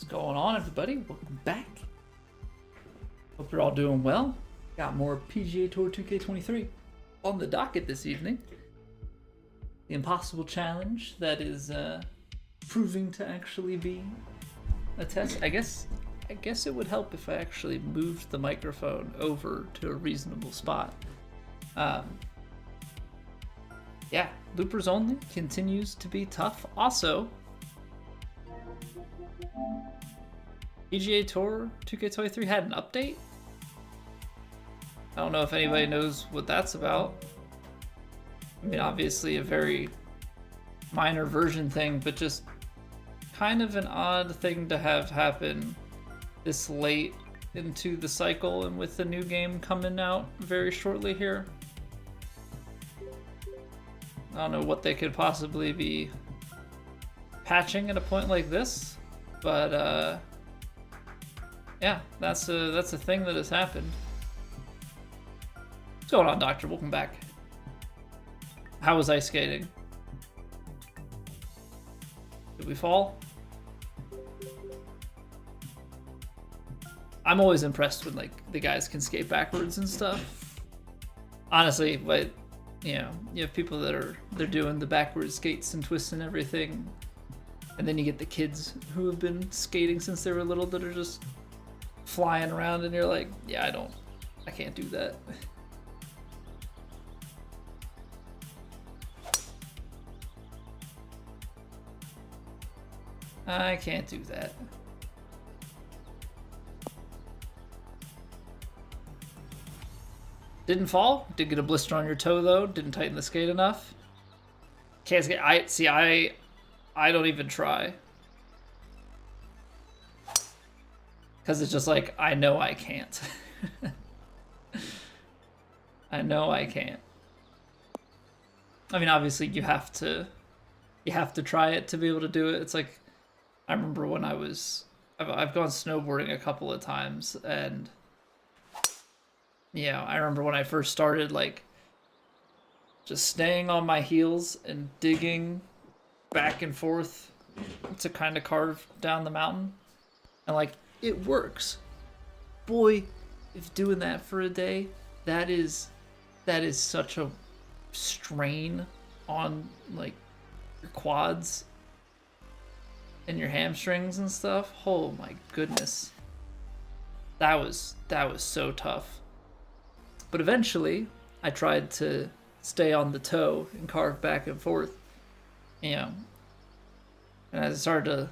going on, everybody? Welcome back. Hope you're all doing well. Got more PGA Tour 2K23 on the docket this evening. The impossible challenge that is proving to actually be a test. I guess it would help if I actually moved the microphone over to a reasonable spot. Yeah, loopers only continues to be tough. Also, PGA Tour 2K23 had an update. I don't know if anybody knows what that's about. I mean, obviously a very minor version thing, but just kind of an odd thing to have happen this late into the cycle and with the new game coming out very shortly here. I don't know what they could possibly be patching at a point like this, but yeah, that's a thing that has happened. What's going on, Doctor? Welcome back. How was ice skating? Did we fall? I'm always impressed when like the guys can skate backwards and stuff. Honestly, but you know, you have people that they're doing the backwards skates and twists and everything, and then you get the kids who have been skating since they were little that are just flying around, and you're like, yeah, I can't do that. I can't do that. Didn't fall. Did get a blister on your toe though. Didn't tighten the skate enough. Can't skate. I don't even try. Because it's just like, I know I can't. I know I can't. I mean, obviously you have to try it to be able to do it. It's like, I remember when I've gone snowboarding a couple of times, and yeah, I remember when I first started, like, just staying on my heels and digging back and forth to kind of carve down the mountain. And, like, it works. Boy, if doing that for a day, that is such a strain on, like, your quads and your hamstrings and stuff. Oh my goodness. That was so tough. But eventually, I tried to stay on the toe and carve back and forth, you know. And as I started to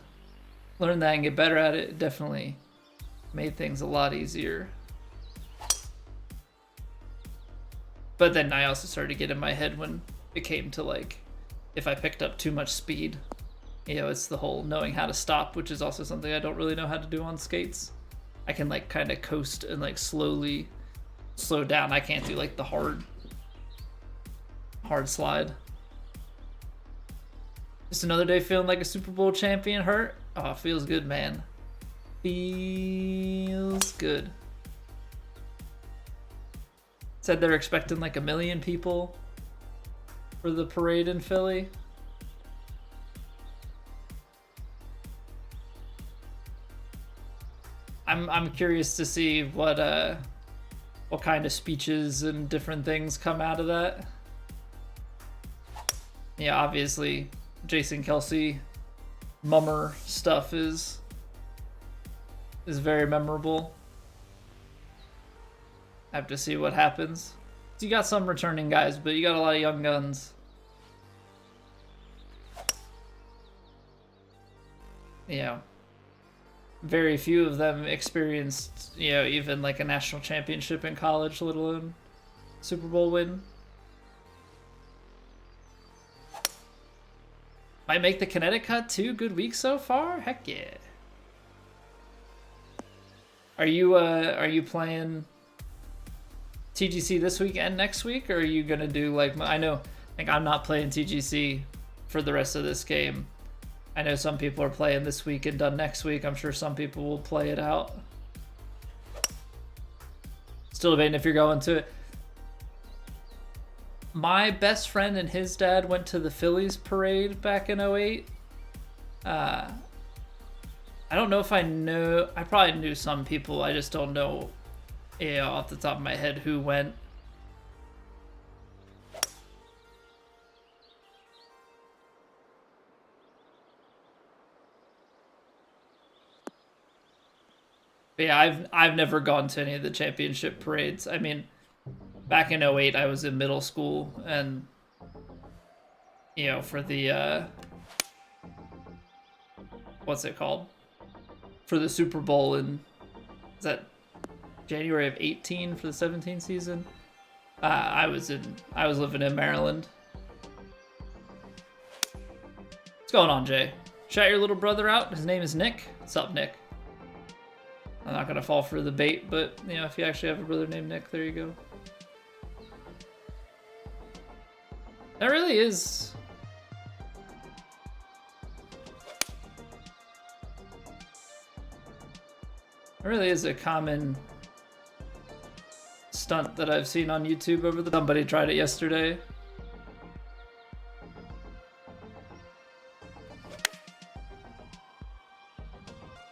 learn that and get better at it, it definitely made things a lot easier. But then I also started to get in my head when it came to, like, if I picked up too much speed, you know, it's the whole knowing how to stop, which is also something I don't really know how to do on skates. I can, like, kind of coast and, like, slowly slow down. I can't do, like, the hard slide. Just another day feeling like a Super Bowl champion hurt. Oh, feels good, man. Feels good. Said they're expecting like 1 million people for the parade in Philly. I'm curious to see what kind of speeches and different things come out of that. Yeah, obviously Jason Kelsey mummer stuff is very memorable. I have to see what happens. So you got some returning guys, but you got a lot of young guns. Yeah. Very few of them experienced, you know, even like a national championship in college, let alone Super Bowl win. Might make the kinetic cut too. Good week so far. Heck yeah. Are you playing TGC this week and next week, or are you gonna do like I'm not playing TGC for the rest of this game. I know some people are playing this week and done next week. I'm sure some people will play it out. Still debating if you're going to it. My best friend and his dad went to the Phillies parade back in 08. I don't know if I know. I probably knew some people. I just don't know, off the top of my head who went. But yeah, I've never gone to any of the championship parades. I mean, back in 08, I was in middle school, and for the what's it called? For the Super Bowl is that January of 18 for the 17 season? I was living in Maryland. What's going on, Jay? Shout your little brother out. His name is Nick. What's up, Nick? I'm not gonna fall for the bait, but if you actually have a brother named Nick, there you go. That really is. It really is a common stunt that I've seen on YouTube over the. Somebody tried it yesterday.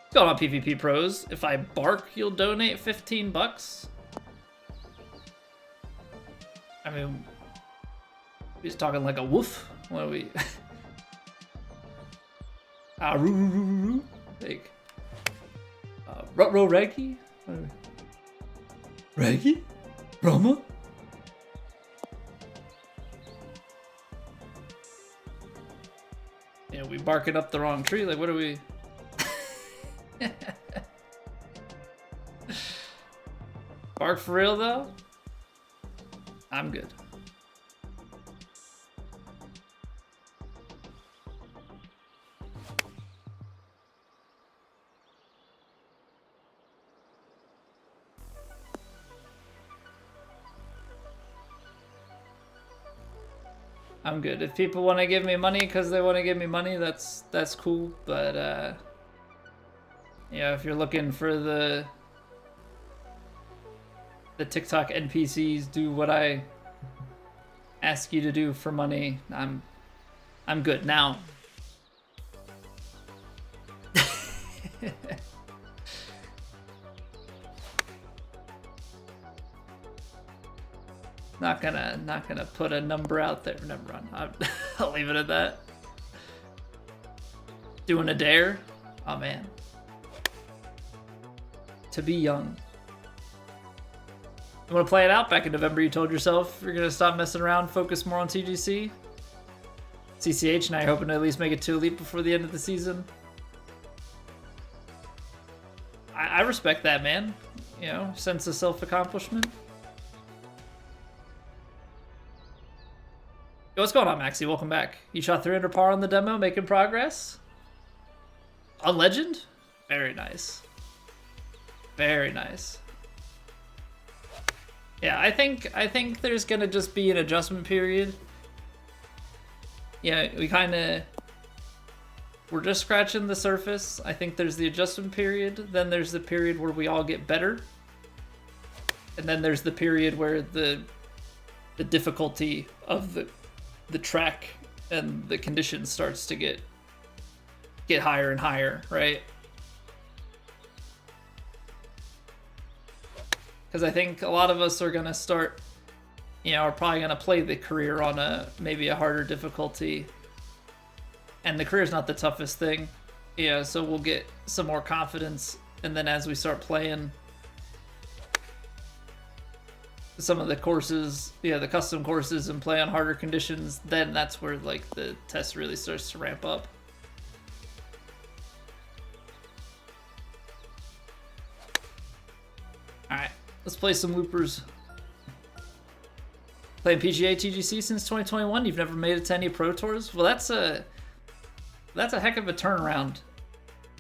What's going on, PvP Pros? If I bark, you'll donate 15 bucks. I mean, he's talking like a woof. What are we? Like, Rutro Reggie? Reggie? Roma? We barking up the wrong tree. Like, what are we? Bark for real, though? I'm good. I'm good. If people want to give me money because they want to give me money, that's cool. But if you're looking for the TikTok NPCs do what I ask you to do for money, I'm good now. Not gonna put a number out there. Never mind. I'll leave it at that. Doing a dare? Oh man. To be young. You want to play it out? Back in November, you told yourself you're gonna stop messing around, focus more on TGC. CCH, now you're hoping to at least make it to Elite before the end of the season. I respect that, man. Sense of self-accomplishment. Yo, what's going on, Maxie? Welcome back. You shot 300 par on the demo, making progress? On Legend? Very nice. Very nice. Yeah, I think there's gonna just be an adjustment period. Yeah, we're just scratching the surface. I think there's the adjustment period, then there's the period where we all get better. And then there's the period where the difficulty of the track and the conditions starts to get higher and higher, right? Because I think a lot of us are gonna start, are probably gonna play the career on maybe a harder difficulty, and the career is not the toughest thing, so we'll get some more confidence, and then as we start playing some of the courses, the custom courses, and play on harder conditions, then that's where like the test really starts to ramp up. Alright, let's play some loopers. Playing PGA TGC since 2021, you've never made it to any pro tours? Well, that's a heck of a turnaround.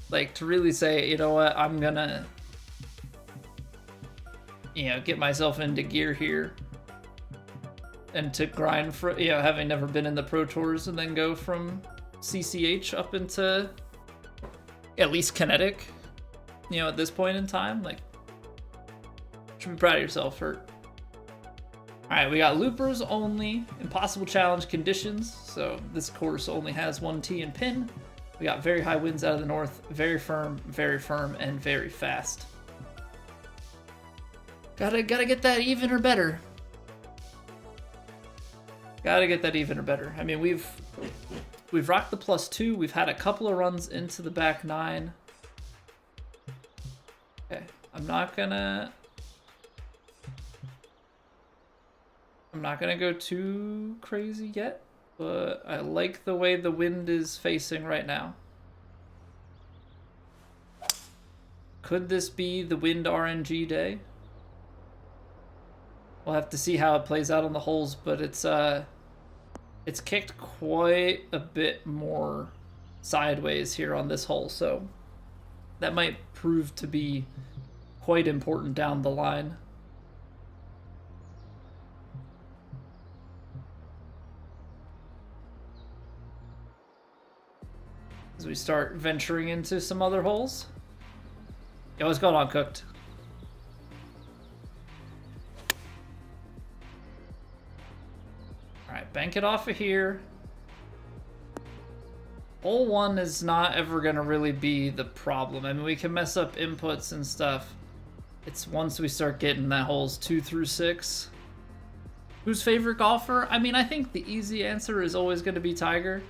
Like, to really say, you know what, I'm gonna get myself into gear here, and to grind for, having never been in the pro tours, and then go from CCH up into at least kinetic, at this point in time. Like, should be proud of yourself, Hurt. Alright, we got loopers only, impossible challenge conditions, so this course only has one tee and pin. We got very high winds out of the north, very firm, and very fast. Gotta get that even or better. Gotta get that even or better. I mean, we've rocked the +2. We've had a couple of runs into the back 9. Okay, I'm not gonna go too crazy yet, but I like the way the wind is facing right now. Could this be the wind RNG day? We'll have to see how it plays out on the holes, but it's kicked quite a bit more sideways here on this hole, so that might prove to be quite important down the line. As we start venturing into some other holes. Yo, what's going on, Cooked? Alright, bank it off of here. Hole 1 is not ever going to really be the problem. I mean, we can mess up inputs and stuff. It's once we start getting that holes 2 through 6. Who's favorite golfer? I mean, I think the easy answer is always going to be Tiger.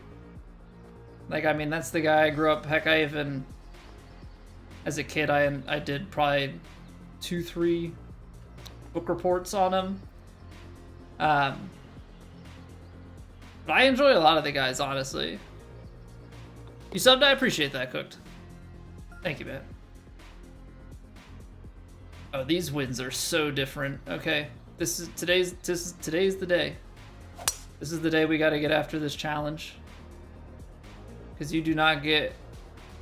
Like, I mean, that's the guy I grew up. Heck, I even, as a kid, I did probably 2-3 book reports on him. But I enjoy a lot of the guys, honestly. You subbed, I appreciate that, Cooked. Thank you, man. Oh, these wins are so different. Okay, today's the day. This is the day we got to get after this challenge. Because you do not get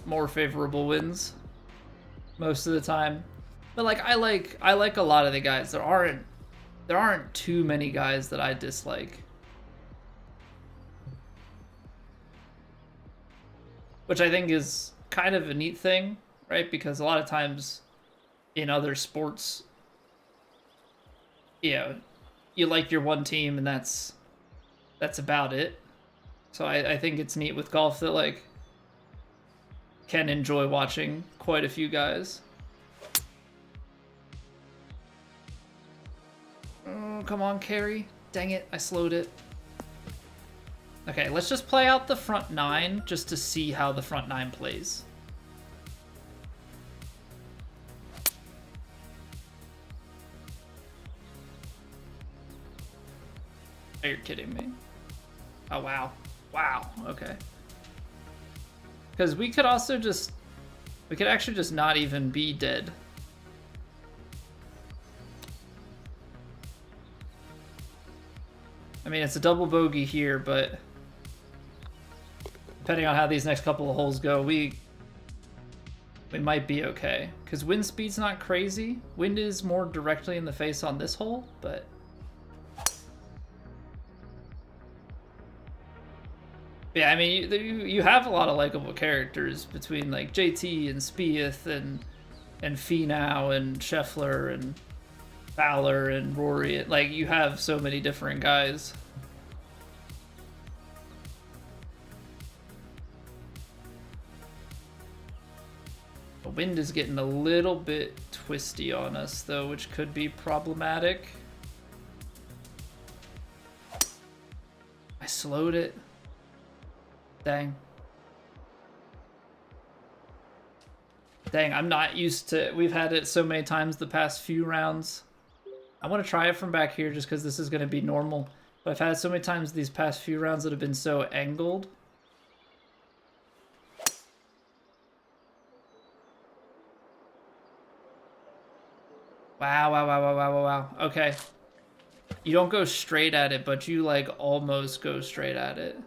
more favorable wins most of the time. But like I like a lot of the guys. There aren't too many guys that I dislike. Which I think is kind of a neat thing, right? Because a lot of times in other sports, you know, you like your one team and that's about it. So I think it's neat with golf that, like, can enjoy watching quite a few guys. Oh, come on, carry. Dang it, I slowed it. Okay, let's just play out the front 9 just to see how the front 9 plays. Oh, you're kidding me. Oh, wow. Wow, okay. Because we could also just... We could actually just not even be dead. I mean, it's a double bogey here, but... Depending on how these next couple of holes go, we might be okay. Because wind speed's not crazy. Wind is more directly in the face on this hole, but... Yeah, I mean, you have a lot of likable characters between, like, JT and Spieth and Finau and Scheffler and Fowler and Rory. Like, you have so many different guys. The wind is getting a little bit twisty on us, though, which could be problematic. I slowed it. Dang. Dang, I'm not used to... We've had it so many times the past few rounds. I want to try it from back here just because this is going to be normal. But I've had so many times these past few rounds that have been so angled. Wow, wow, wow, wow, wow, wow, wow. Okay. You don't go straight at it, but you, like, almost go straight at it.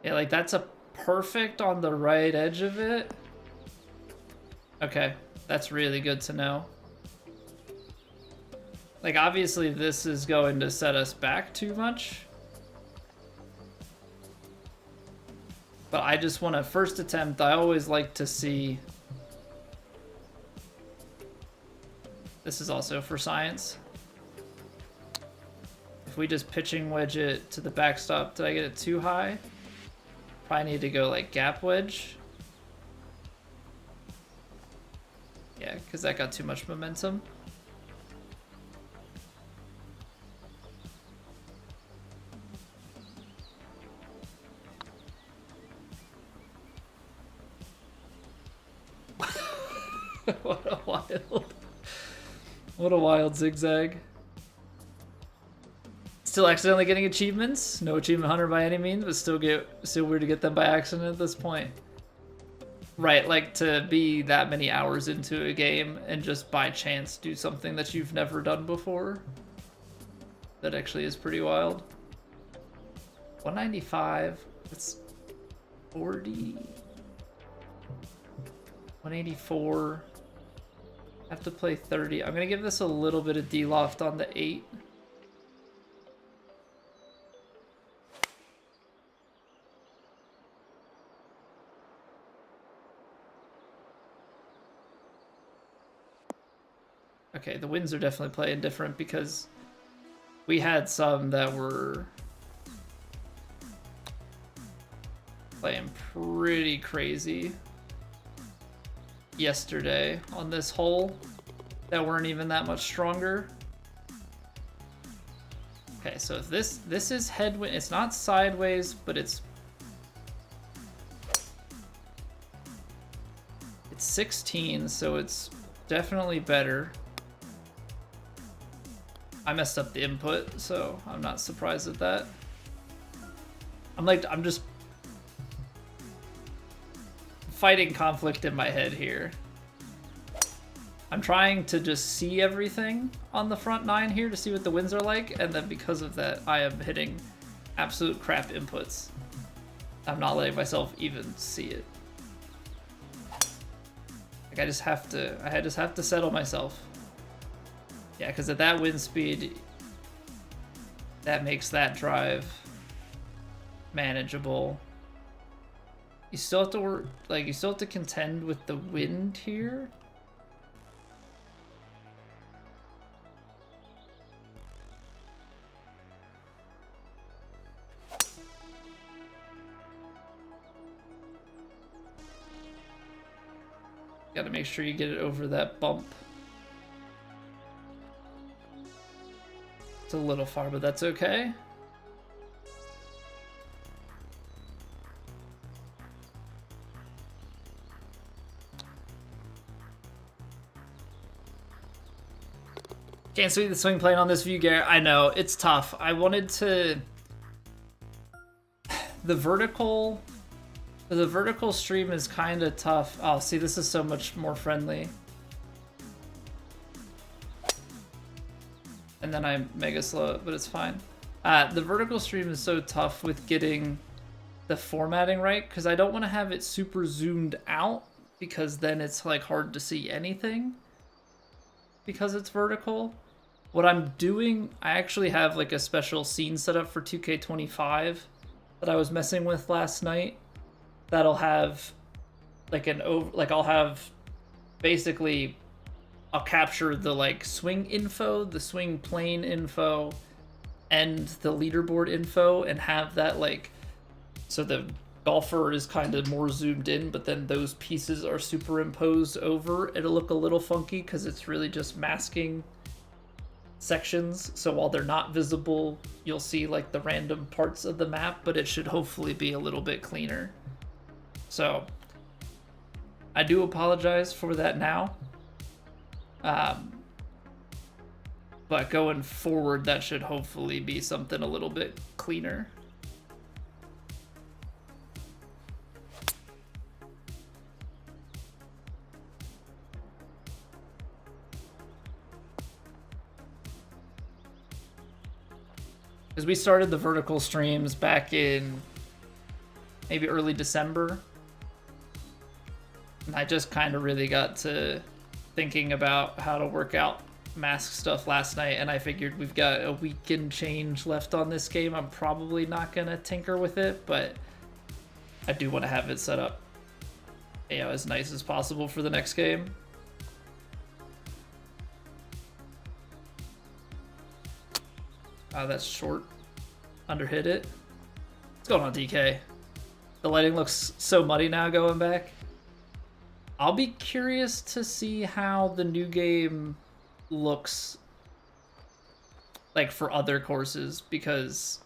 Yeah, like, that's a perfect on the right edge of it. Okay, that's really good to know. Like, obviously this is going to set us back too much. But I just want to, first attempt, I always like to see This is also for science. If we just pitching wedge it to the backstop, did I get it too high? Probably need to go like gap wedge. Yeah, because that got too much momentum. What a wild zigzag. Still accidentally getting achievements. No achievement hunter by any means, but still weird to get them by accident at this point. Right, like to be that many hours into a game and just by chance do something that you've never done before. That actually is pretty wild. 195. That's 40. 184. I have to play 30. I'm gonna give this a little bit of D-loft on the 8. Okay, the winds are definitely playing different because we had some that were playing pretty crazy yesterday on this hole that weren't even that much stronger. Okay, so if this is headwind, it's not sideways, but it's 16, so it's definitely better. I messed up the input, so I'm not surprised at that. I'm just fighting conflict in my head here. I'm trying to just see everything on the front 9 here to see what the winds are like, and then because of that, I am hitting absolute crap inputs. I'm not letting myself even see it. Like I just have to settle myself. Yeah, because at that wind speed, that makes that drive manageable. You still have to work, like, you still have to contend with the wind here. Gotta make sure you get it over that bump. It's a little far, but that's okay. Can't see the swing plane on this view, Garrett. I know, it's tough. I wanted to... The vertical stream is kind of tough. Oh, see, this is so much more friendly. And then I mega slow it, but it's fine. The vertical stream is so tough with getting the formatting right, because I don't want to have it super zoomed out, because then it's like hard to see anything because it's vertical. What I'm doing, I actually have like a special scene set up for 2K25 that I was messing with last night. That'll have like I'll have basically, I'll capture the like swing info, the swing plane info, and the leaderboard info, and have that like, so the golfer is kind of more zoomed in, but then those pieces are superimposed over. It'll look a little funky because it's really just masking sections, so while they're not visible, you'll see like the random parts of the map, but it should hopefully be a little bit cleaner. So I do apologize for that now, but going forward, that should hopefully be something a little bit cleaner. Because we started the vertical streams back in maybe early December. And I just kind of really got to thinking about how to work out mask stuff last night, and I figured we've got a week and change left on this game. I'm probably not going to tinker with it, but I do want to have it set up, you know, as nice as possible for the next game. That's short. Underhit it. What's going on, DK? The lighting looks so muddy now going back. I'll be curious to see how the new game looks like for other courses, because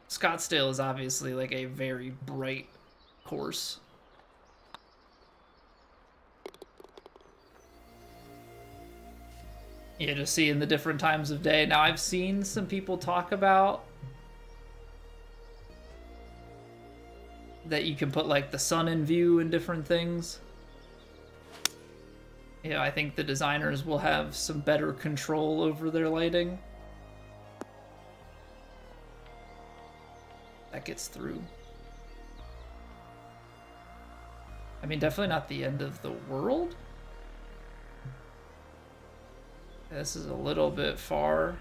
Scottsdale is obviously like a very bright course. Yeah, just seeing the different times of day. Now, I've seen some people talk about that you can put like the sun in view and different things. Yeah, I think the designers will have some better control over their lighting. That gets through. I mean, definitely not the end of the world. This is a little bit far.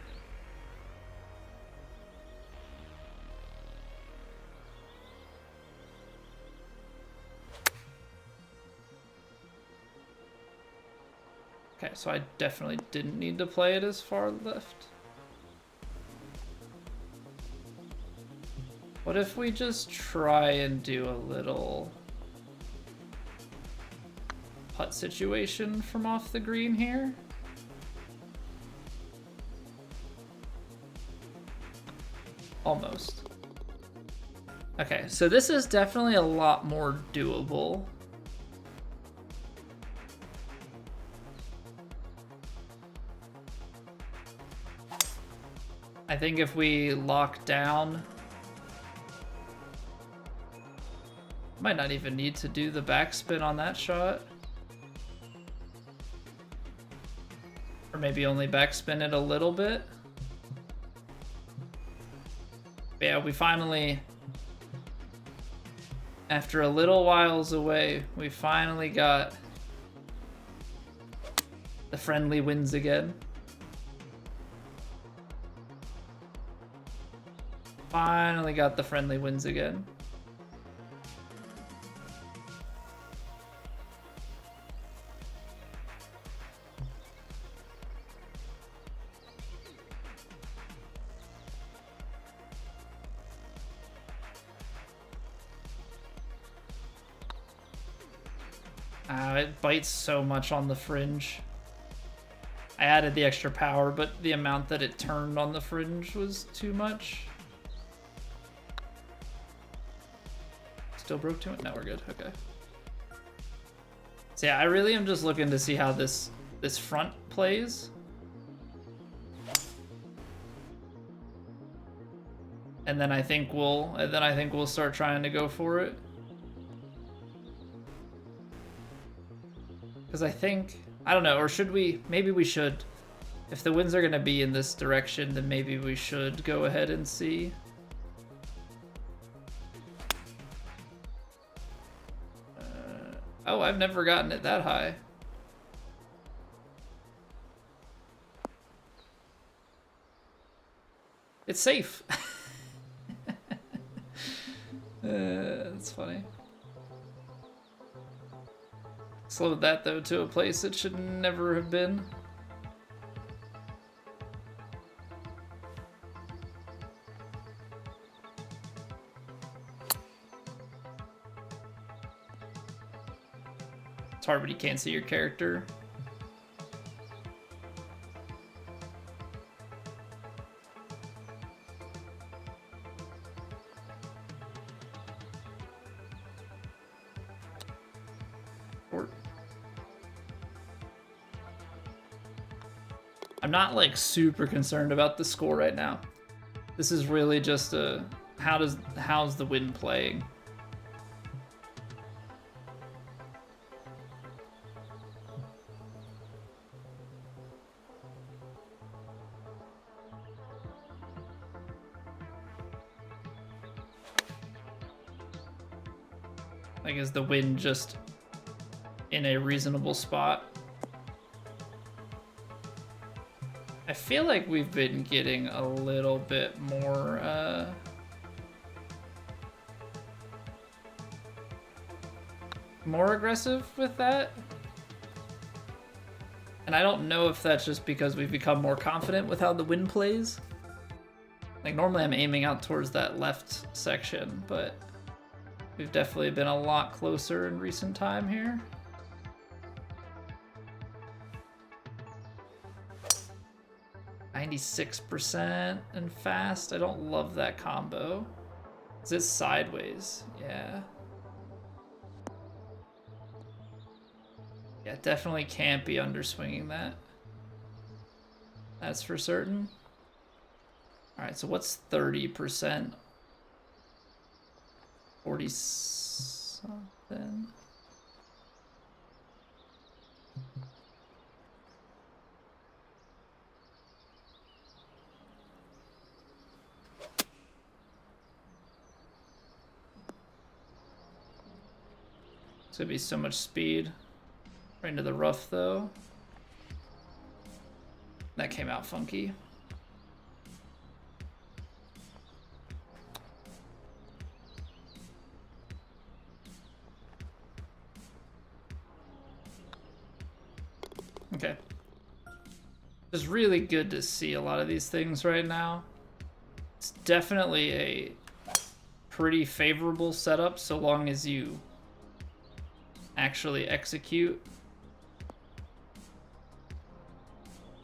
Okay, so I definitely didn't need to play it as far left. What if we just try and do a little putt situation from off the green here? Almost. Okay, so this is definitely a lot more doable. I think if we lock down, might not even need to do the backspin on that shot. Or maybe only backspin it a little bit. But yeah, we finally, after a little whiles away, we finally got the friendly wins again. Finally got the friendly wins again. It bites so much on the fringe. I added the extra power, but the amount that it turned on the fringe was too much. Still broke to it? No, we're good. Okay. So yeah, I really am just looking to see how this front plays. And then I think we'll start trying to go for it. Because I don't know, or should we, maybe we should, if the winds are going to be in this direction, then maybe we should go ahead and see. Oh, I've never gotten it that high. It's safe. That's funny. Slowed that though to a place it should never have been. It's hard when you can't see your character. I'm not like super concerned about the score right now. This is really just a how's the wind playing? Like, is the wind just in a reasonable spot? I feel like we've been getting a little bit more more aggressive with that. And I don't know if that's just because we've become more confident with how the wind plays. Like normally I'm aiming out towards that left section, but we've definitely been a lot closer in recent time here. %96% and fast. I don't love that combo. Is it sideways? Yeah. Yeah, definitely can't be underswinging that. That's for certain. All right, so what's 30%? 40 something. It's gonna be so much speed. Right into the rough though. That came out funky. Okay. It's really good to see a lot of these things right now. It's definitely a pretty favorable setup so long as you actually execute.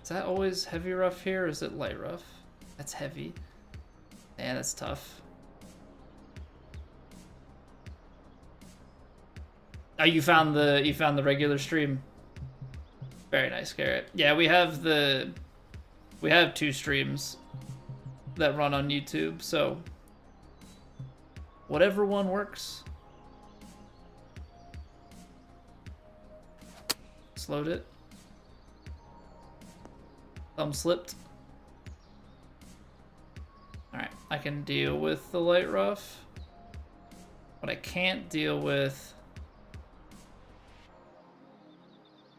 Is that always heavy rough here, or is it light rough? That's heavy. Yeah, that's tough. Oh, you found the regular stream. Very nice, Garrett. Yeah, we have 2 streams that run on YouTube, so whatever one works. Slowed it. Thumb slipped. Alright, I can deal with the light rough. What I can't deal with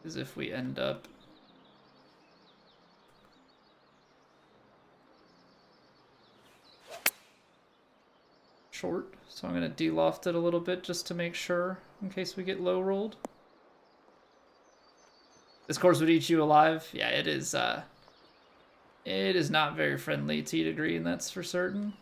is if we end up short. So I'm gonna de-loft it a little bit just to make sure in case we get low rolled. This course would eat you alive. Yeah, it is not very friendly tee to green, that's for certain.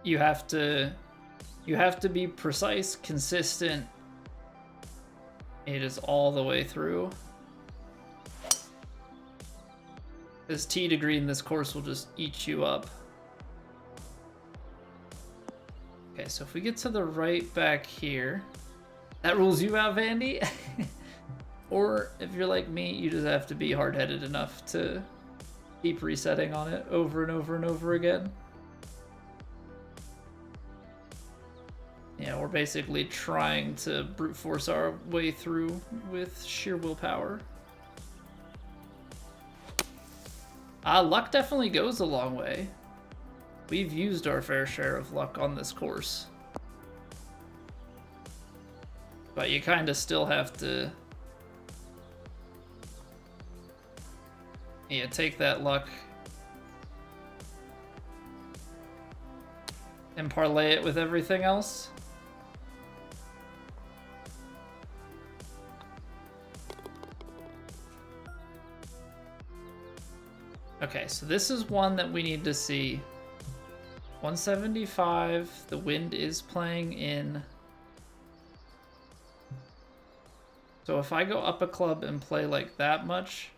You have to be precise, consistent. It is all the way through. This tee to green, this course will just eat you up. Okay, so if we get to the right back here, that rules you out, Vandy. Or if you're like me, you just have to be hard-headed enough to keep resetting on it over and over and over again. Yeah, we're basically trying to brute force our way through with sheer willpower. Luck definitely goes a long way. We've used our fair share of luck on this course. But you kind of still have to... Yeah, take that luck and parlay it with everything else. Okay, so this is one that we need to see. 175, the wind is playing in. So if I go up a club and play like that much,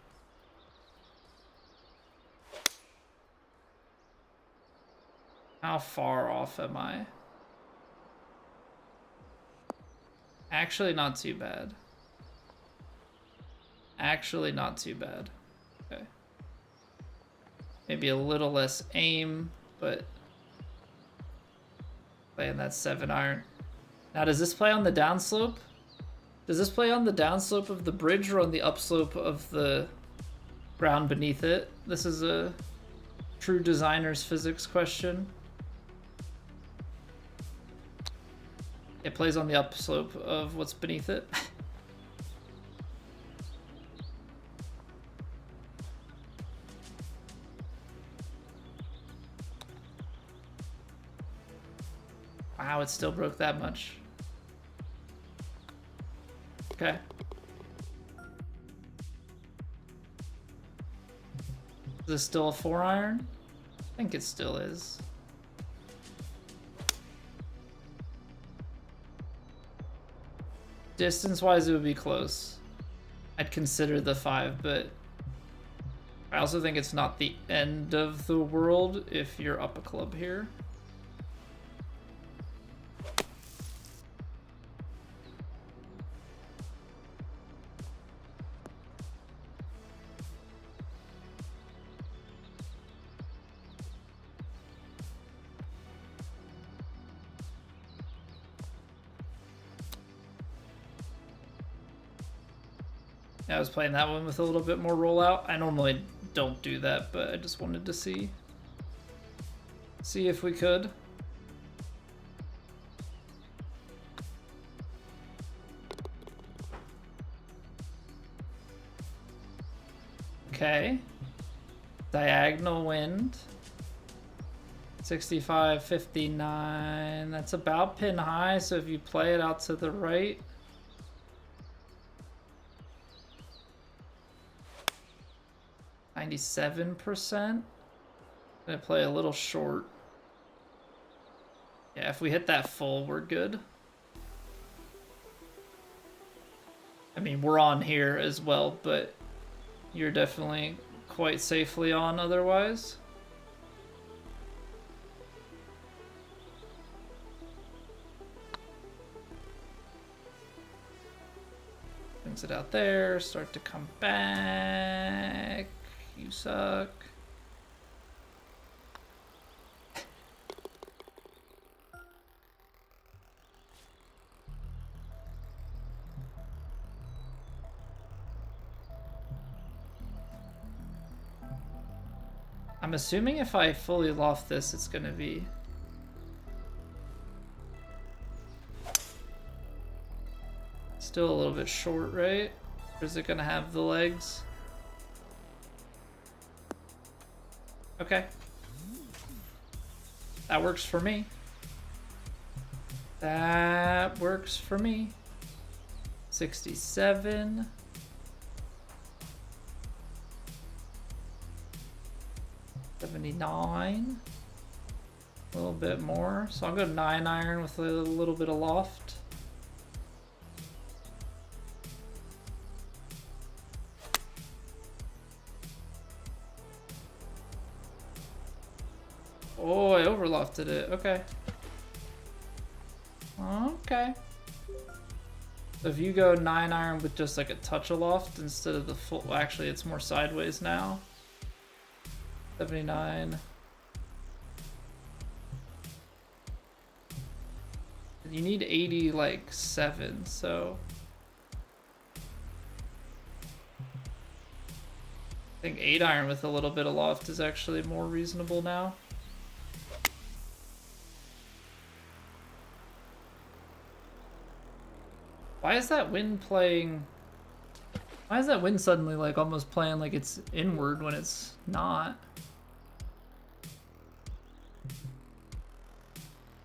how far off am I? Actually not too bad. Actually not too bad. Okay. Maybe a little less aim, but playing that 7-iron. Now, does this play on the downslope? Does this play on the downslope of the bridge or on the upslope of the ground beneath it? This is a true designer's physics question. It plays on the upslope of what's beneath it. Wow, it still broke that much. Okay. Is this still a 4-iron? I think it still is. Distance-wise, it would be close. I'd consider the 5, but I also think it's not the end of the world if you're up a club here. I was playing that one with a little bit more rollout. I normally don't do that, but I just wanted to see if we could. Okay. Diagonal wind. 65, 59. That's about pin high, so if you play it out to the right, %. Gonna play a little short. Yeah, if we hit that full, we're good. I mean, we're on here as well, but you're definitely quite safely on otherwise. Brings it out there, start to come back. You suck. I'm assuming if I fully loft this, it's gonna be still a little bit short, right? Or is it gonna have the legs? Okay. That works for me. That works for me. 67. $79. A little bit more. So I'll go 9-iron with a little bit of loft. Oh, I overlofted it. Okay. Okay. So if you go 9-iron with just like a touch of loft instead of the full, well, actually it's more sideways now. 79. You need 80 like 7, so I think 8-iron with a little bit of loft is actually more reasonable now. Why is that wind playing? Why is that wind suddenly like almost playing like it's inward when it's not?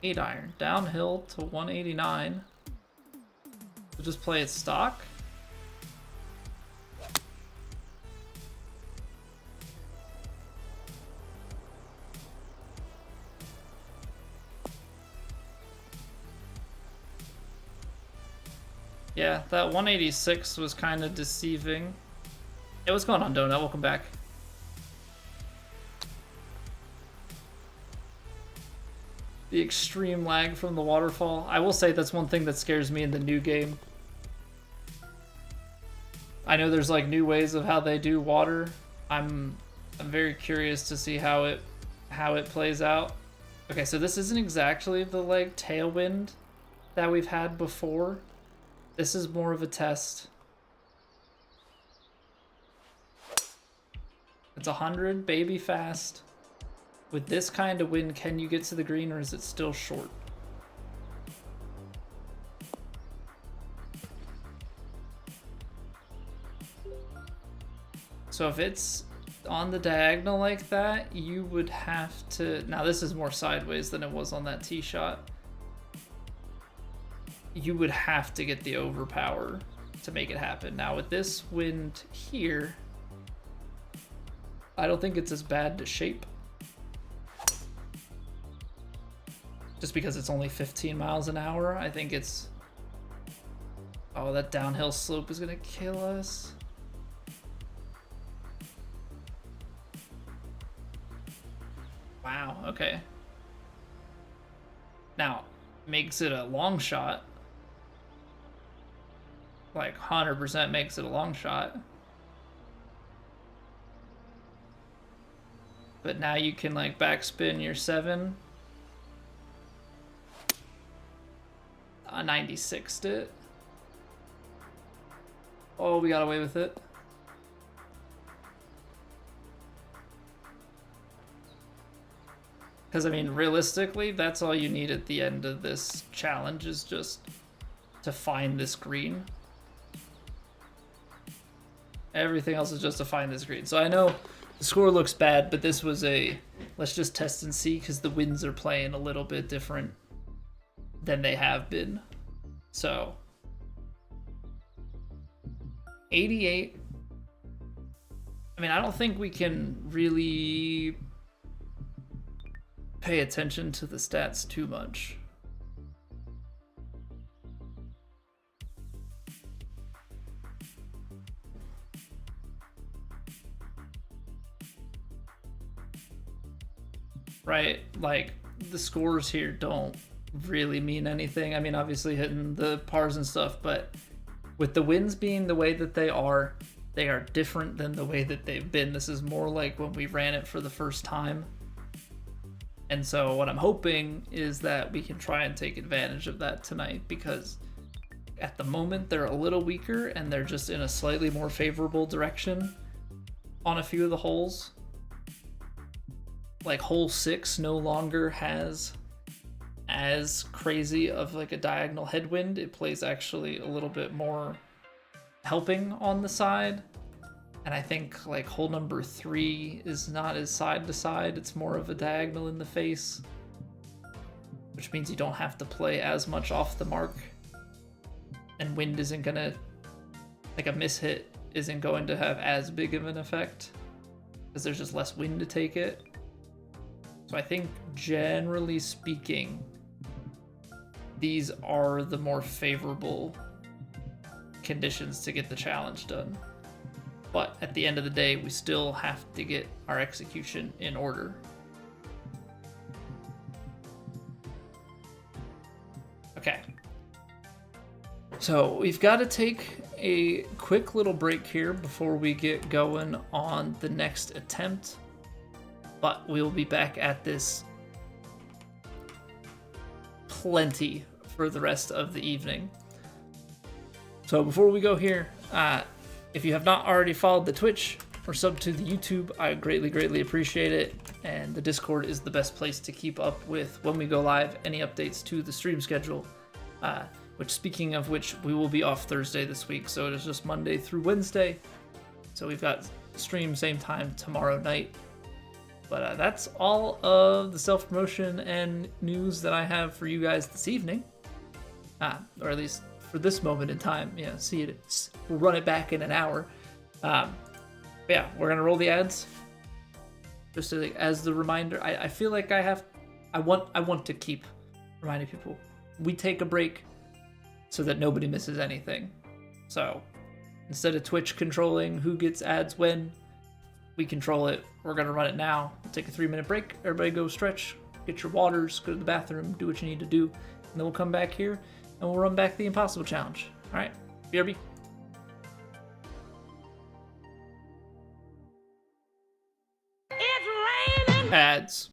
8-iron downhill to 189. We'll just play it stock. Yeah, that 186 was kind of deceiving. Hey, what's going on, Donut? Welcome back. The extreme lag from the waterfall. I will say that's one thing that scares me in the new game. I know there's like new ways of how they do water. I'm very curious to see how it plays out. Okay, so this isn't exactly the like tailwind that we've had before. This is more of a test. It's 100, baby fast. With this kind of wind, can you get to the green or is it still short? So if it's on the diagonal like that, you would have to... Now this is more sideways than it was on that tee shot. you would have to get the overpower to make it happen. Now with this wind here, I don't think it's as bad to shape. Just because it's only 15 miles an hour, I think it's... Oh, that downhill slope is gonna kill us. Wow, okay. Now, makes it a long shot. Like 100% makes it a long shot. But now you can like backspin your 7. 96'd it. Oh, we got away with it. Because, I mean, realistically, that's all you need at the end of this challenge is just to find this green. Everything else is just to find this green. So I know the score looks bad, but this was a... Let's just test and see, because the winds are playing a little bit different than they have been. So... 88. I mean, I don't think we can really pay attention to the stats too much. Right? Like, the scores here don't really mean anything. I mean, obviously hitting the pars and stuff, but with the wins being the way that they are different than the way that they've been. This is more like when we ran it for the first time. And so what I'm hoping is that we can try and take advantage of that tonight, because at the moment they're a little weaker and they're just in a slightly more favorable direction on a few of the holes. Like hole 6 no longer has as crazy of like a diagonal headwind. It plays actually a little bit more helping on the side. And I think like hole number 3 is not as side to side, it's more of a diagonal in the face, which means you don't have to play as much off the mark, and wind isn't gonna, like a mishit isn't going to have as big of an effect because there's just less wind to take it. So I think generally speaking, these are the more favorable conditions to get the challenge done. But at the end of the day, we still have to get our execution in order. Okay. So we've got to take a quick little break here before we get going on the next attempt. But we'll be back at this plenty for the rest of the evening. So before we go here, if you have not already followed the Twitch or subbed to the YouTube, I greatly appreciate it. And the Discord is the best place to keep up with when we go live, any updates to the stream schedule. Which, speaking of which, we will be off Thursday this week, so it is just Monday through Wednesday. So we've got stream same time tomorrow night. But that's all of the self-promotion and news that I have for you guys this evening. Or at least for this moment in time. Yeah, see it. We'll run it back in an hour. But yeah, we're gonna roll the ads. Just to, like, as the reminder, I feel like I want to keep reminding people. We take a break so that nobody misses anything. So instead of Twitch controlling who gets ads when, we control it. We're gonna run it now. We'll take a 3-minute break. Everybody go stretch, get your waters, go to the bathroom, do what you need to do, and then we'll come back here and we'll run back the Impossible Challenge. All right, BRB. It's raining. Ads.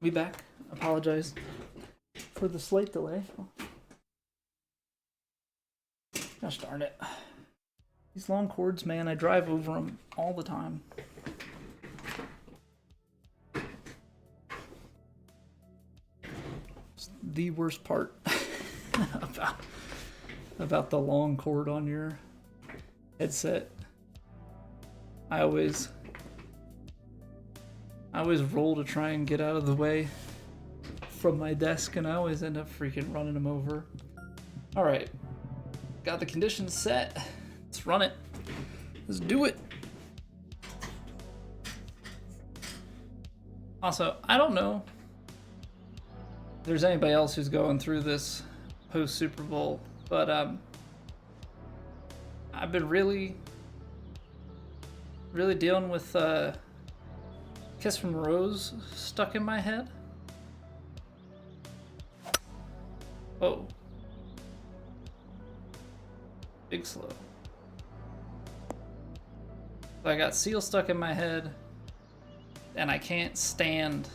We back. Apologize for the slight delay. Gosh darn it. These long cords, man, I drive over them all the time. It's the worst part about the long cord on your headset. I always roll to try and get out of the way from my desk, and I always end up freaking running them over. All right, got the conditions set. Let's run it. Let's do it. Also, I don't know if there's anybody else who's going through this post Super Bowl, but I've been really dealing with Kiss from a Rose stuck in my head. Oh. Big slow. So I got Seal stuck in my head, and I cannot stand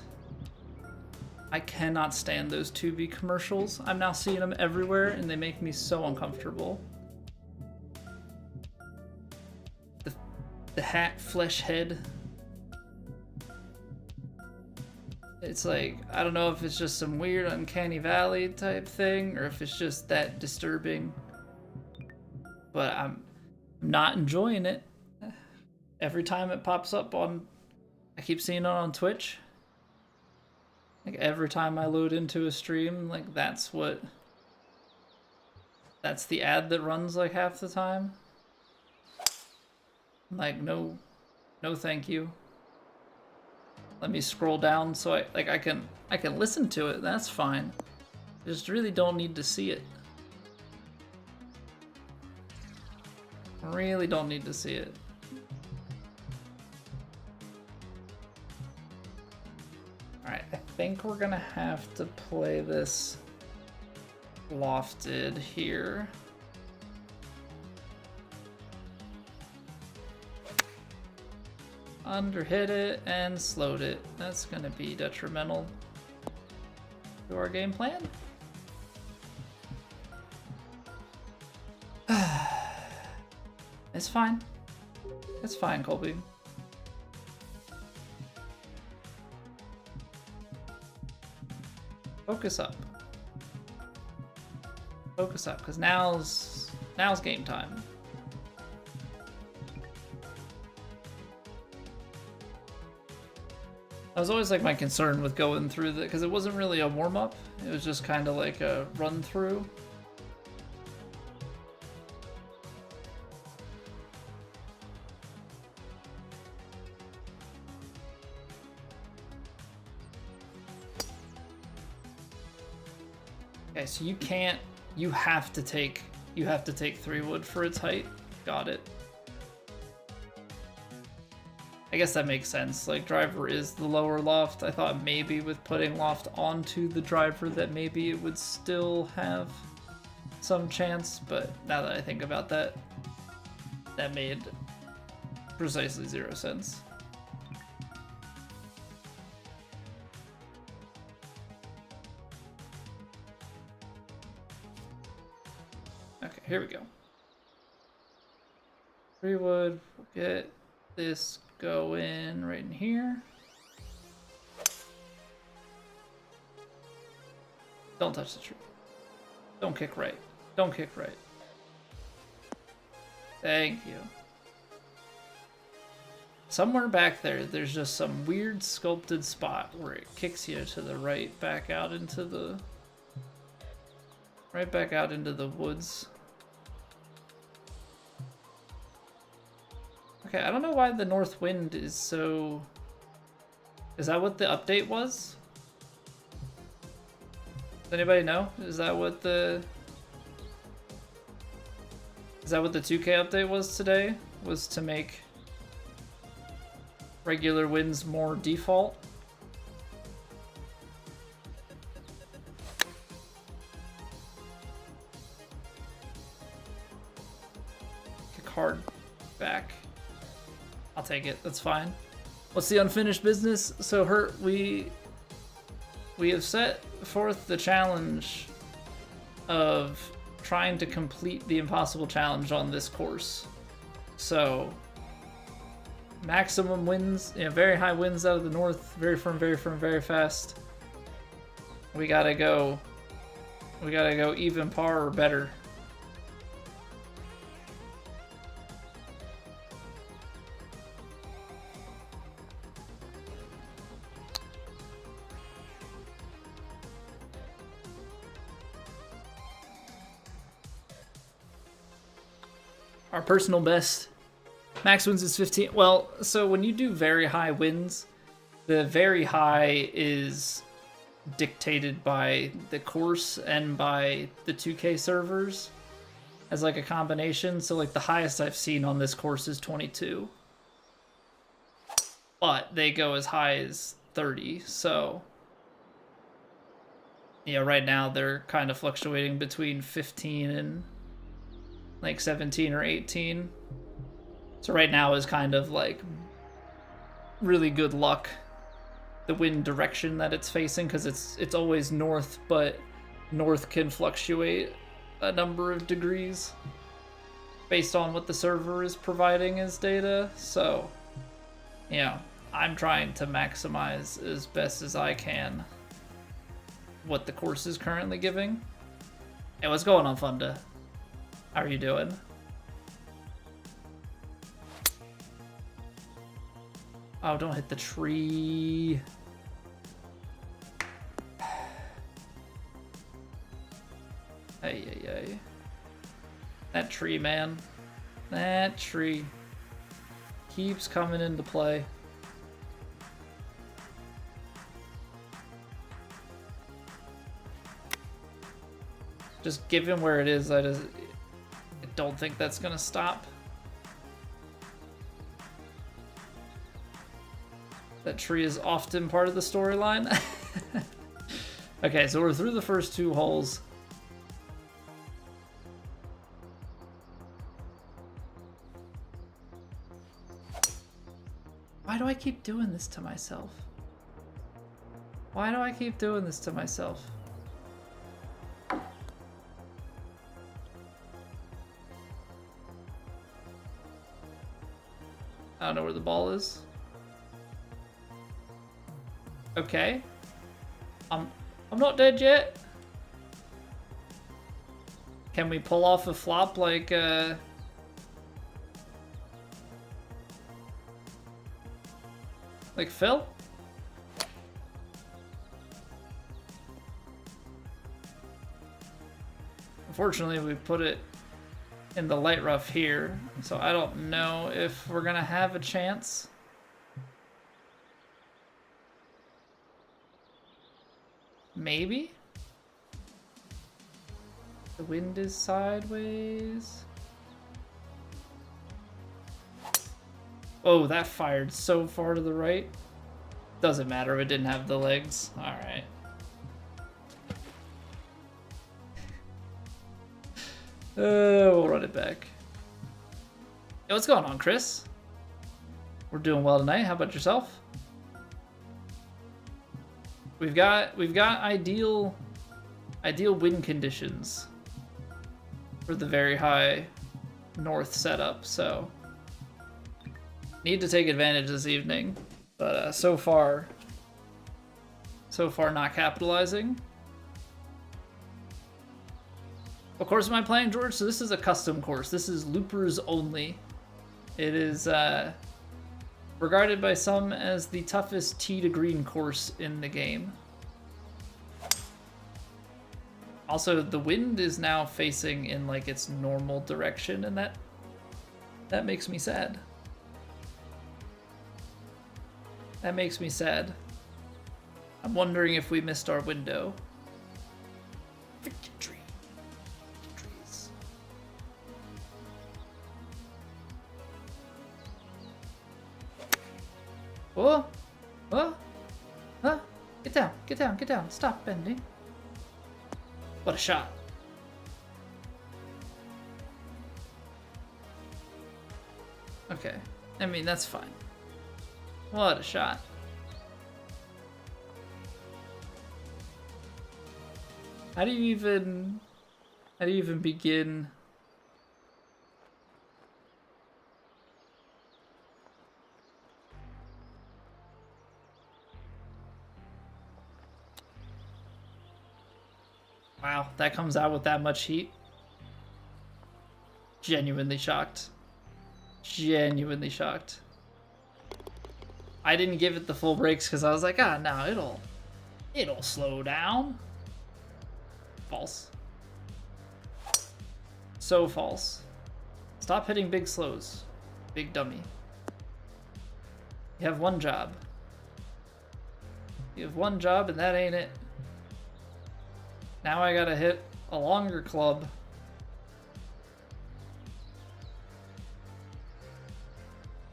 those Tubi commercials. I'm now seeing them everywhere, and they make me so uncomfortable. The hat, flesh head. It's like, I don't know if it's just some weird uncanny valley type thing, or if it's just that disturbing. But I'm not enjoying it. Every time it pops up on, I keep seeing it on Twitch. Like every time I load into a stream, like that's the ad that runs like half the time. Like, no thank you. Let me scroll down so I can listen to it. That's fine. I just really don't need to see it. I really don't need to see it. Alright, I think we're gonna have to play this lofted here. Underhit it and slowed it. That's gonna be detrimental to our game plan. It's fine. It's fine, Colby. Focus up. Focus up, because now's game time. That was always like my concern with going through the, because it wasn't really a warm-up, it was just kind of like a run-through. Okay, so you have to take 3 wood for its height. Got it. I guess that makes sense. Like, driver is the lower loft. I thought maybe with putting loft onto the driver that maybe it would still have some chance, but now that I think about that, that made precisely 0 sense. Okay, here we go. 3 wood, we'll get this go in right in here. Don't touch the tree. Don't kick right. Don't kick right. Thank you. Somewhere back there, there's just some weird sculpted spot where it kicks you to the right, back out into the woods. Okay, I don't know why the north wind is so... Is that what the update was? Does anybody know? Is that what the 2K update was today? Was to make regular winds more default? Kick hard back. I'll take it. That's fine. What's the unfinished business? So we we have set forth the challenge of trying to complete the impossible challenge on this course. So, maximum wins, very high winds out of the north, very firm, very fast. We gotta go even par or better. Our personal best max wins is 15. Well, so when you do very high wins, the very high is dictated by the course and by the 2K servers as like a combination. So like the highest I've seen on this course is 22. But they go as high as 30. So yeah, right now they're kind of fluctuating between 15 and like 17 or 18. So right now is kind of like really good luck, the wind direction that it's facing, because it's always north, but north can fluctuate a number of degrees based on what the server is providing as data. So yeah, I'm trying to maximize as best as I can what the course is currently giving. Hey, what's going on, Funda? How are you doing? Oh, don't hit the tree. Hey. That tree, man. That tree keeps coming into play. Just given where it is, I don't think that's gonna stop. That tree is often part of the storyline. Okay, so we're through the first two holes. Why do I keep doing this to myself? Why do I keep doing this to myself? I don't know where the ball is. Okay. I'm not dead yet. Can we pull off a flop like Phil? Unfortunately, we put it in the light rough here, so I don't know if we're gonna have a chance. Maybe? The wind is sideways. Oh, that fired so far to the right. Doesn't matter, it didn't have the legs. Alright. We'll run it back. Yo, what's going on, Chris? We're doing well tonight. How about yourself? We've got ideal wind conditions for the very high north setup, so need to take advantage this evening. But so far not capitalizing. What course am I playing, George? So this is a custom course. This is loopers only. It is regarded by some as the toughest tee to green course in the game. Also, the wind is now facing in like its normal direction, and that makes me sad. That makes me sad. I'm wondering if we missed our window. Freaking tree. Trees. Oh! Oh! Huh? Get down, get down, get down. Stop bending. What a shot. Okay. I mean, that's fine. What a shot. How do you even begin? Wow, that comes out with that much heat. Genuinely shocked. Genuinely shocked. I didn't give it the full brakes because I was like, ah, no, it'll slow down. False. So false. Stop hitting big slows, big dummy. You have one job. You have one job and that ain't it. Now I gotta hit a longer club.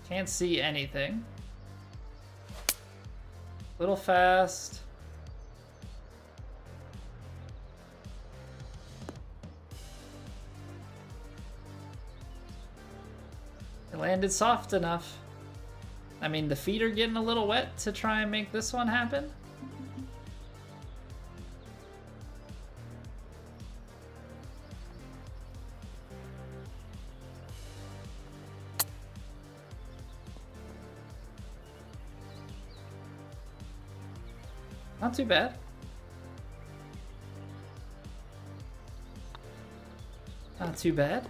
Can't see anything. Little fast. It landed soft enough. I mean, the feet are getting a little wet to try and make this one happen. Not too bad. Not too bad.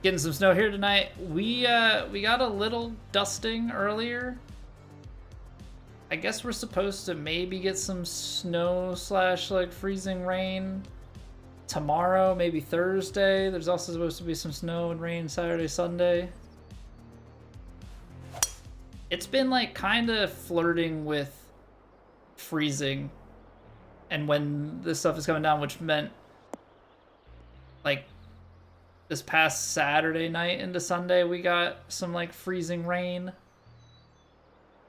Getting some snow here tonight. We got a little dusting earlier. I guess we're supposed to maybe get some snow / like freezing rain tomorrow, maybe Thursday. There's also supposed to be some snow and rain Saturday, Sunday. It's been like kind of flirting with freezing and when this stuff is coming down, which meant like this past Saturday night into Sunday we got some like freezing rain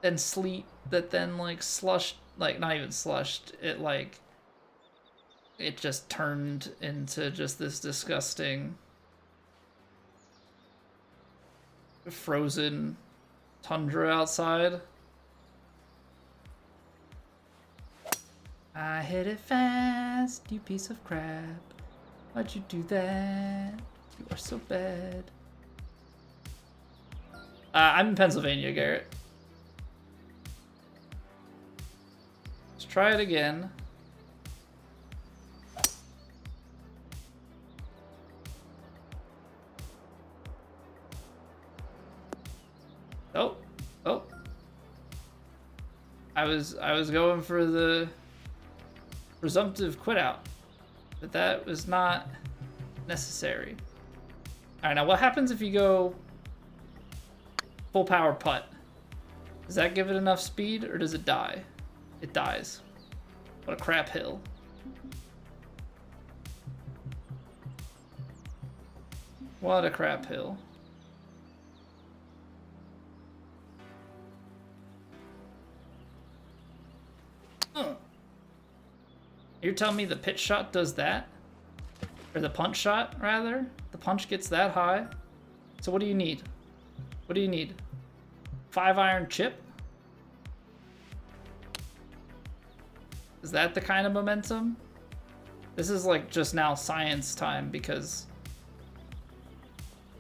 and sleet that then like slushed, like not even slushed, it just turned into just this disgusting frozen tundra outside. I hit it fast, you piece of crap. Why'd you do that? You are so bad. I'm in Pennsylvania, Garrett. Let's try it again. Oh, oh. I was going for the presumptive quit out, but that was not necessary. All right, now what happens if you go full power putt? Does that give it enough speed or does it die? It dies. What a crap hill. What a crap hill. You're telling me the pitch shot does that? Or the punch shot, rather? The punch gets that high? So what do you need? What do you need? 5-iron chip? Is that the kind of momentum? This is like just now science time because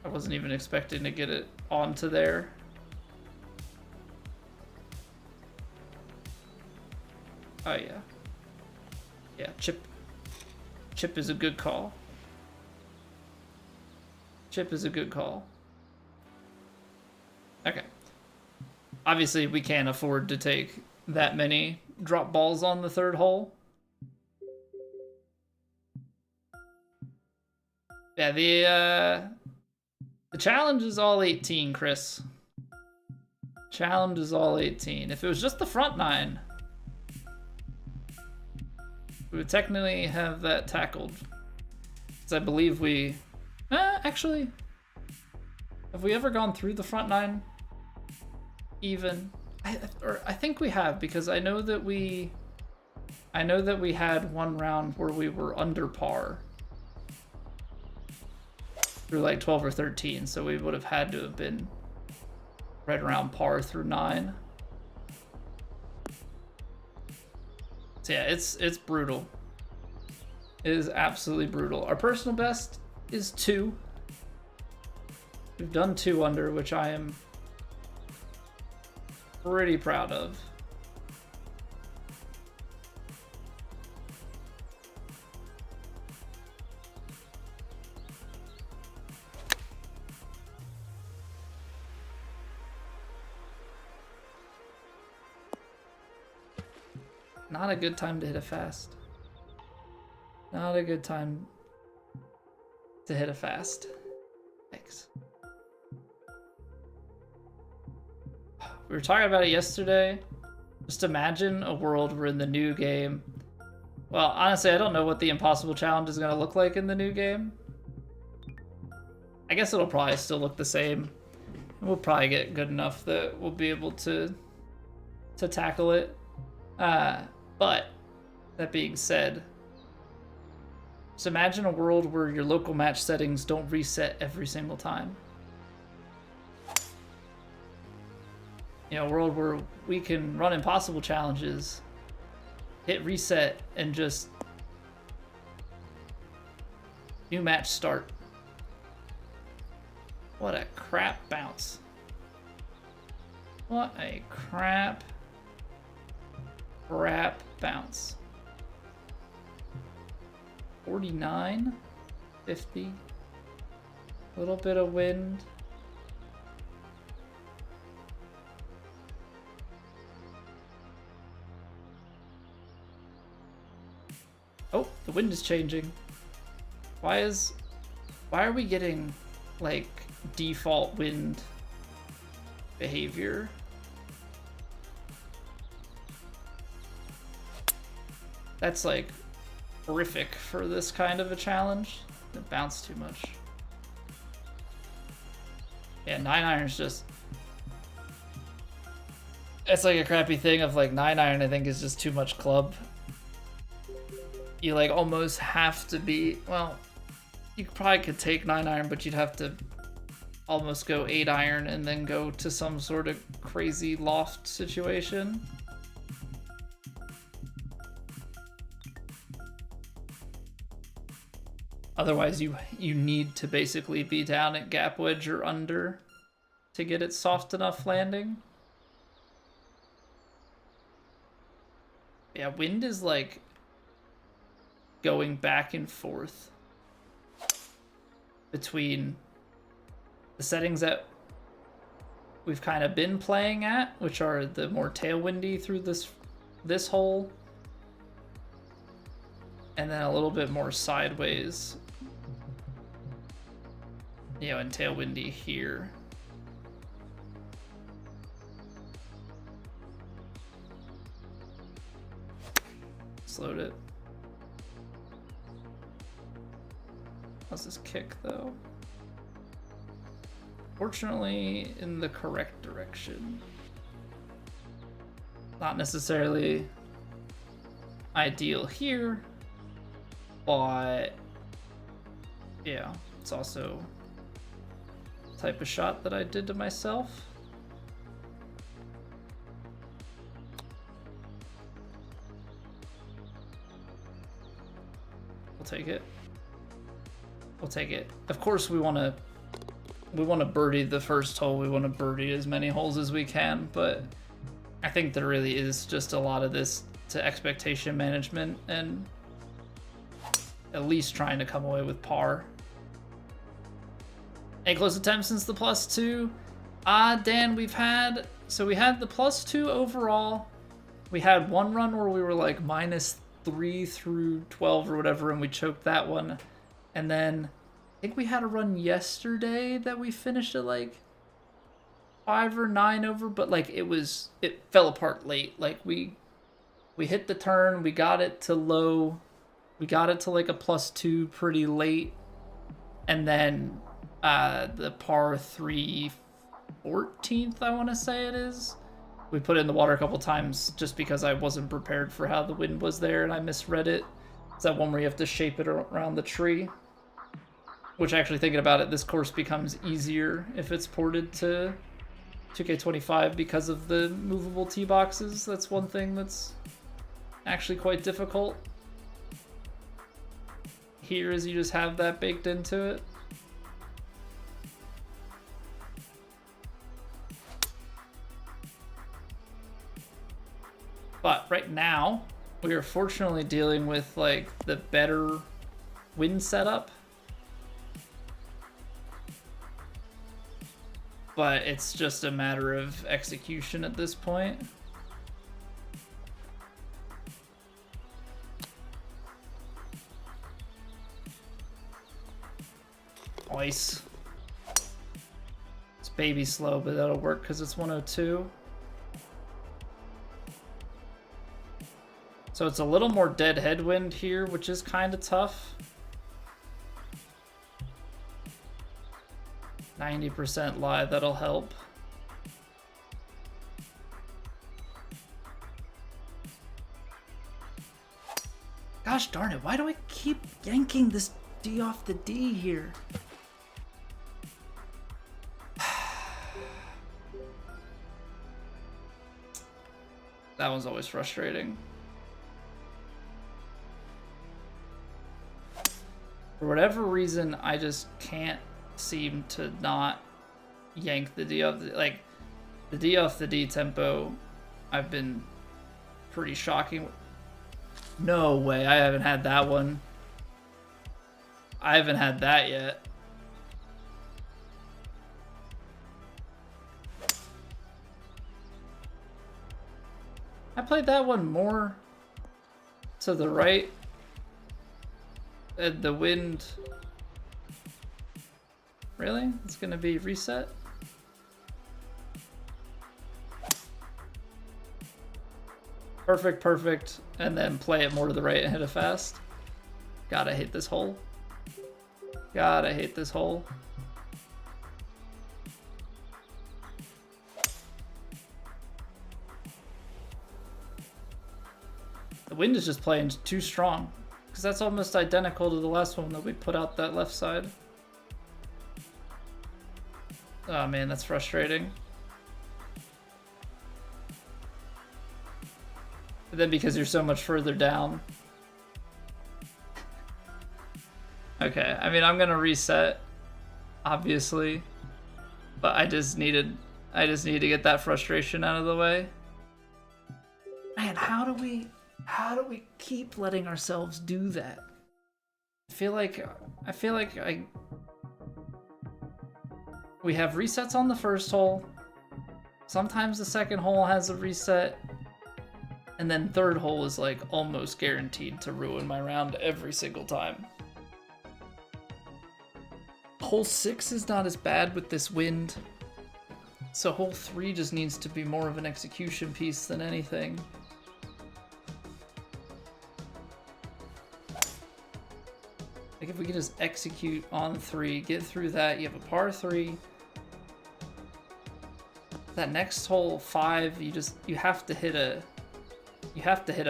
I wasn't even expecting to get it onto there. Oh yeah. Yeah, chip is a good call. Chip is a good call. Okay. Obviously, we can't afford to take that many drop balls on the third hole. Yeah, the challenge is all 18, Chris. Challenge is all 18. If it was just the front 9, we would technically have that tackled. Because I believe we... actually... Have we ever gone through the front 9? Even? I think we have, because I know that we had one round where we were under par. Through like 12 or 13, so we would have had to have been right around par through 9. So yeah, it's brutal. is absolutely brutal. Our personal best is 2. We've done 2 under, which I am pretty proud of. Not a good time to hit a fast. Not a good time to hit a fast. Thanks. We were talking about it yesterday. Just imagine a world where in the new game... Well, honestly, I don't know what the impossible challenge is going to look like in the new game. I guess it'll probably still look the same. We'll probably get good enough that we'll be able to tackle it. But, that being said, just imagine a world where your local match settings don't reset every single time. You know, a world where we can run impossible challenges, hit reset, and just new match start. What a crap bounce. What a crap bounce. 49, 50, a little bit of wind. Oh, the wind is changing. Why are we getting like default wind behavior? That's like horrific for this kind of a challenge. It bounced too much. Yeah, 9-iron's just... It's like a crappy thing of like 9-iron I think is just too much club. You like almost have to be... Well, you probably could take 9-iron, but you'd have to almost go 8-iron and then go to some sort of crazy loft situation. Otherwise, you need to basically be down at gap wedge or under to get it soft enough landing. Yeah, wind is like going back and forth between the settings that we've kind of been playing at, which are the more tailwindy through this hole, and then a little bit more sideways, you know, and tailwindy here. Slowed it. How's this kick though? Fortunately, in the correct direction. Not necessarily ideal here, but yeah, it's also the type of shot that I did to myself. We'll take it. We'll take it. Of course, we want to birdie the first hole. We want to birdie as many holes as we can, but I think there really is just a lot of this to expectation management and at least trying to come away with par. Any close attempts since the +2? Dan, we had the +2 overall. We had one run where we were like -3 through 12 or whatever, and we choked that one. And then I think we had a run yesterday that we finished at like 5 or 9 over, but like it fell apart late. Like we hit the turn, we got it to low, we got it to like a +2 pretty late, and then the par 3 14th, I want to say it is, we put it in the water a couple times just because I wasn't prepared for how the wind was there and I misread it. It's that one where you have to shape it around the tree. Which, actually thinking about it, this course becomes easier if it's ported to 2K25 because of the movable tee boxes. That's one thing that's actually quite difficult. here is you just have that baked into it. But right now, we are fortunately dealing with like the better wind setup. But it's just a matter of execution at this point. Nice. It's baby slow, but that'll work because it's 102. So it's a little more dead headwind here, which is kind of tough. 90% lie, that'll help. Gosh darn it, why do I keep yanking this D off the D here? That one's always frustrating. For whatever reason, I just can't seem to not yank the D off the, like, the D off the D tempo. I've been pretty shocking. No way, I haven't had that one. I haven't had that yet. I played that one more to the right. And the wind. Really? It's gonna be reset? Perfect, perfect. And then play it more to the right and hit it fast. Gotta hate this hole. Gotta hate this hole. The wind is just playing too strong. Because that's almost identical to the last one that we put out that left side. Oh man, that's frustrating. But then because you're so much further down. Okay, I mean, I'm gonna reset, obviously. But I just need to get that frustration out of the way. Man, how do we keep letting ourselves do that? I feel like we have resets on the first hole. Sometimes the second hole has a reset. And then third hole is like almost guaranteed to ruin my round every single time. Hole 6 is not as bad with this wind. So hole 3 just needs to be more of an execution piece than anything. Like if we can just execute on 3, get through that, you have a par 3. That next hole 5, you have to hit a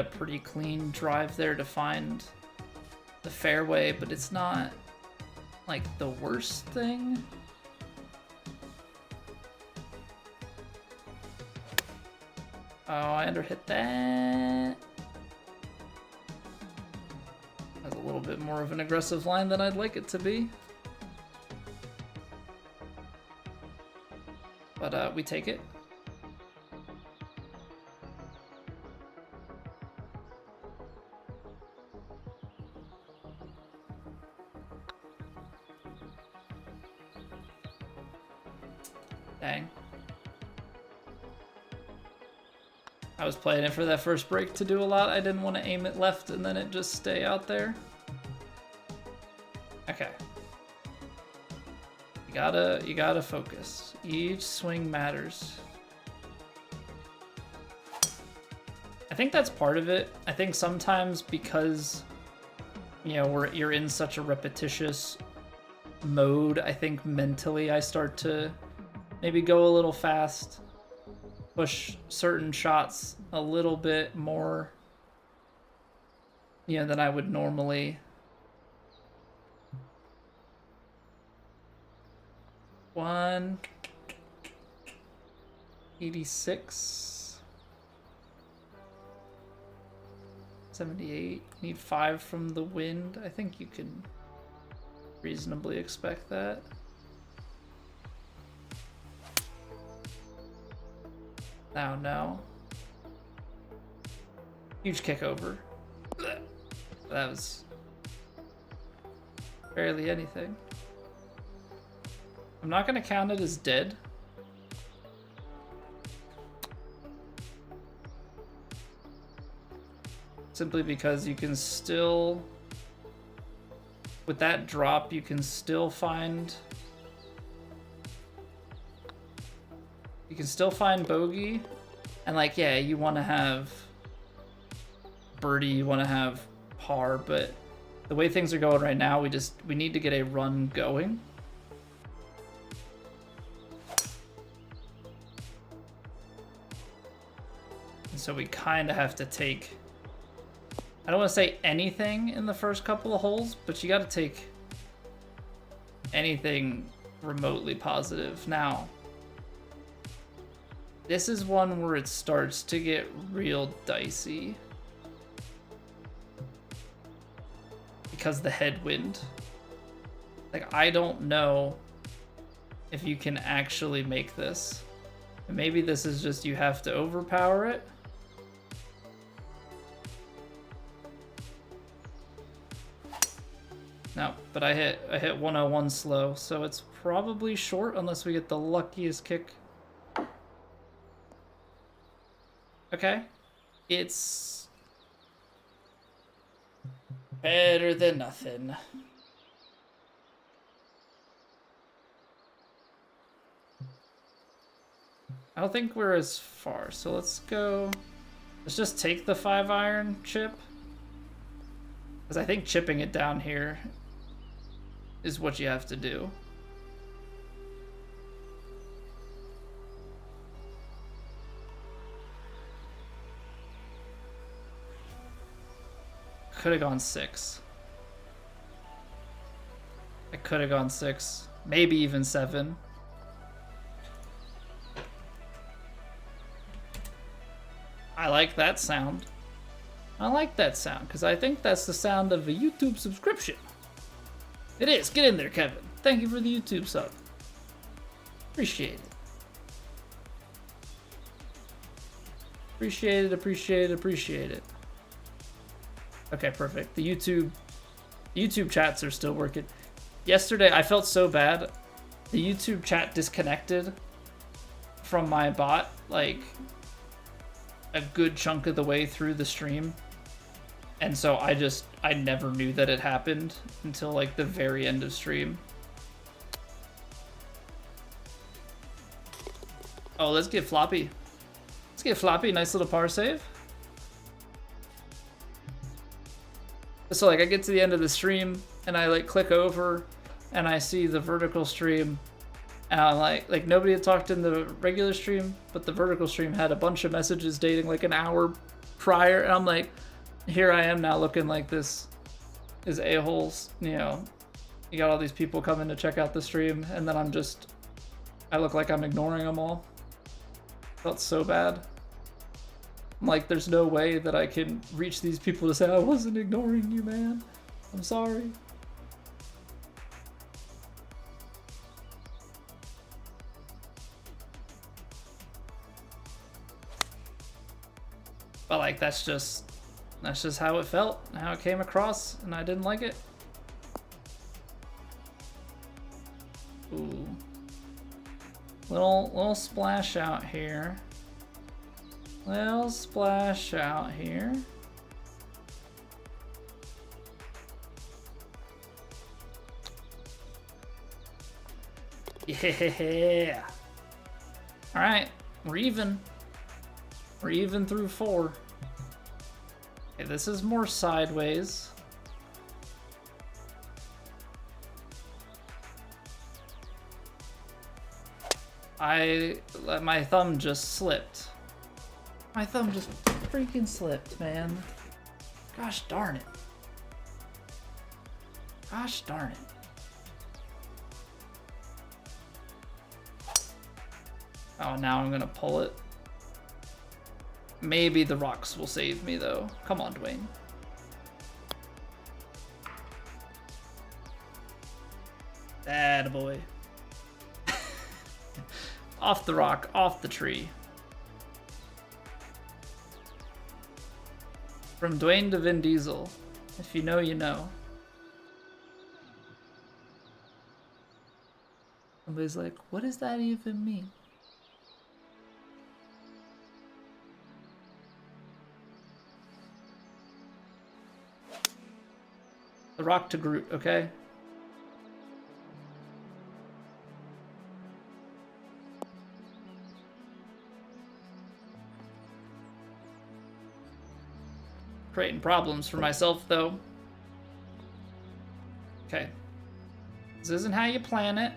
pretty clean drive there to find the fairway, but it's not like the worst thing. Oh, I underhit that. That's a little bit more of an aggressive line than I'd like it to be. But we take it. Dang. I was playing it for that first break to do a lot. I didn't want to aim it left and then it just stay out there. Okay. You gotta focus. Each swing matters. I think that's part of it. I think sometimes because, you know, you're in such a repetitious mode, I think mentally I start to maybe go a little fast, push certain shots a little bit more, you know, than I would normally. 186. 78. Need 5 from the wind. I think you can reasonably expect that. Now, no. Huge kick over. That was barely anything. I'm not going to count it as dead. Simply because you can still, with that drop, you can still find bogey. And like, yeah, you want to have birdie, you want to have par, but the way things are going right now, we need to get a run going. And so we kind of have to take, I don't want to say anything in the first couple of holes, but you got to take anything remotely positive. Now, this is one where it starts to get real dicey. Because the headwind. Like, I don't know if you can actually make this. And maybe this is just you have to overpower it. No, but I hit 101 slow, so it's probably short unless we get the luckiest kick. Okay. It's better than nothing. I don't think we're as far, so let's go. Let's just take the 5-iron chip. Because I think chipping it down here is what you have to do. Could have gone 6. I could have gone 6. Maybe even 7. I like that sound. I like that sound because I think that's the sound of a YouTube subscription. It is. Get in there, Kevin. Thank you for the YouTube sub. Appreciate it. Appreciate it, appreciate it, appreciate it. Okay, perfect. The YouTube chats are still working. Yesterday, I felt so bad. The YouTube chat disconnected from my bot, like, a good chunk of the way through the stream. And so I never knew that it happened until, like, the very end of stream. Oh, let's get floppy. Let's get floppy. Nice little par save. So, like, I get to the end of the stream, and I, like, click over, and I see the vertical stream, and I'm like nobody had talked in the regular stream, but the vertical stream had a bunch of messages dating, like, an hour prior, and I'm like, here I am now looking like this is a-holes, you know, you got all these people coming to check out the stream, and then I look like I'm ignoring them all. Felt so bad. I'm like, there's no way that I can reach these people to say, I wasn't ignoring you, man. I'm sorry. But, like, that's just how it felt, how it came across, and I didn't like it. Ooh. Little splash out here. Little splash out here. Yeah. All right, we're even. We're even through 4. Okay, this is more sideways. My thumb just slipped. My thumb just freaking slipped, man. Gosh darn it. Gosh darn it. Oh, now I'm gonna pull it. Maybe the rocks will save me, though. Come on, Dwayne. Attaboy. Off the rock, off the tree. From Dwayne to Vin Diesel. If you know, you know. Somebody's like, what does that even mean? The rock to Groot, okay? Creating problems for myself, though. Okay. This isn't how you plan it.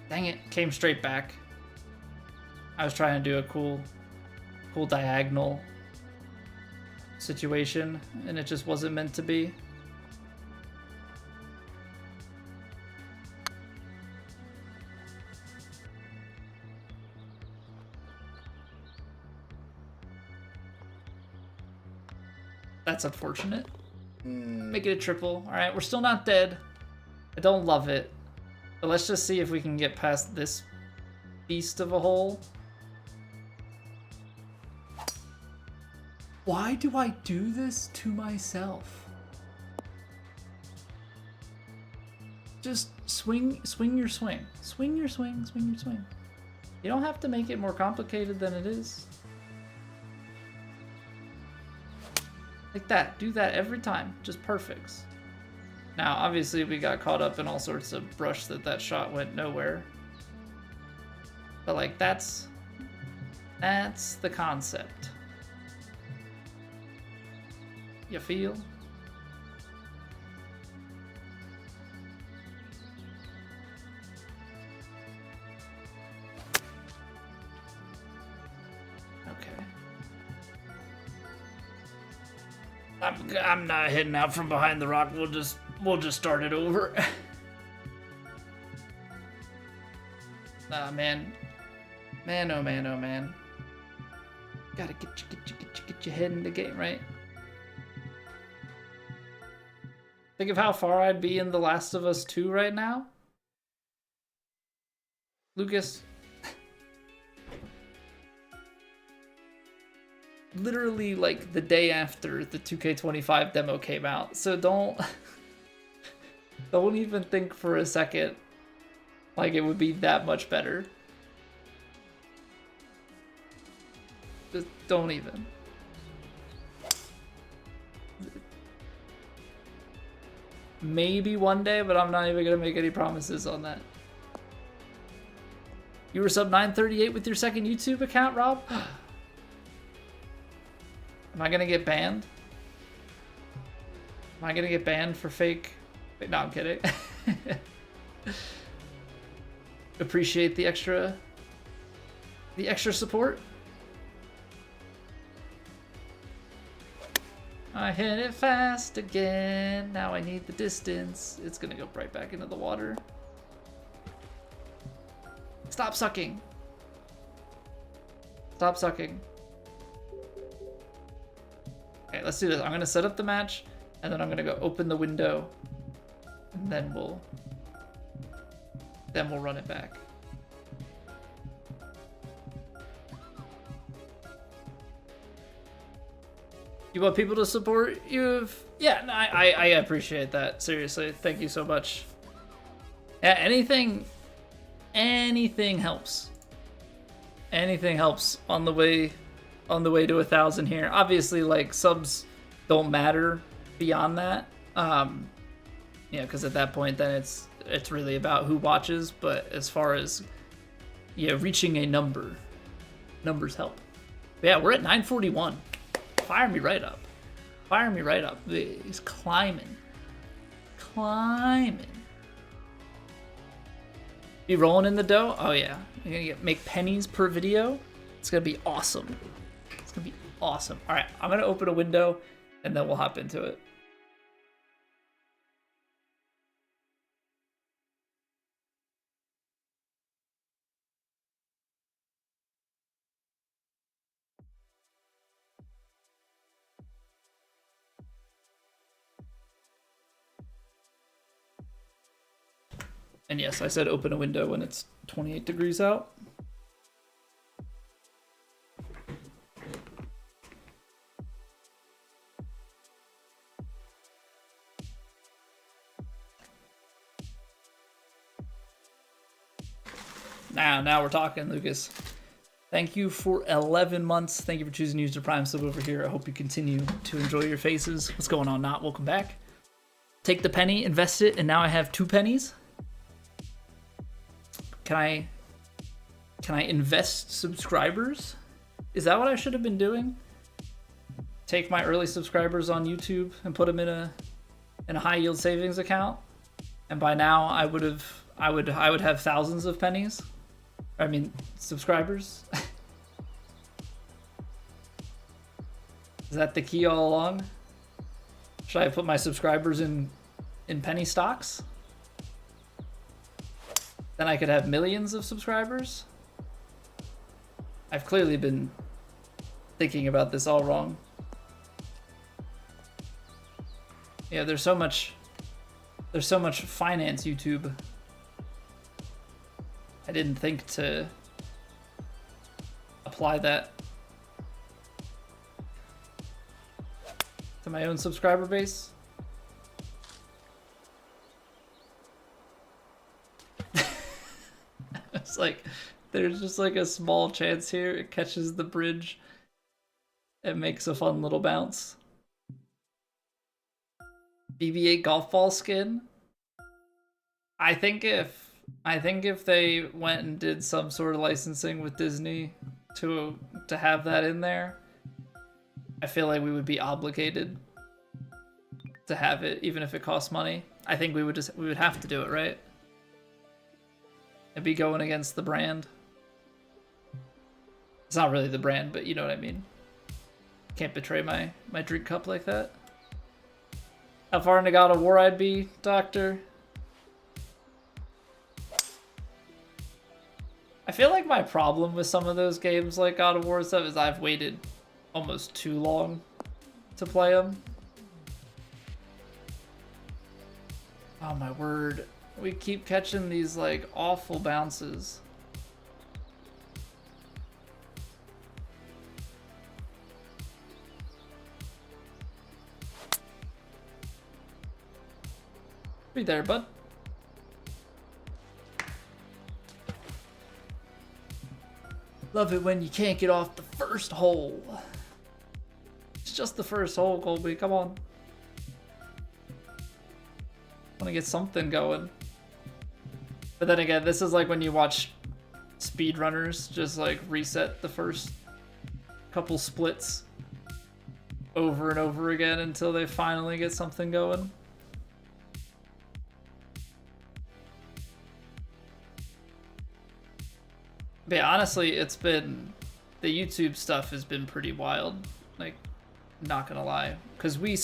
Dang it, came straight back. I was trying to do a cool diagonal situation, and it just wasn't meant to be. That's unfortunate. Make it a triple. All right, we're still not dead. I don't love it. But let's just see if we can get past this beast of a hole. Why do I do this to myself? Just swing your swing. Swing your swing, swing your swing. You don't have to make it more complicated than it is. Like that. Do that every time. Just perfects. Now, obviously, we got caught up in all sorts of brush that shot went nowhere. But, like, that's the concept. You feel? Okay. I'm not hitting out from behind the rock. We'll just start it over. Nah, man. Man, oh man, oh man. Gotta get your head in the game, right? Think of how far I'd be in The Last of Us 2 right now. Lucas. Literally like the day after the 2K25 demo came out. So don't even think for a second like it would be that much better. Just don't even. Maybe one day, but I'm not even gonna make any promises on that. You were sub 938 with your second YouTube account, Rob? Am I gonna get banned? Am I gonna get banned for fake? Wait, no, I'm kidding. Appreciate the extra support. I hit it fast again. Now I need the distance. It's gonna go right back into the water. Stop sucking. Stop sucking. Okay, let's do this. I'm gonna set up the match, and then I'm gonna go open the window, and then we'll run it back. You want people to support you? Yeah, no, I appreciate that. Seriously, thank you so much. Yeah, anything helps. Anything helps on the way to 1,000 here. Obviously, like, subs don't matter beyond that. Yeah, because at that point, then it's really about who watches. But as far as reaching a number, numbers help. But yeah, we're at 941. Fire me right up. Fire me right up. He's climbing. Climbing. Be rolling in the dough? Oh yeah. You're gonna make pennies per video? It's gonna be awesome. It's gonna be awesome. Alright, I'm gonna open a window and then we'll hop into it. And yes, I said open a window when it's 28 degrees out. Now we're talking, Lucas. Thank you for 11 months. Thank you for choosing to use your Prime sub over here. I hope you continue to enjoy your faces. What's going on, Not? Welcome back. Take the penny, invest it, and now I have 2 pennies. Can I invest subscribers? Is that what I should have been doing? Take my early subscribers on YouTube and put them in a high yield savings account, and by now I would have thousands of pennies. I mean, subscribers. Is that the key all along? Should I put my subscribers in penny stocks? Then I could have millions of subscribers? I've clearly been thinking about this all wrong. Yeah, there's so much finance YouTube. I didn't think to apply that to my own subscriber base. It's like there's just like a small chance here it catches the bridge and makes a fun little bounce. BB-8 golf ball skin. I think if they went and did some sort of licensing with Disney to have that in there, I feel like we would be obligated to have it, even if it costs money. I think we would have to do it, right? It'd be going against the brand. It's not really the brand, but you know what I mean. Can't betray my drink cup like that. How far into God of War I'd be, Doctor? I feel like my problem with some of those games like God of War and stuff is I've waited almost too long to play them. Oh my word. We keep catching these like awful bounces. Be there, bud. Love it when you can't get off the first hole. It's just the first hole, Colby. Come on. Want to get something going. But then again, this is like when you watch speedrunners just like reset the first couple splits over and over again until they finally get something going. But yeah, honestly, it's been, the YouTube stuff has been pretty wild, like, not gonna lie. Because we've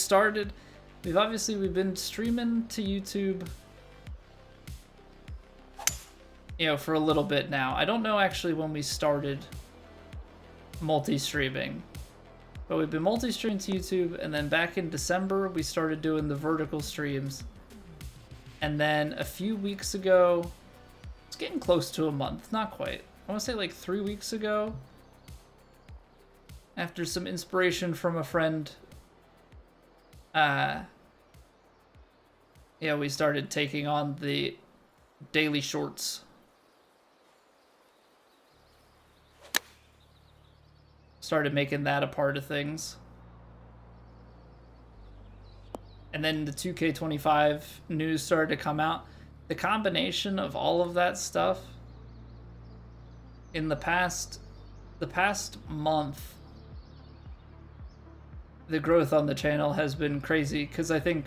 been streaming to YouTube, you know, for a little bit now. I don't know actually when we started multi-streaming, but we've been multi-streaming to YouTube, and then back in December, we started doing the vertical streams. And then a few weeks ago, it's getting close to a month, not quite. I want to say like 3 weeks ago, after some inspiration from a friend, yeah, we started taking on the daily shorts. Started making that a part of things. And then the 2K25 news started to come out. The combination of all of that stuff in the past month, the growth on the channel has been crazy, because I think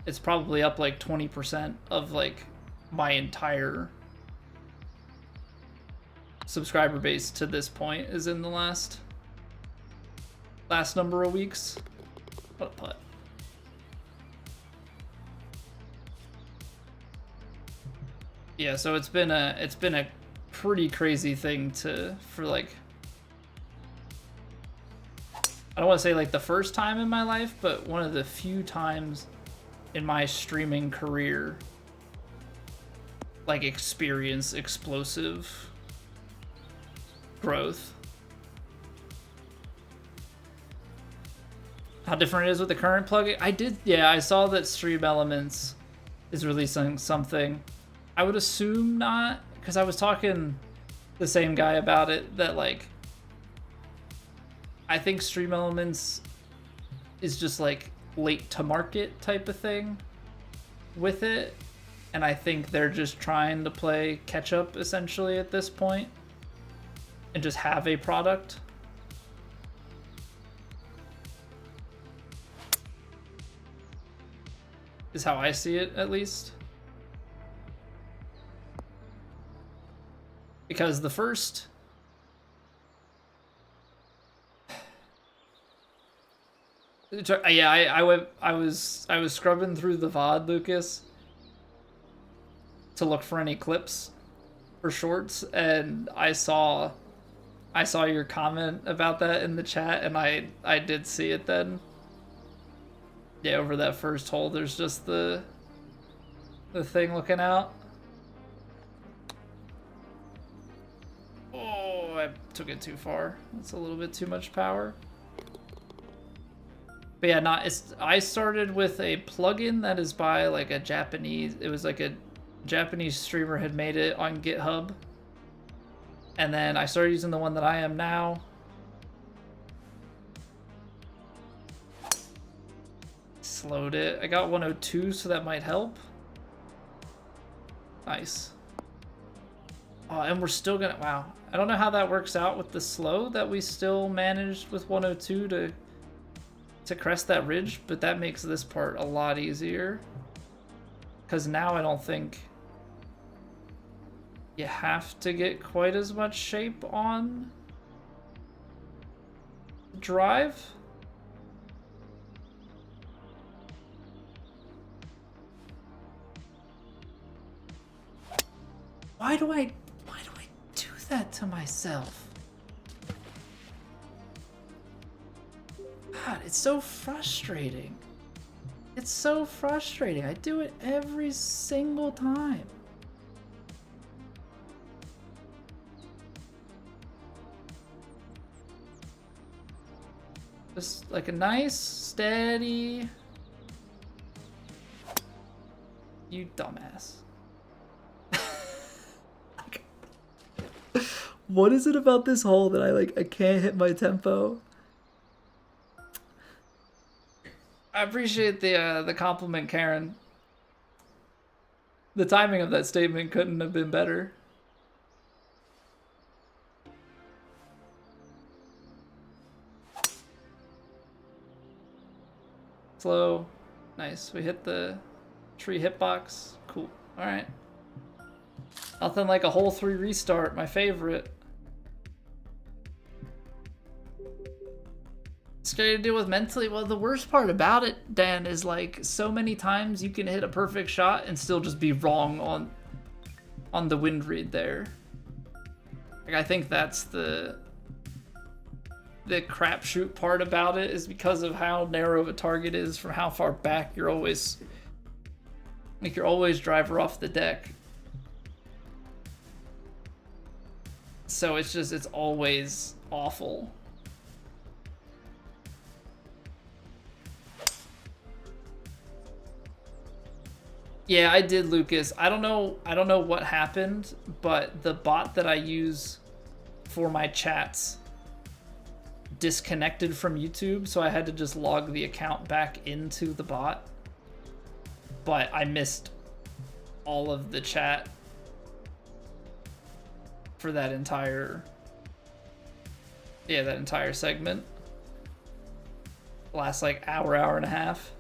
it's probably up like 20% of like my entire subscriber base to this point is in the last number of weeks. What a putt. Yeah, so it's been a pretty crazy thing for like, I don't want to say like the first time in my life, but one of the few times in my streaming career like experience explosive growth. How different it is with the current plugin? I saw that Stream Elements is releasing something. I would assume not, because I was talking to the same guy about it, that like, I think Stream Elements is just like late to market type of thing with it. And I think they're just trying to play catch up essentially at this point and just have a product. Is how I see it, at least. Because the first... Yeah, I was scrubbing through the VOD, Lucas, to look for any clips for shorts, and I saw your comment about that in the chat, and I did see it then. Yeah, over that first hole, there's just the thing looking out. Oh, I took it too far. That's a little bit too much power. But yeah, I started with a plugin that is by like a Japanese, it was like a Japanese streamer had made it on GitHub. And then I started using the one that I am now. Slowed it. I got 102, so that might help. Nice. Oh, and we're still gonna, wow. I don't know how that works out with the slow that we still managed with 102 to crest that ridge, but that makes this part a lot easier. Because now I don't think you have to get quite as much shape on drive. Why do I do that to myself? God, it's so frustrating. It's so frustrating. I do it every single time. Just like a nice, steady... You dumbass. What is it about this hole that I can't hit my tempo? I appreciate the compliment, Karen. The timing of that statement couldn't have been better. Slow. Nice. We hit the tree hitbox. Cool. Alright. Nothing like a hole 3 restart, my favorite. Scary to deal with mentally. Well, the worst part about it, Dan, is like so many times you can hit a perfect shot and still just be wrong on the wind read there. Like, I think that's the crapshoot part about it, is because of how narrow of a target is from how far back you're always driver off the deck. So it's always awful. Yeah, I did, Lucas. I don't know what happened, but the bot that I use for my chats disconnected from YouTube, so I had to just log the account back into the bot. But I missed all of the chat for that entire segment. Last like hour and a half.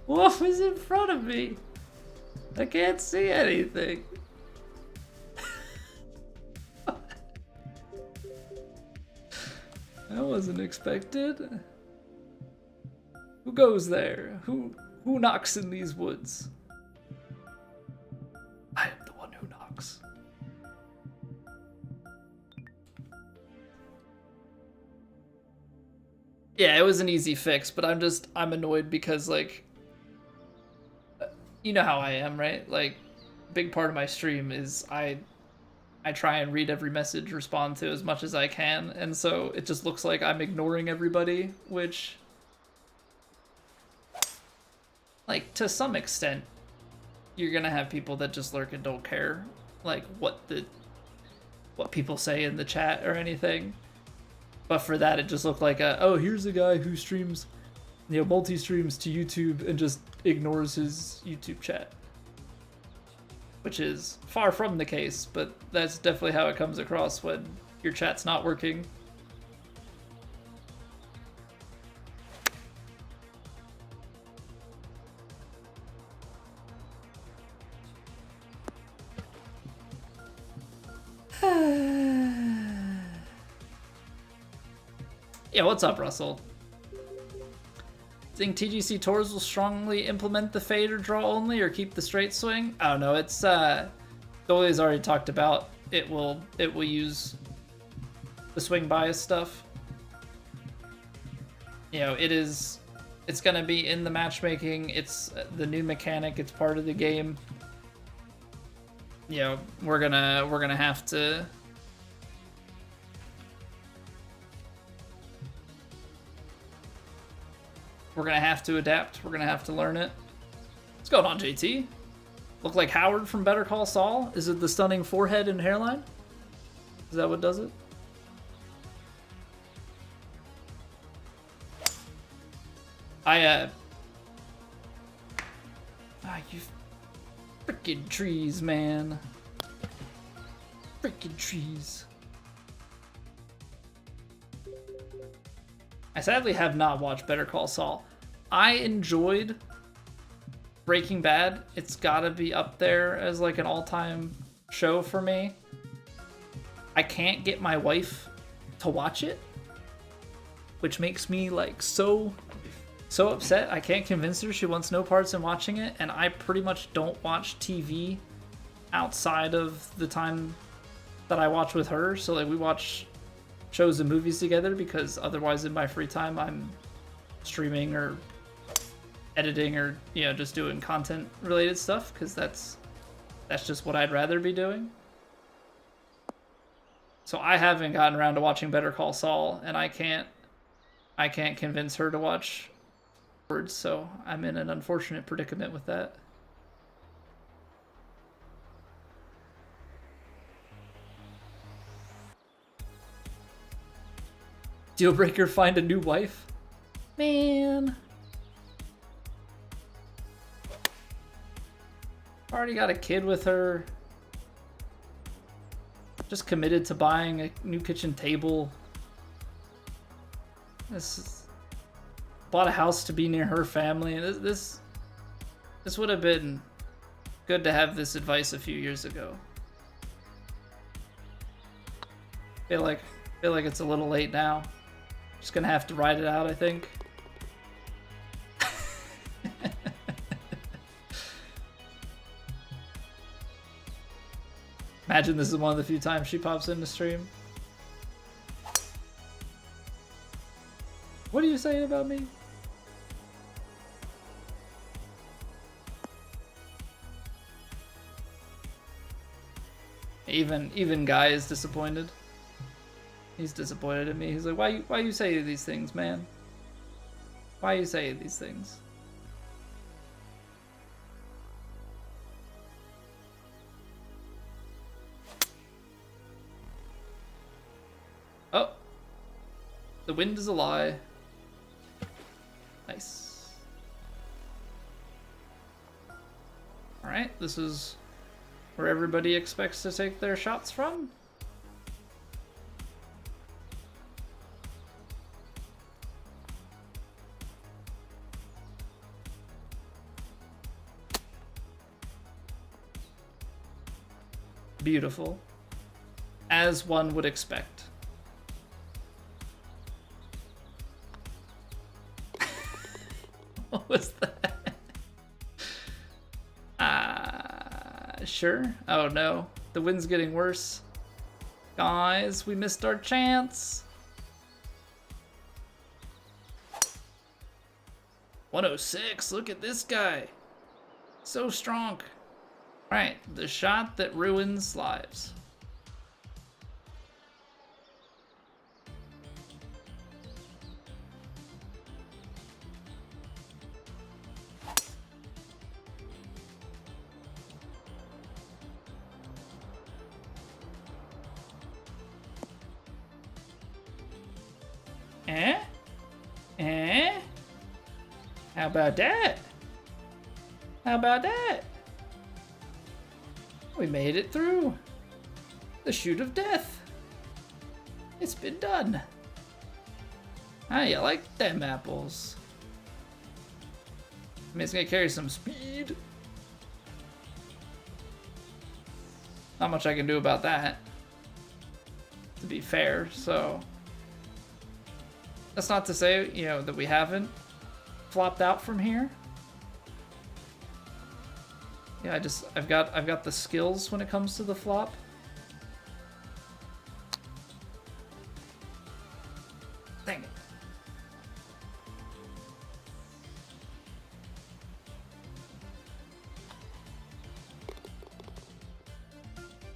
What was in front of me? I can't see anything. That wasn't expected. Who goes there? Who knocks in these woods? I am the one who knocks. Yeah, it was an easy fix, but I'm annoyed because, like, you know how I am, right? Like, big part of my stream is I try and read every message, respond to as much as I can, and so it just looks like I'm ignoring everybody, which, like, to some extent, you're gonna have people that just lurk and don't care, like, what people say in the chat or anything. But for that, it just looked like oh, here's a guy who streams, you know, multi-streams to YouTube and just ignores his YouTube chat. Which is far from the case, but that's definitely how it comes across when your chat's not working. Yeah, what's up, Russell? Think TGC Tours will strongly implement the fade or draw only, or keep the straight swing? I don't know. It's Dolly's already talked about. It will use the swing bias stuff. You know, it's gonna be in the matchmaking. It's the new mechanic. It's part of the game. You know, we're gonna have to. We're gonna have to adapt. We're gonna have to learn it. What's going on, JT? Look like Howard from Better Call Saul? Is it the stunning forehead and hairline? Is that what does it? You freaking trees, man. Freaking trees. I sadly have not watched Better Call Saul. I enjoyed Breaking Bad. It's gotta be up there as like an all-time show for me. I can't get my wife to watch it, which makes me like so upset. I can't convince her. She wants no parts in watching it, and I pretty much don't watch TV outside of the time that I watch with her. So like we watch shows and movies together, because otherwise in my free time I'm streaming or editing or, you know, just doing content related stuff, because that's just what I'd rather be doing. So I haven't gotten around to watching Better Call Saul, and I can't convince her to watch Words, so I'm in an unfortunate predicament with that. Deal breaker, find a new wife? Man. Already got a kid with her. Just committed to buying a new kitchen table. Bought a house to be near her family. This would have been good to have this advice a few years ago. Feel like it's a little late now. Just gonna have to ride it out, I think. Imagine this is one of the few times she pops in the stream. What are you saying about me? Even Guy is disappointed. He's disappointed in me. He's like, why you say these things, man? Why you say these things? Oh. The wind is a lie. Nice. Alright, this is where everybody expects to take their shots from. Beautiful. As one would expect. What was that? Sure. Oh no. The wind's getting worse. Guys, we missed our chance. 106. Look at this guy. So strong. All right, the shot that ruins lives. Eh? How about that? How about that? We made it through. The chute of death. It's been done. How you like them apples? I mean, it's gonna carry some speed. Not much I can do about that, to be fair, so. That's not to say, you know, that we haven't flopped out from here. Yeah, I've got the skills when it comes to the flop. Dang it.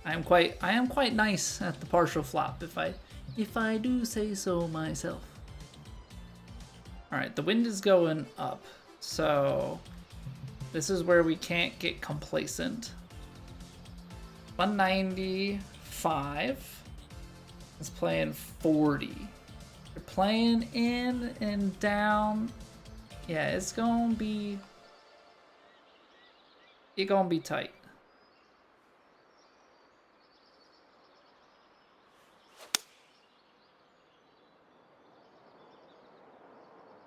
I am quite nice at the partial flop if I do say so myself. All right, the wind is going up, so this is where we can't get complacent. 195 is playing 40. You're playing in and down. Yeah, it's gonna be tight.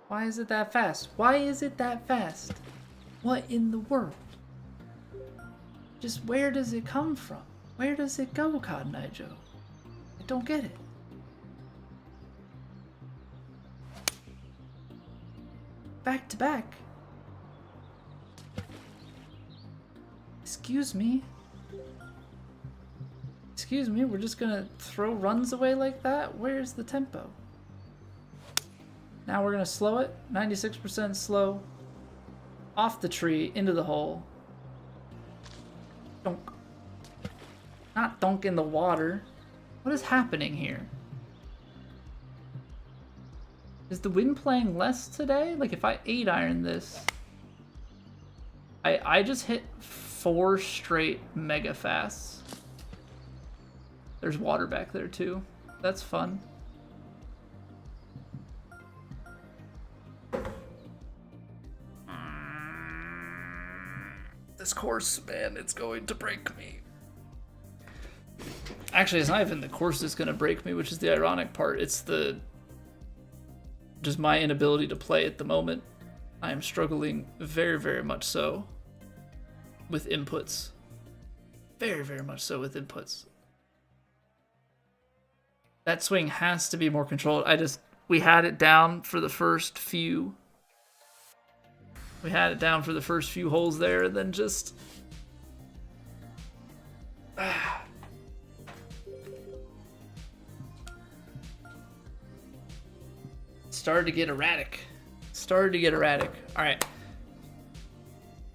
Why is it that fast? Why is it that fast? What in the world? Just where does it come from? Where does it go, Cotton Eye Joe? I don't get it. Back to back. Excuse me. Excuse me, we're just gonna throw runs away like that? Where's the tempo? Now we're gonna slow it. 96% slow. Off the tree, into the hole. Dunk. Not dunk in the water. What is happening here? Is the wind playing less today? Like if I 8-iron this, I just hit 4 straight mega fasts. There's water back there too. That's fun. This course, man, it's going to break me. Actually, it's not even the course that's going to break me, which is the ironic part. It's just my inability to play at the moment. I am struggling very, very much so with inputs. Very, very much so with inputs. That swing has to be more controlled. We had it down for the first few. We had it down for the first few holes there, and then just... started to get erratic. All right.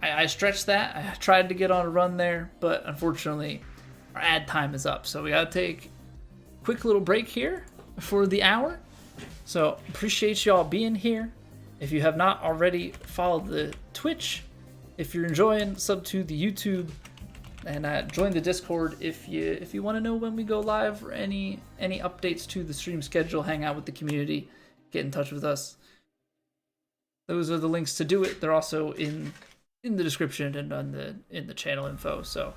I stretched that. I tried to get on a run there, but unfortunately, our ad time is up. So we got to take a quick little break here for the hour. So appreciate y'all being here. If you have not already followed the Twitch, if you're enjoying, sub to the YouTube, and join the Discord if you want to know when we go live or any updates to the stream schedule. Hang out with the community, get in touch with us. Those are the links to do it. They're also in the description and in the channel info. So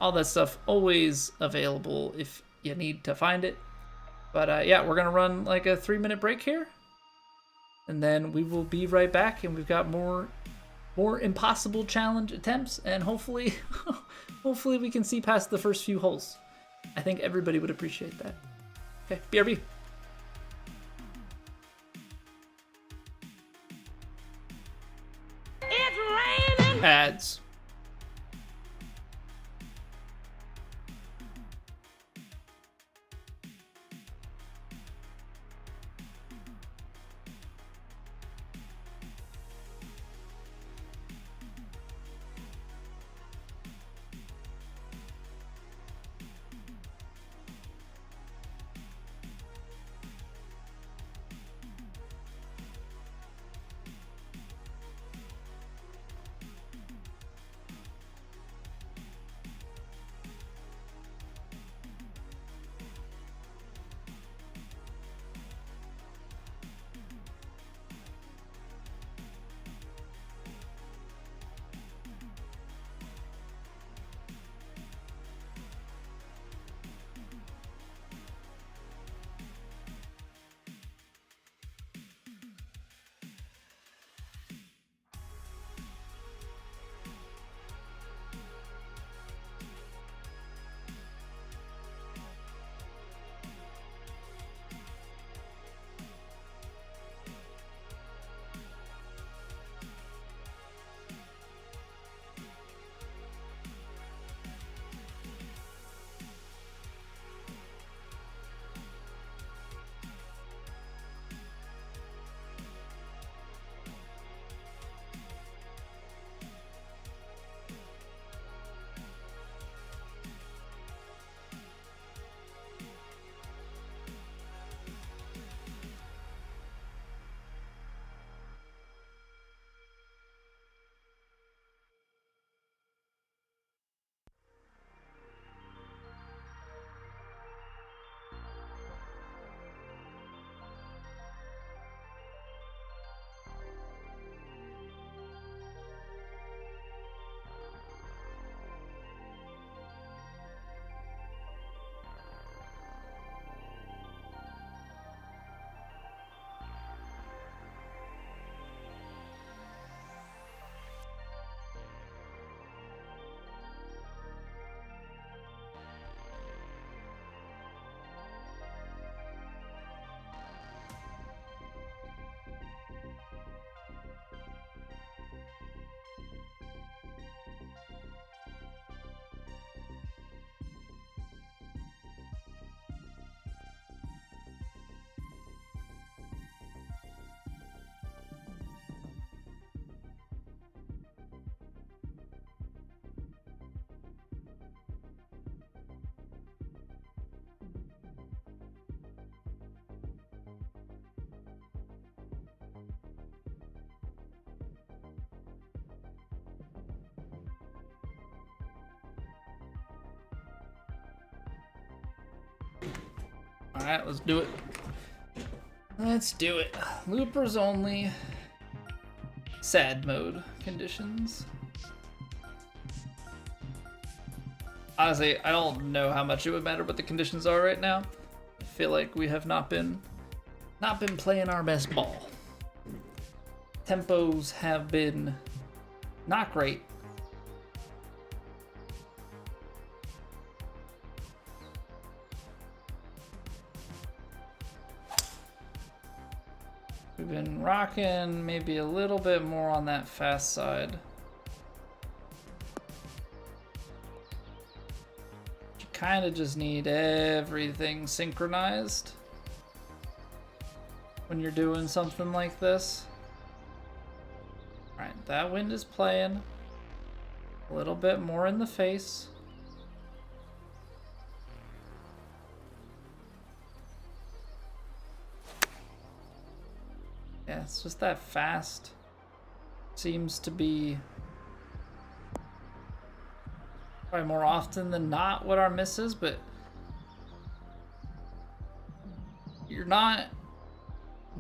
all that stuff always available if you need to find it. But yeah, we're gonna run like a 3-minute break here. And then we will be right back, and we've got more impossible challenge attempts, and hopefully we can see past the first few holes. I think everybody would appreciate that. Okay, BRB. It's raining. Ads. Alright, let's do it. Let's do it. Loopers only. Sad mode conditions. Honestly, I don't know how much it would matter what the conditions are right now. I feel like we have not been playing our best ball. Tempos have been not great. We've been rocking maybe a little bit more on that fast side. You kind of just need everything synchronized when you're doing something like this. Alright, that wind is playing a little bit more in the face. Yeah, it's just that fast. Seems to be probably more often than not what our miss is, but you're not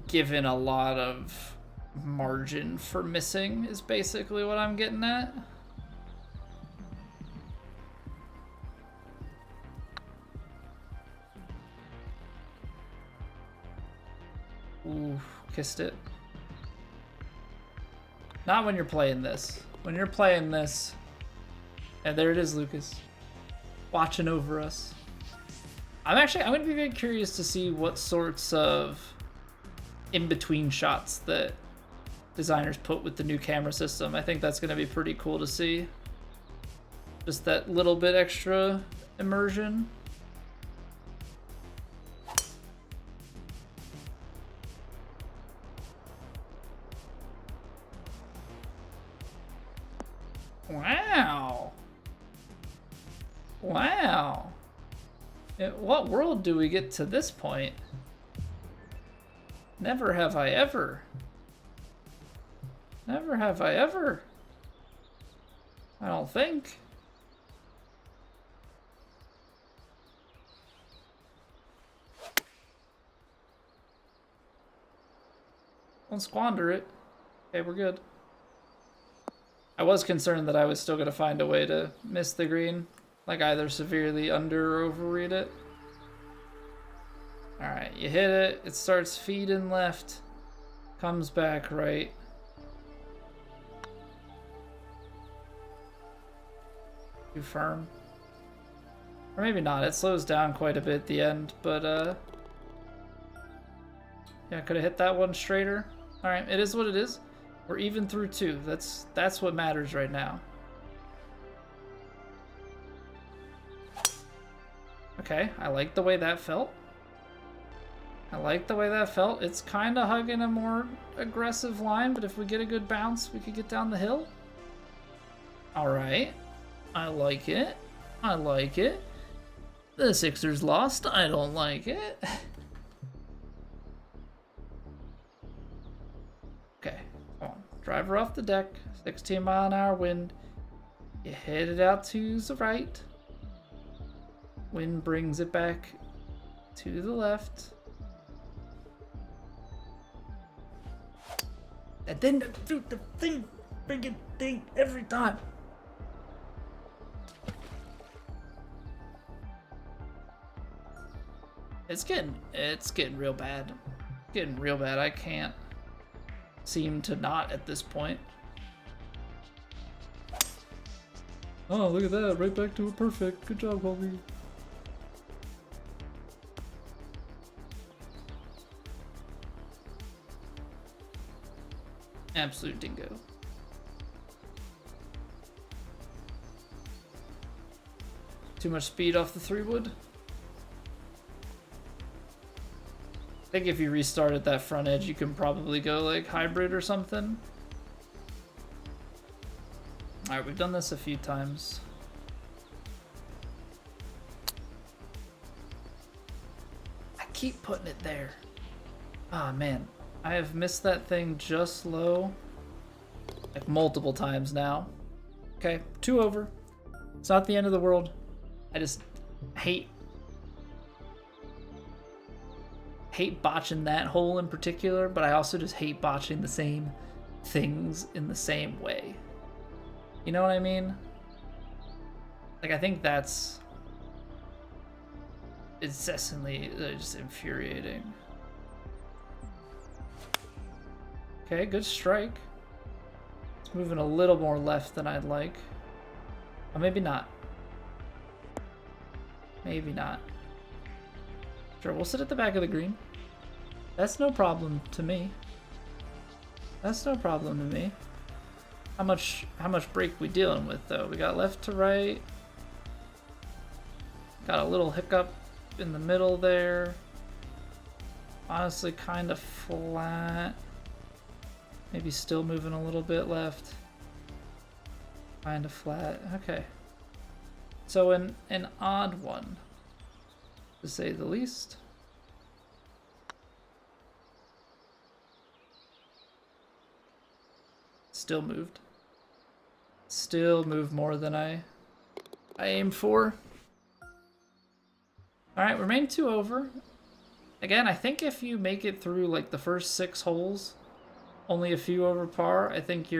given a lot of margin for missing is basically what I'm getting at. Ooh, kissed it. Not when you're playing this. When you're playing this, and there it is, Lucas, watching over us. I'm going to be very curious to see what sorts of in-between shots that designers put with the new camera system. I think that's going to be pretty cool to see. Just that little bit extra immersion. Wow. Wow. In what world do we get to this point? Never have I ever. Never have I ever. I don't think. Don't squander it. Okay, we're good. I was concerned that I was still going to find a way to miss the green. Like either severely under or overread it. Alright, you hit it. It starts feeding left. Comes back right. Too firm. Or maybe not. It slows down quite a bit at the end. But, yeah, could have hit that one straighter. Alright, it is what it is. We're even through two. That's what matters right now. Okay, I like the way that felt. I like the way that felt. It's kind of hugging a more aggressive line, but if we get a good bounce, we could get down the hill. Alright. I like it. I like it. The Sixers lost. I don't like it. Okay. Driver off the deck, 16-mile-an-hour wind. You hit it out to the right. Wind brings it back to the left. And then do the thing, freaking thing every time. It's getting real bad. Getting real bad. I can't seem to not at this point. Oh, look at that. Right back to a perfect. Good job, Colby. Absolute dingo. Too much speed off the 3-wood. I think if you restarted that front edge, you can probably go like hybrid or something. Alright, we've done this a few times. I keep putting it there. Ah, man. I have missed that thing just low. Like multiple times now. Okay, 2 over. It's not the end of the world. I just hate hate botching that hole in particular, but I also just hate botching the same things in the same way. You know what I mean? Like, I think that's incessantly just infuriating. Okay, good strike. It's moving a little more left than I'd like. Or maybe not. Maybe not. Sure, we'll sit at the back of the green. That's no problem to me. That's no problem to me. How much break we dealing with though? We got left to right. Got a little hiccup in the middle there. Honestly, kind of flat. Maybe still moving a little bit left. Kind of flat. Okay. So an odd one, to say the least. Still moved. Still moved more than I aimed for. Alright, remain 2 over. Again, I think if you make it through like the first 6 holes, only a few over par, I think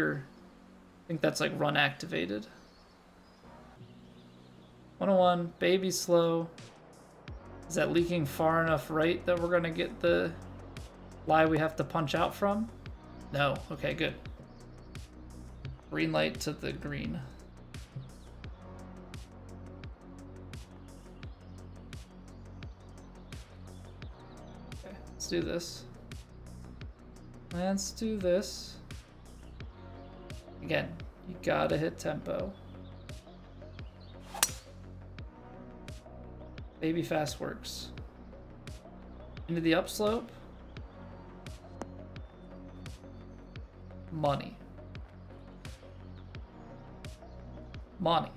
that's like run activated. 101, baby slow. Is that leaking far enough right that we're gonna get the lie we have to punch out from? No, okay, good. Green light to the green. Okay, let's do this. Let's do this. Again, you gotta hit tempo. Baby fast works. Into the upslope. Money. Money.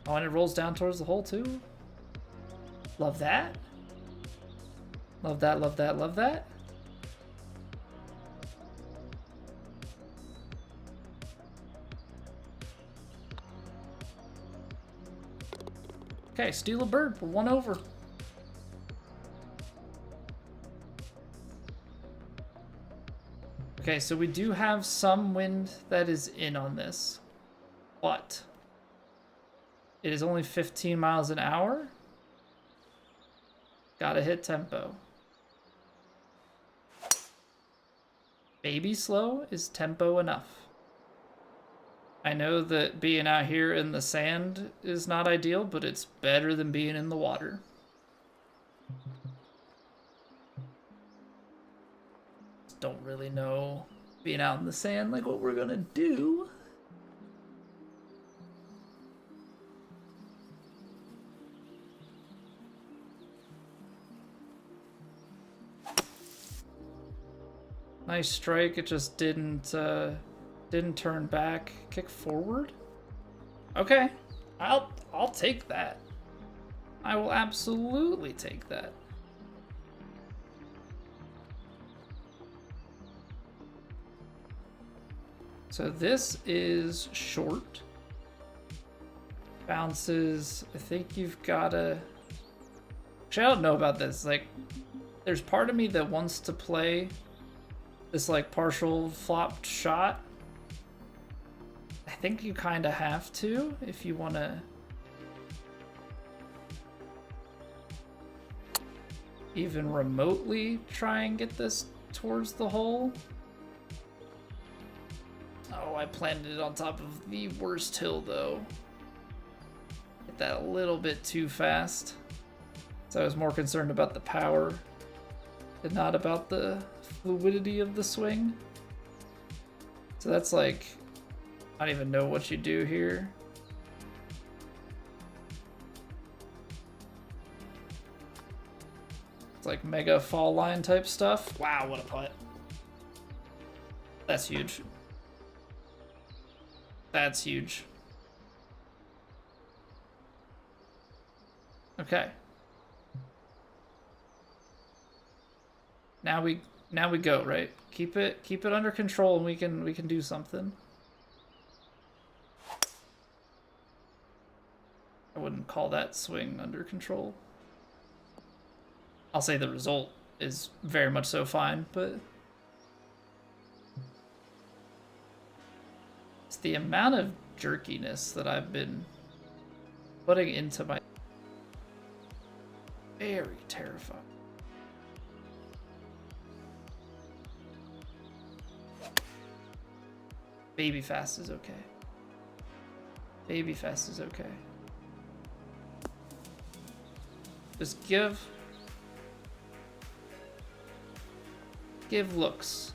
Oh, and it rolls down towards the hole too. Love that. Love that, love that, love that. Okay, steal a bird. We're 1 over. Okay, so we do have some wind that is in on this, but it is only 15 miles an hour. Gotta hit tempo. Baby slow is tempo enough. I know that being out here in the sand is not ideal, but it's better than being in the water. Don't really know being out in the sand like what we're gonna do. Nice strike. It just didn't turn back. Kick forward. Okay, I'll take that. I will absolutely take that. So this is short. Bounces. I think you've gotta. Actually, I don't know about this. Like, there's part of me that wants to play this like partial flopped shot. I think you kind of have to if you want to even remotely try and get this towards the hole. Oh, I planted it on top of the worst hill though. Hit that a little bit too fast. So I was more concerned about the power and not about the fluidity of the swing. So that's like, I don't even know what you do here. It's like mega fall line type stuff. Wow, what a putt. That's huge. That's huge. Okay. Now we go, right? Keep it under control and we can do something. I wouldn't call that swing under control. I'll say the result is very much so fine, but it's the amount of jerkiness that I've been putting into my... Very terrifying. Baby fast is okay. Baby fast is okay. Just give looks.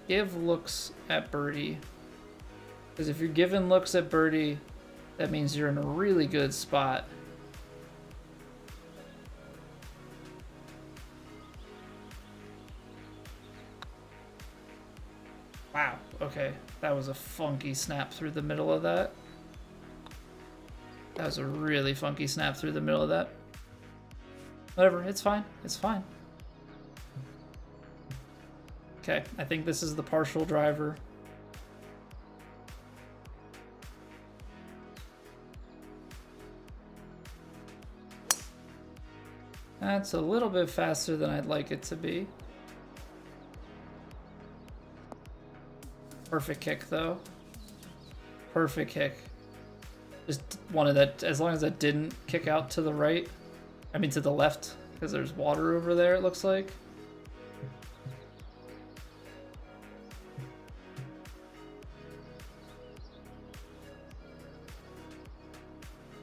Give looks at birdie. Because if you're giving looks at birdie, that means you're in a really good spot. Wow, okay. That was a funky snap through the middle of that. That was a really funky snap through the middle of that. Whatever, it's fine. It's fine. Okay, I think this is the partial driver. That's a little bit faster than I'd like it to be. Perfect kick, though. Perfect kick. Just wanted that, as long as that didn't kick out to the right. I mean to the left, because there's water over there, it looks like.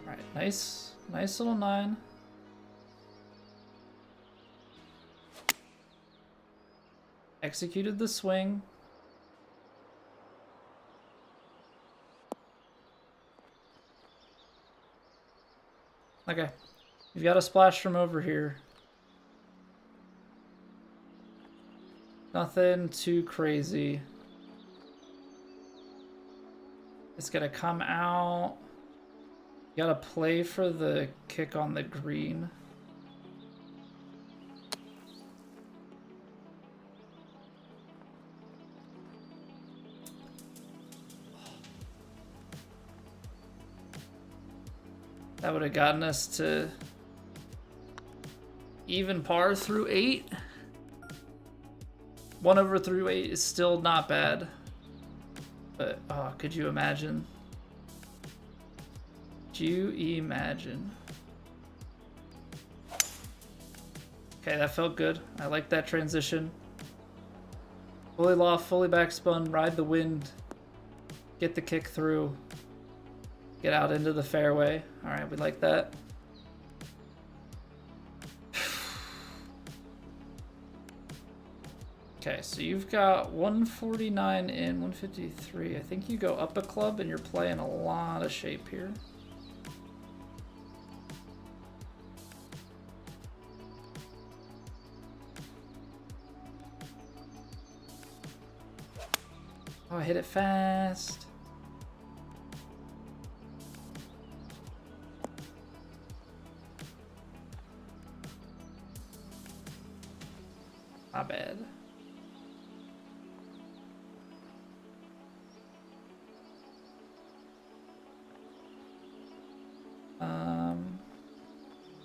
Alright, nice little 9. Executed the swing. Okay, you've got a splash from over here. Nothing too crazy. It's gonna come out. You gotta play for the kick on the green. That would have gotten us to even par through 8. 1 over through 8 is still not bad. But, oh, could you imagine? Could you imagine? Okay, that felt good. I like that transition. Fully loft, fully backspun, ride the wind. Get the kick through. Get out into the fairway. All right, we like that. Okay, so you've got 149 in, 153. I think you go up a club and you're playing a lot of shape here. Oh, I hit it fast. Not bad.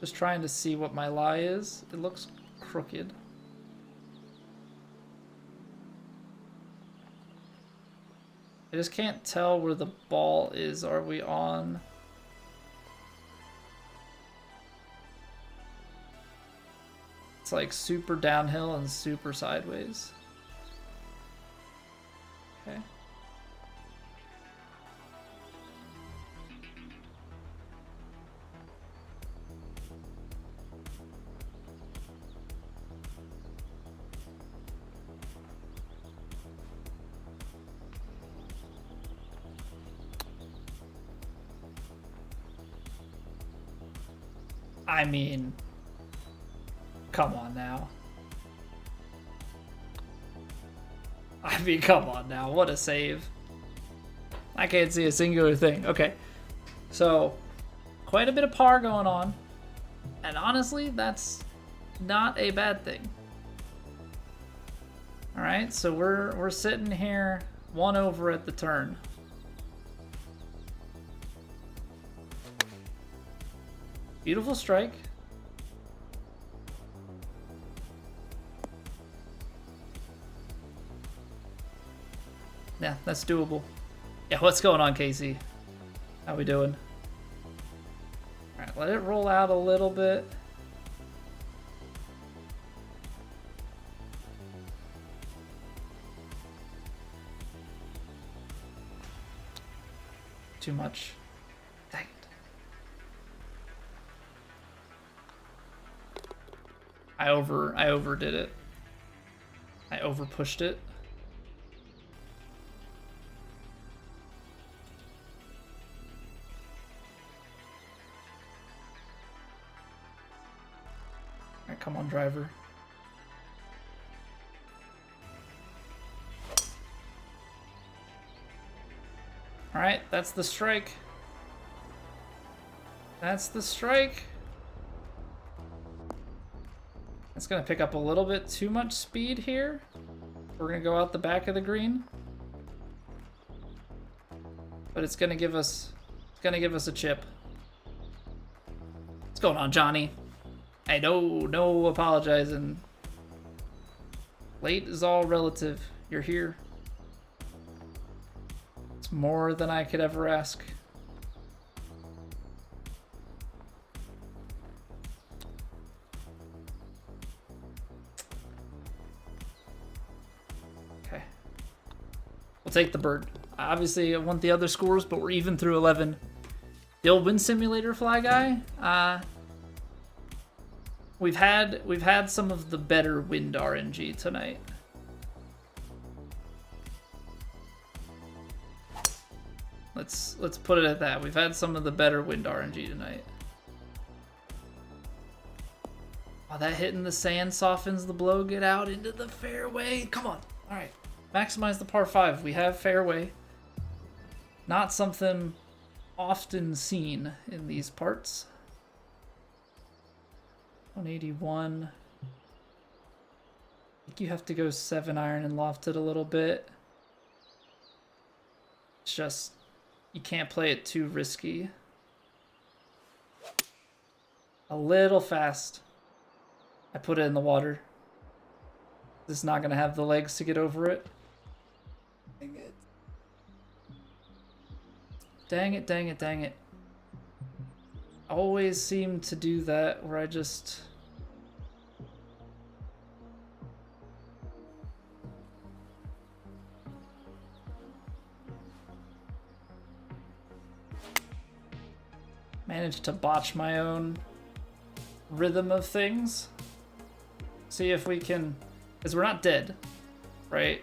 Just trying to see what my lie is. It looks crooked. I just can't tell where the ball is. Are we on? It's like super downhill and super sideways. Okay. I mean, come on now. I mean, come on now. What a save. I can't see a singular thing. Okay. So, quite a bit of par going on. And honestly, that's not a bad thing. Alright, so we're sitting here 1 over at the turn. Beautiful strike. Yeah, that's doable. Yeah, what's going on, Casey? How we doing? Alright, let it roll out a little bit. Too much. Dang it. I overdid it. I over pushed it. Alright, come on, driver. Alright, that's the strike. That's the strike. It's gonna pick up a little bit too much speed here. We're gonna go out the back of the green. But it's gonna give us a chip. What's going on, Johnny? Hey, no apologizing. Late is all relative. You're here. It's more than I could ever ask. Okay. We'll take the bird. Obviously, I want the other scores, but we're even through 11. The old Wind Simulator fly guy. We've had some of the better wind RNG tonight. Let's put it at that. We've had some of the better wind RNG tonight. Oh, that hit in the sand softens the blow. Get out into the fairway. Come on. All right. Maximize the par 5. We have fairway. Not something often seen in these parts. 181. I think you have to go 7-iron and loft it a little bit. It's just, you can't play it too risky. A little fast. I put it in the water. This is not going to have the legs to get over it. Dang it. Dang it, dang it, dang it. I always seem to do that where I just... managed to botch my own rhythm of things. See if we can... because we're not dead, right?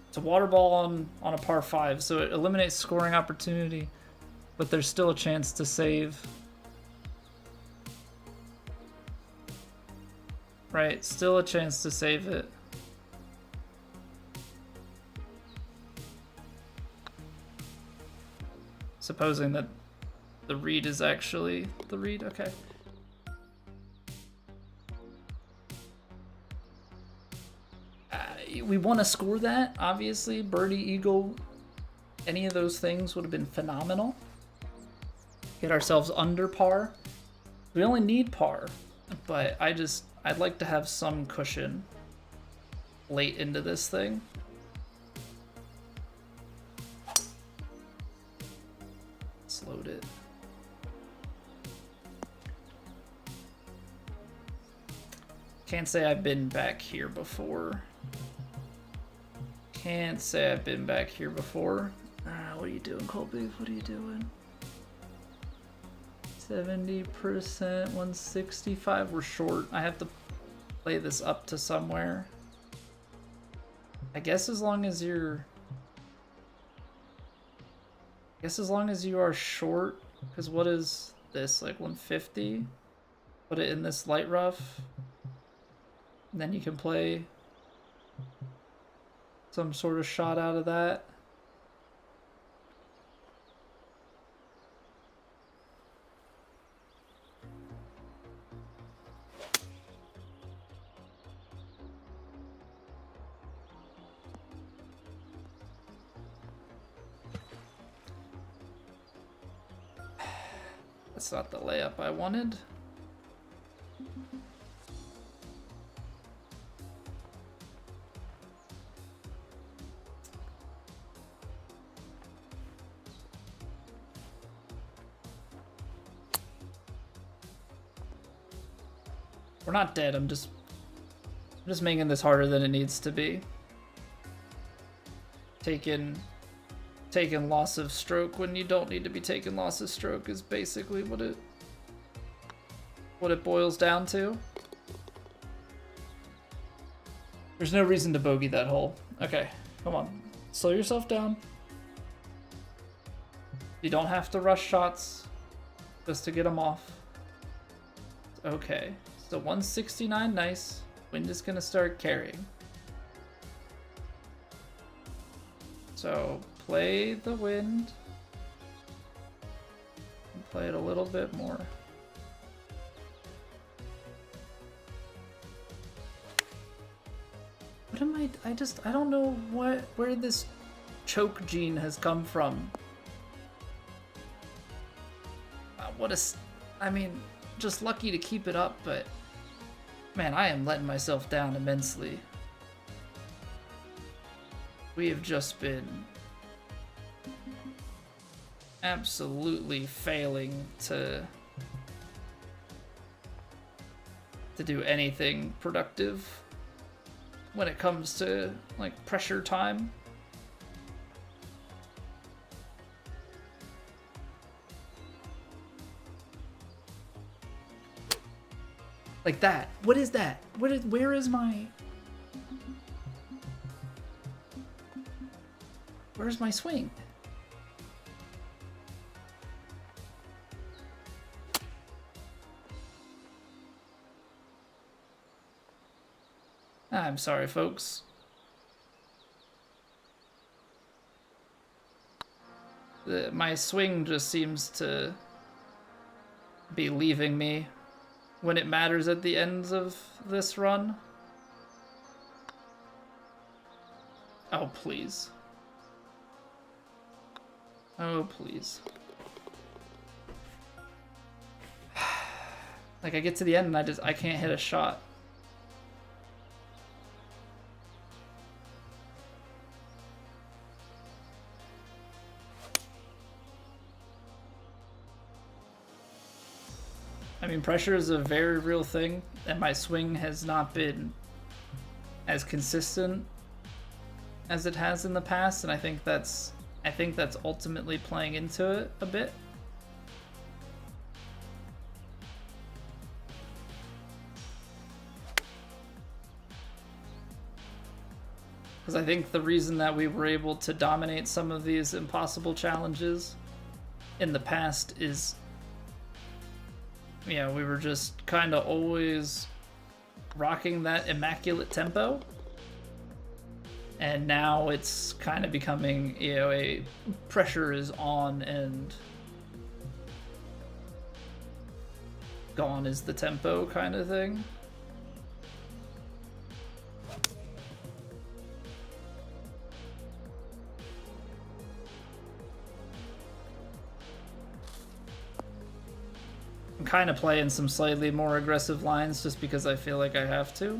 It's a water ball on a par 5, so it eliminates scoring opportunity, but there's still a chance to save. Right, still a chance to save it. Supposing that the read is actually the read, okay. We want to score that, obviously. Birdie, eagle, any of those things would have been phenomenal. Get ourselves under par. We only need par, but I'd like to have some cushion late into this thing. Slowed it. Can't say I've been back here before. Can't say I've been back here before. What are you doing, Colby? What are you doing? 70%, 165. We're short. I have to play this up to somewhere. I guess as long as you're... I guess as long as you are short, because what is this, like 150? Put it in this light rough. And then you can play some sort of shot out of that. That's not the layup I wanted. We're not dead. I'm just making this harder than it needs to be. Taking loss of stroke when you don't need to be taking loss of stroke is basically what it boils down to. There's no reason to bogey that hole. Okay, come on. Slow yourself down. You don't have to rush shots just to get them off. Okay, so 169, nice. Wind is gonna start carrying. So play the wind. And play it a little bit more. What am I don't know where this choke gene has come from. I mean, just lucky to keep it up, but man, I am letting myself down immensely. We have just been absolutely failing to do anything productive when it comes to like pressure time. Like that. What is that? Where is my... Where's my swing? I'm sorry, folks. My swing just seems to be leaving me when it matters at the ends of this run. Oh, please. Oh, please. Like, I get to the end and I can't hit a shot. I mean, pressure is a very real thing, and my swing has not been as consistent as it has in the past, and I think that's ultimately playing into it a bit. Because I think the reason that we were able to dominate some of these impossible challenges in the past is, yeah, we were just kind of always rocking that immaculate tempo. And now it's kind of becoming, you know, a pressure is on and gone is the tempo kind of thing. I'm kind of playing some slightly more aggressive lines just because I feel like I have to.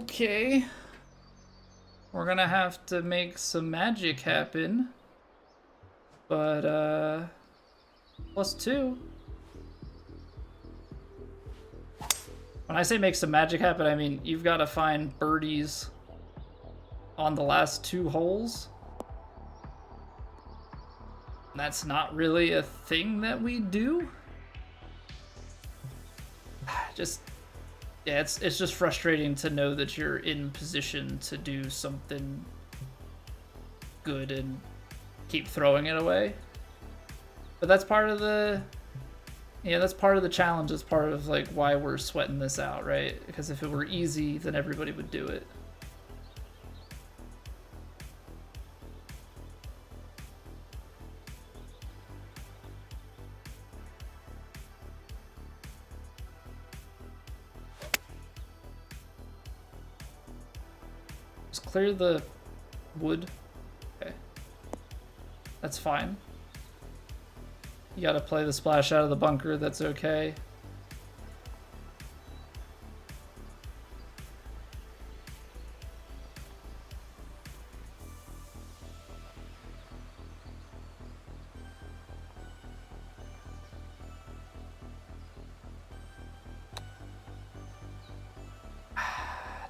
Okay. We're gonna have to make some magic happen. But, +2. When I say make some magic happen, I mean you've got to find birdies on the last 2 holes. And that's not really a thing that we do. Yeah, it's just frustrating to know that you're in position to do something good and keep throwing it away. But that's part of the, that's part of the challenge. It's part of like why we're sweating this out, right? Because if it were easy, then everybody would do it. Just clear the wood. Okay. That's fine. You gotta play the splash out of the bunker, that's okay.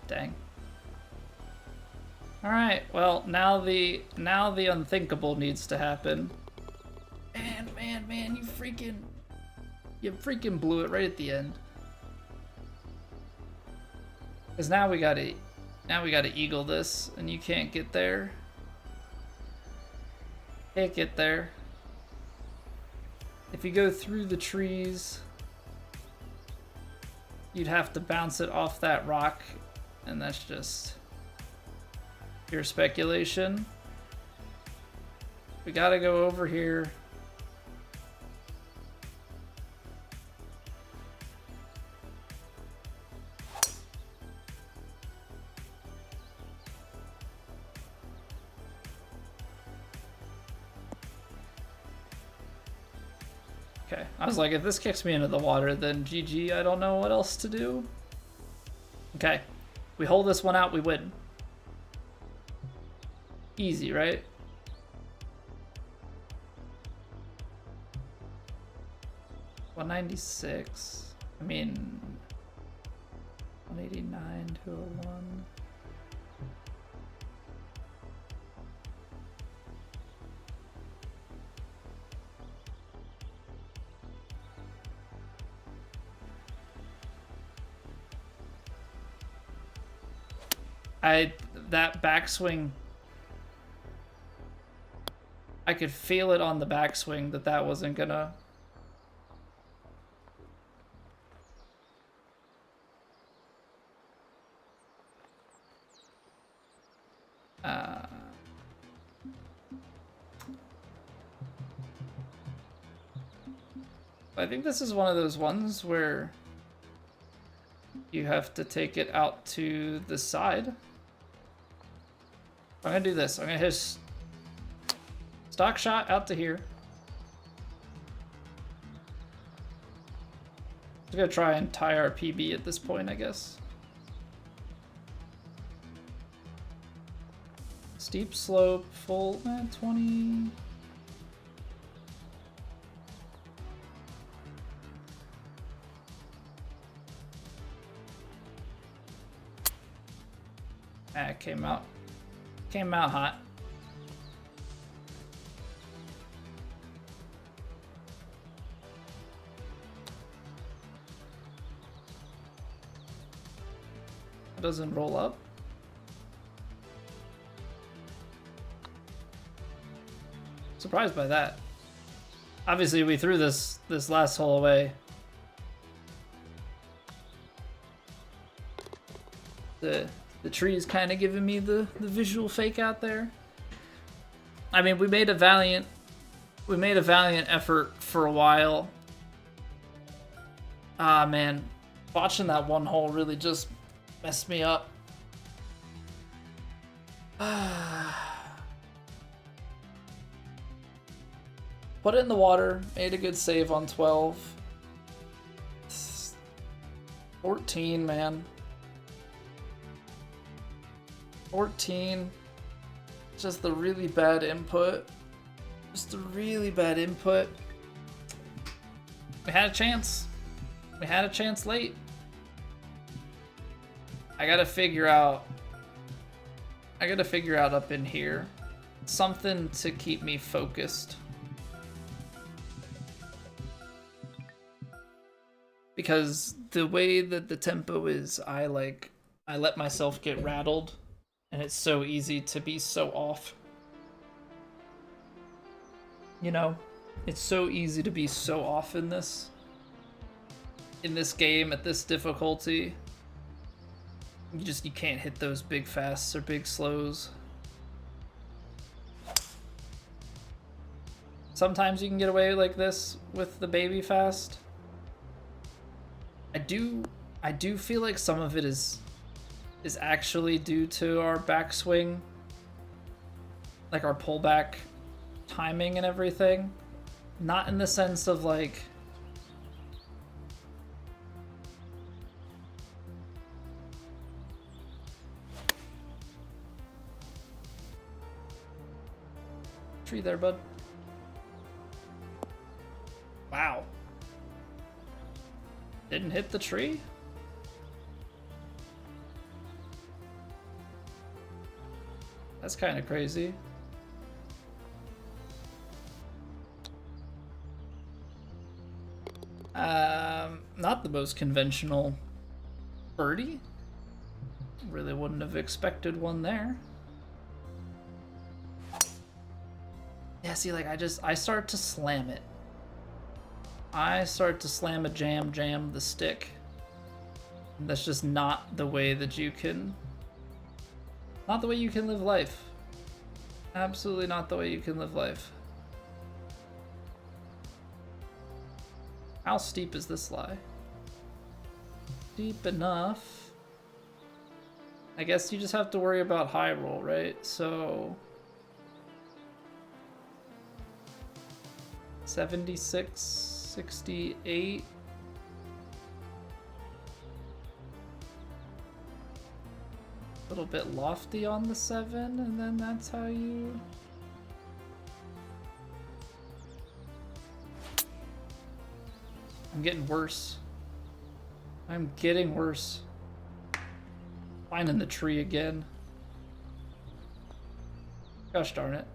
dang. All right, well, now the unthinkable needs to happen. Man, you freaking blew it right at the end. Cause now we gotta eagle this, and you can't get there. Can't get there. If you go through the trees, you'd have to bounce it off that rock, and that's just pure speculation. We gotta go over here. Okay, I was like, if this kicks me into the water, then GG, I don't know what else to do. Okay, we hold this one out, we win. Easy, right? $196. I mean, 189, 201. That backswing, I could feel it on the backswing that wasn't gonna. I think this is one of those ones where you have to take it out to the side. I'm gonna do this. I'm gonna hit stock shot out to here. I'm gonna try and tie our PB at this point, I guess. Steep slope, full 20. Came out hot. It doesn't roll up. Surprised by that. Obviously, we threw this last hole away. The tree's kind of giving me the visual fake out there. I mean, we made a valiant effort for a while. Ah, man, watching that one hole really just messed me up. Put it in the water, made a good save on 12. 14, man. 14. Just the really bad input. Just the really bad input. We had a chance. We had a chance late. I gotta figure out up in here something to keep me focused. Because the way that the tempo is, I let myself get rattled, and it's so easy to be so off. You know, it's so easy to be so off in this game at this difficulty. You can't hit those big fasts or big slows. Sometimes you can get away like this with the baby fast. I do feel like some of it is actually due to our backswing, like our pullback timing and everything. Not in the sense of like tree there, bud. Wow. Didn't hit the tree? That's kind of crazy. Not the most conventional birdie. Really wouldn't have expected one there. Yeah, see, like, I start to slam it. I start to slam a jam the stick. And that's just not the way that you can... Not the way you can live life. Absolutely not the way you can live life. How steep is this lie? Deep enough. I guess you just have to worry about high roll, right? So 76, 68. A little bit lofty on the 7, and then that's how you... I'm getting worse. I'm getting worse. Finding the tree again. Gosh darn it.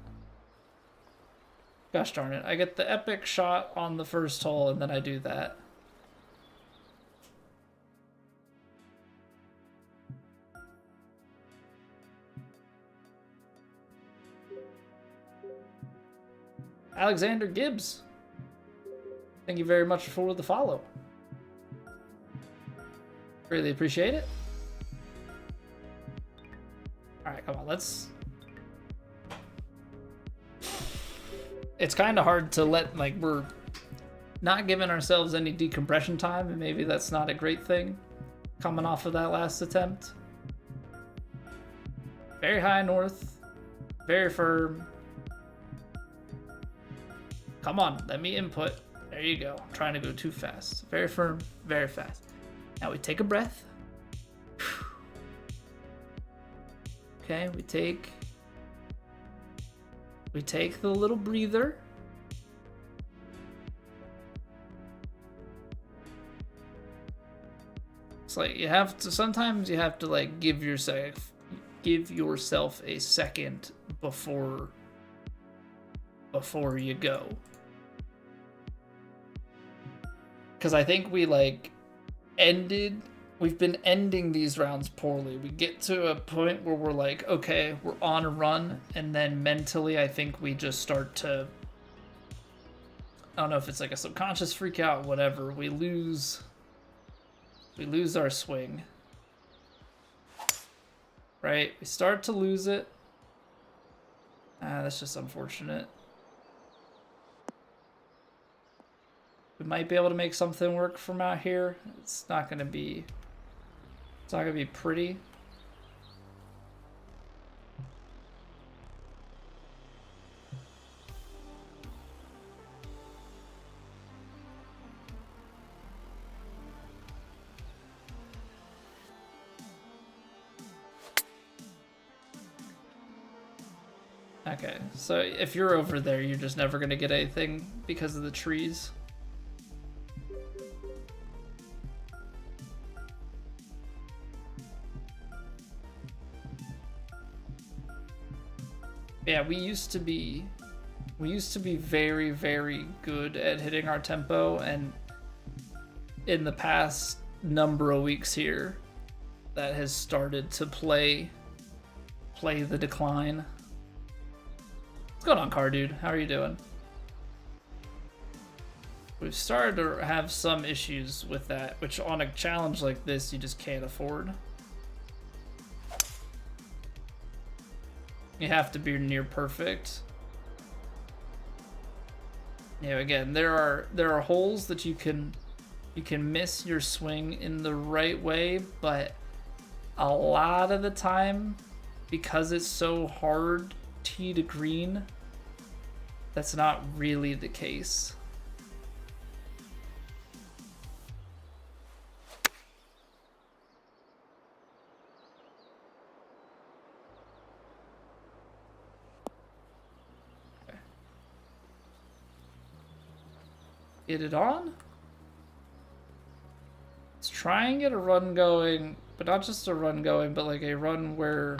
Gosh darn it. I get the epic shot on the first hole and then I do that. Alexander Gibbs. Thank you very much for the follow. Really appreciate it. Alright, come on, let's... It's kind of hard to let, like, we're not giving ourselves any decompression time, and maybe that's not a great thing coming off of that last attempt. Very high north, very firm. Come on, let me input. There you go. I'm trying to go too fast. Very firm, very fast. Now we take a breath. Okay, we take the little breather. It's like you have to, sometimes you have to like give yourself a second before you go. Because I think we've been ending these rounds poorly. We get to a point where we're like, okay, we're on a run, and then mentally I think we just start to, I don't know if it's like a subconscious freak out, whatever. We lose our swing. Right? We start to lose it. That's just unfortunate. We might be able to make something work from out here. It's not gonna be pretty. Okay, so if you're over there, you're just never gonna get anything because of the trees. Yeah, we used to be very, very good at hitting our tempo, and in the past number of weeks here, that has started to play the decline. What's going on, car dude? How are you doing? We've started to have some issues with that, which on a challenge like this, you just can't afford. You have to be near perfect. You know, again, there are holes that you can miss your swing in the right way, but a lot of the time, because it's so hard tee to green, that's not really the case. Get it on. Let's try and get a run going, but not just a run going, but like a run where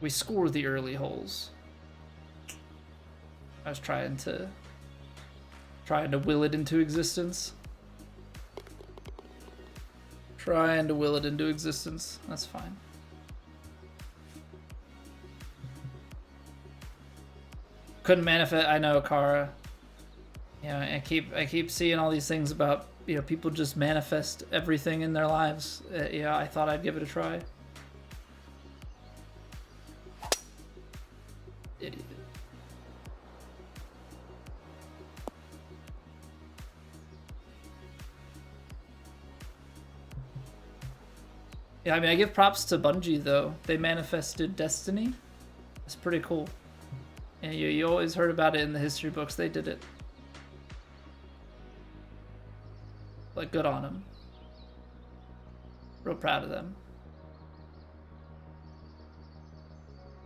We score the early holes. I was trying to will it into existence. Trying to will it into existence. That's fine. Couldn't manifest. I know, Kara. You know, I keep seeing all these things about, you know, people just manifest everything in their lives. Yeah, I thought I'd give it a try. Idiot. Yeah, I mean, I give props to Bungie, though. They manifested Destiny. It's pretty cool. And you always heard about it in the history books. They did it. Like, good on them. Real proud of them.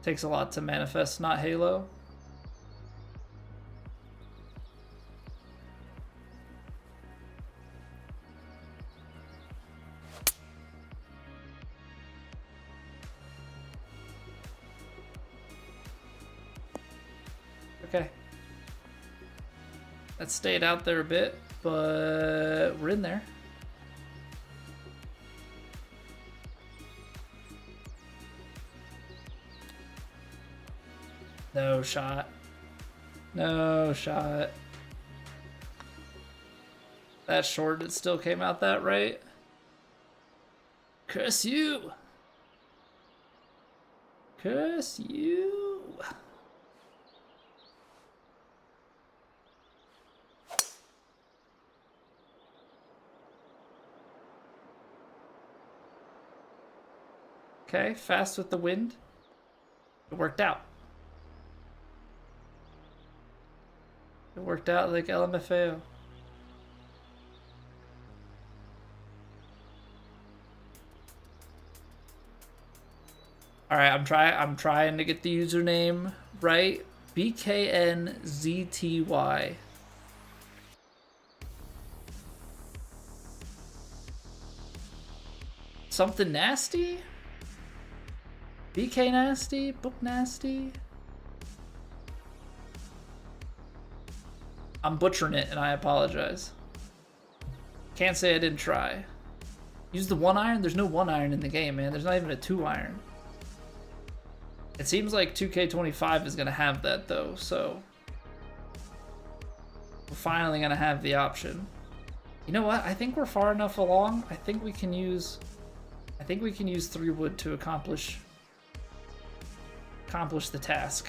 Takes a lot to manifest, not Halo. Okay. That stayed out there a bit, but we're in there. No shot. No shot. That short, it still came out that right. Curse you. Curse you. Okay, fast with the wind. It worked out. It worked out like LMFAO. All right, I'm trying to get the username right. BKNZTY. Something nasty? BK nasty? Book nasty? I'm butchering it and I apologize. Can't say I didn't try. Use the 1-iron? There's no 1-iron in the game, man. There's not even a 2-iron. It seems like 2K25 is going to have that, though, so we're finally going to have the option. You know what? I think we're far enough along. I think we can use 3 wood to accomplish the task.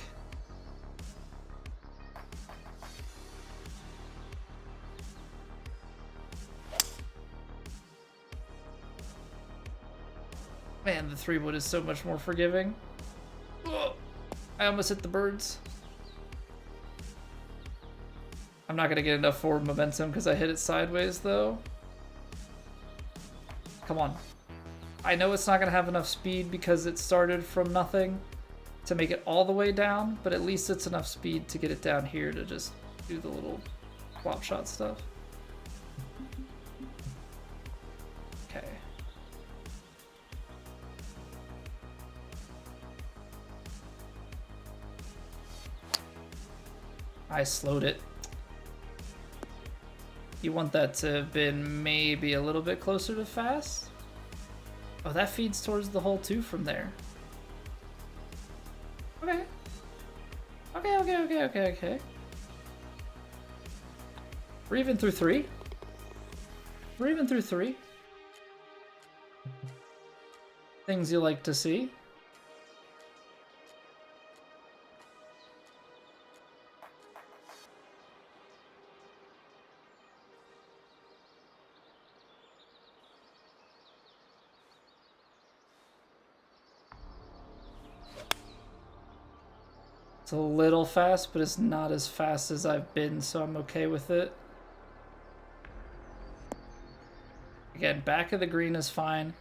Man, the 3 wood is so much more forgiving. Whoa, I almost hit the birds. I'm not gonna get enough forward momentum because I hit it sideways though. Come on. I know it's not gonna have enough speed because it started from nothing to make it all the way down, but at least it's enough speed to get it down here to just do the little flop shot stuff. Okay. I slowed it. You want that to have been maybe a little bit closer to fast? Oh, that feeds towards the hole too from there. Okay. Okay. We're even through 3. We're even through 3. Things you like to see. It's a little fast, but it's not as fast as I've been, so I'm okay with it. Again, back of the green is fine.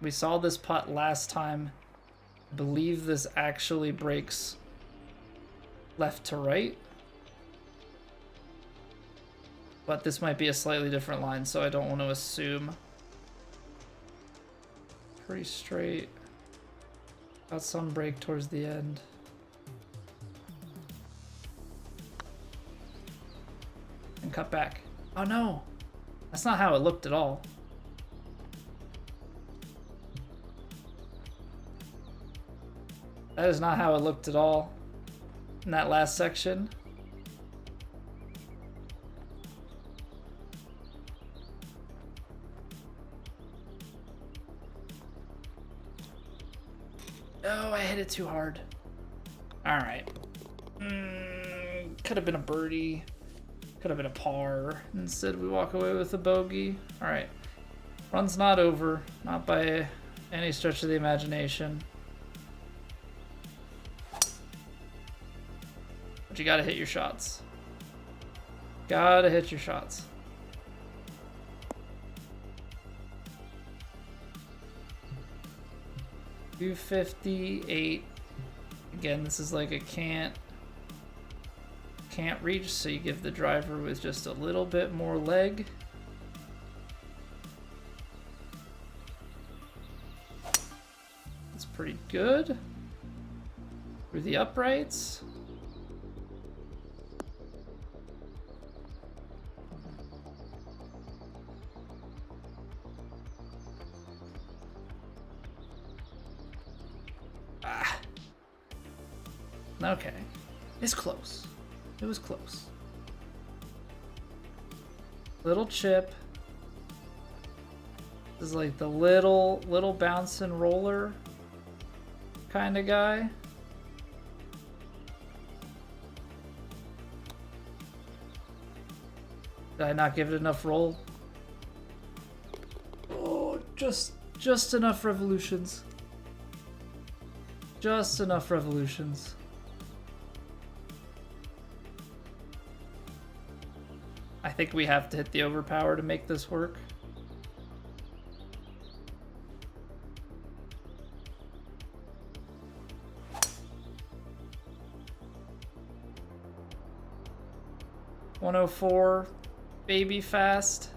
We saw this putt last time. I believe this actually breaks left to right. But this might be a slightly different line, so I don't want to assume. Pretty straight. Got some break towards the end. And cut back. Oh no! That's not how it looked at all. That is not how it looked at all in that last section. Oh, I hit it too hard. All right. Could have been a birdie. Could have been a par. Instead, we walk away with a bogey. All right. Run's not over. Not by any stretch of the imagination. But you gotta hit your shots. Gotta hit your shots. $258. Again, this is like a can't reach, so you give the driver with just a little bit more leg. That's pretty good. Through the uprights. Okay. It's close. It was close. Little chip. This is like the little bounce and roller kind of guy. Did I not give it enough roll? Oh, just enough revolutions. Just enough revolutions. I think we have to hit the overpower to make this work. $104, baby fast.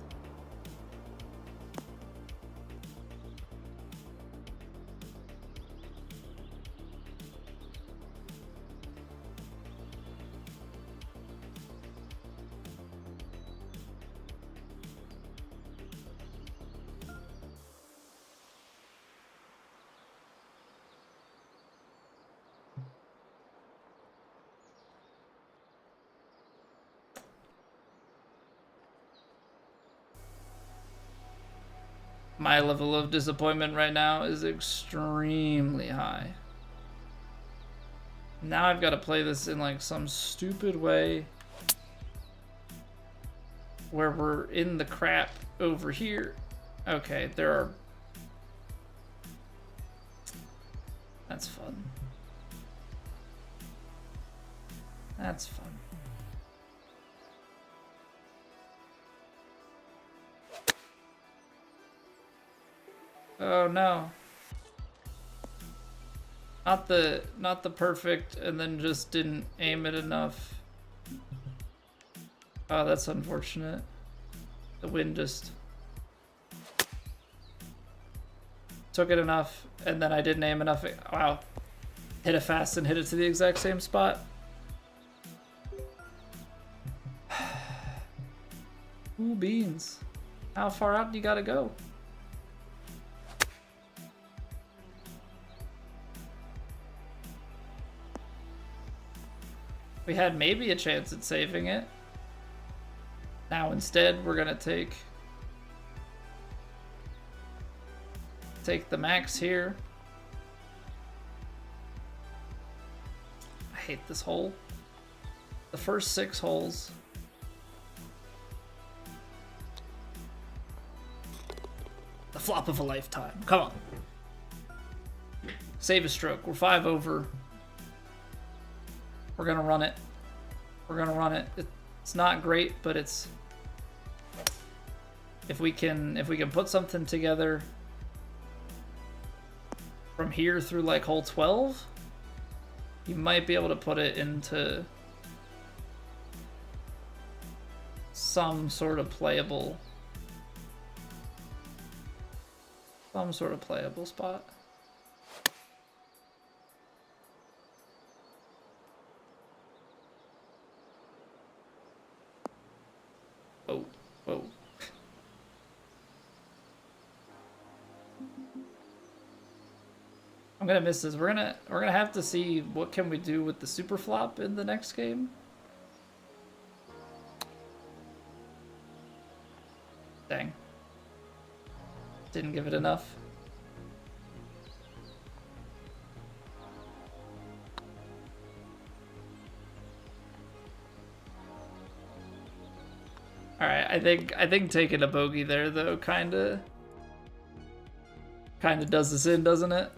My level of disappointment right now is extremely high. Now I've got to play this in like some stupid way where we're in the crap over here. Okay, there are... That's fun. That's fun. Oh no. Not the perfect, and then just didn't aim it enough. Oh, that's unfortunate. The wind just took it enough, and then I didn't aim enough. Wow. Hit it fast and hit it to the exact same spot. Ooh, beans. How far out do you gotta go? We had maybe a chance at saving it. Now instead, we're gonna take the max here. I hate this hole. The first 6 holes. The flop of a lifetime. Come on. Save a stroke. We're 5 over. We're gonna run it. We're gonna run it. It's not great, but it's... If we can put something together from here through like hole 12, you might be able to put it into some sort of playable spot. I'm gonna miss this. We're gonna have to see what can we do with the super flop in the next game. Dang. Didn't give it enough. Alright, I think taking a bogey there though kinda does this in, doesn't it?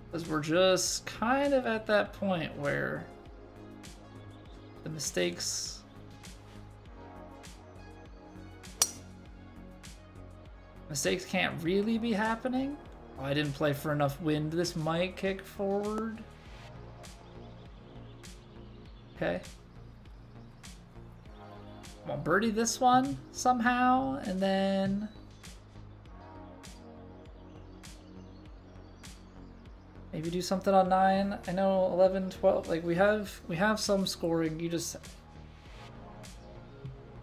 Because we're just kind of at that point where the mistakes can't really be happening. Oh, I didn't play for enough wind. This might kick forward. Okay. Come on, birdie this one somehow, and then maybe do something on 9. I know 11, 12. Like we have some scoring.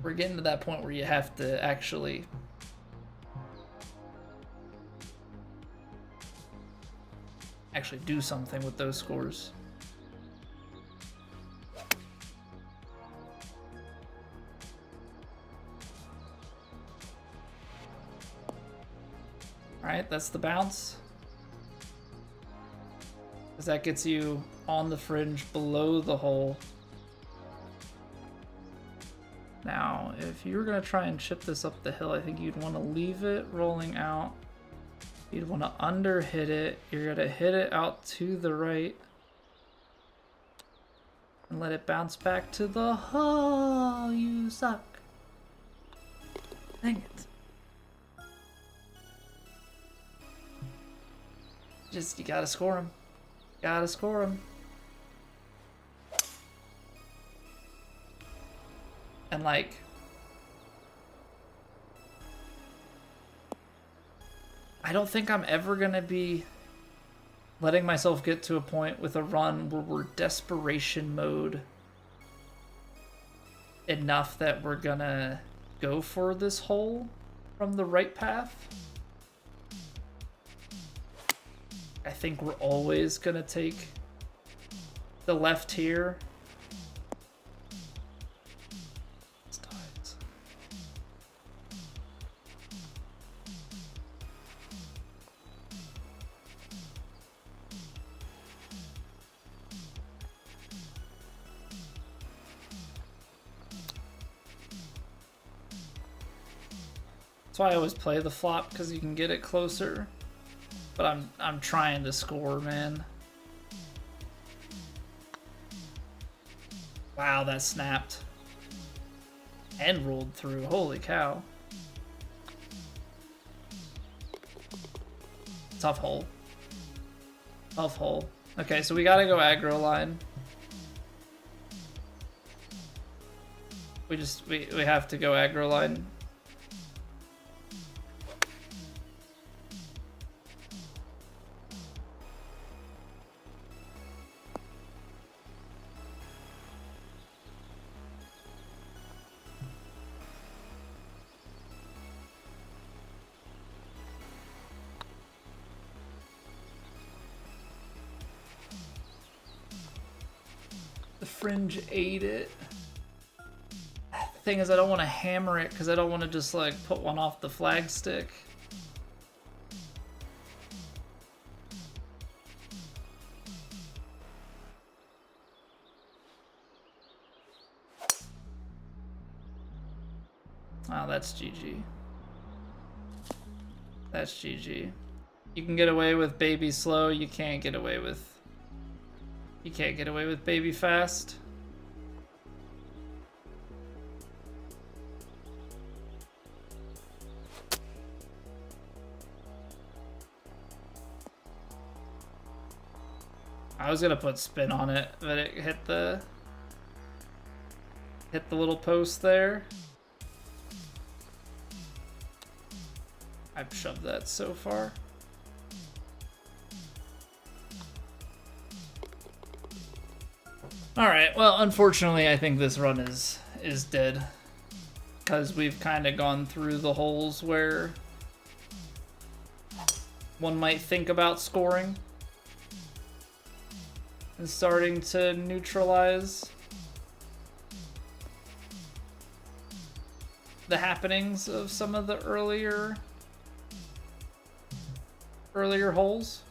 We're getting to that point where you have to actually do something with those scores. Alright, that's the bounce. Because that gets you on the fringe below the hole. Now, if you were going to try and chip this up the hill, I think you'd want to leave it rolling out. You'd want to under hit it. You're going to hit it out to the right. And let it bounce back to the hole. You suck. Dang it. You gotta score him. Gotta score him. And like, I don't think I'm ever gonna be letting myself get to a point with a run where we're desperation mode enough that we're gonna go for this hole from the right path. I think we're always gonna take the left here. That's why I always play the flop, because you can get it closer. But I'm trying to score, man. Wow, that snapped. And rolled through. Holy cow. Tough hole. Tough hole. Okay, so we gotta go aggro line. We have to go aggro line. Fringe ate it. The thing is, I don't want to hammer it because I don't want to just like put one off the flag stick. Oh, that's GG. That's GG. You can get away with baby slow. You can't get away with baby fast. I was gonna put spin on it, but it hit the little post there. I've shoved that so far. Alright, well, unfortunately, I think this run is dead. Because we've kind of gone through the holes where one might think about scoring and starting to neutralize the happenings of some of the earlier holes.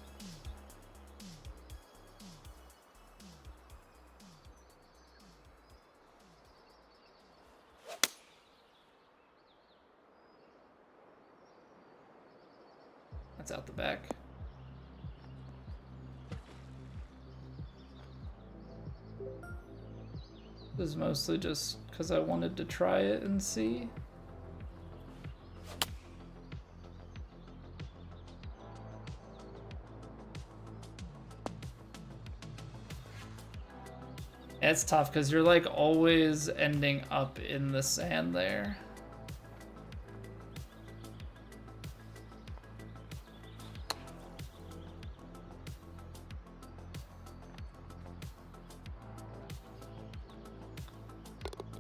That's out the back. This is mostly just because I wanted to try it and see. Yeah, it's tough because you're like always ending up in the sand there.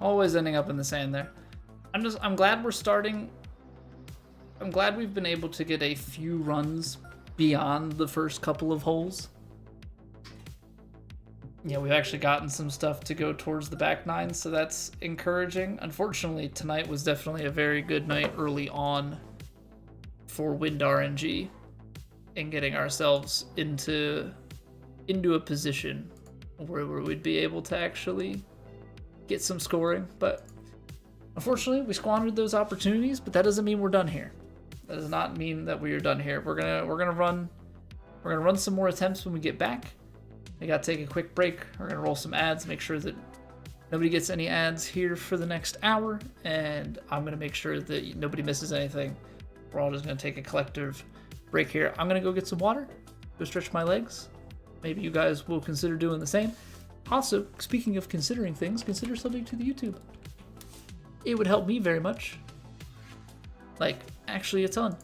Always ending up in the sand there. I'm glad we're starting. I'm glad we've been able to get a few runs beyond the first couple of holes. Yeah, we've actually gotten some stuff to go towards the back nine, so that's encouraging. Unfortunately, tonight was definitely a very good night early on for wind RNG and getting ourselves into a position where we'd be able to actually get some scoring. But unfortunately, we squandered those opportunities, but that doesn't mean we're done here. That does not mean that we are done here. We're gonna run some more attempts when we get back. I gotta take a quick break. We're gonna roll some ads, make sure that nobody gets any ads here for the next hour, and I'm gonna make sure that nobody misses anything. We're all just gonna take a collective break here. I'm gonna go get some water, go stretch my legs. Maybe you guys will consider doing the same. Also, speaking of considering things, consider subbing to the YouTube. It would help me very much. Like, actually a ton.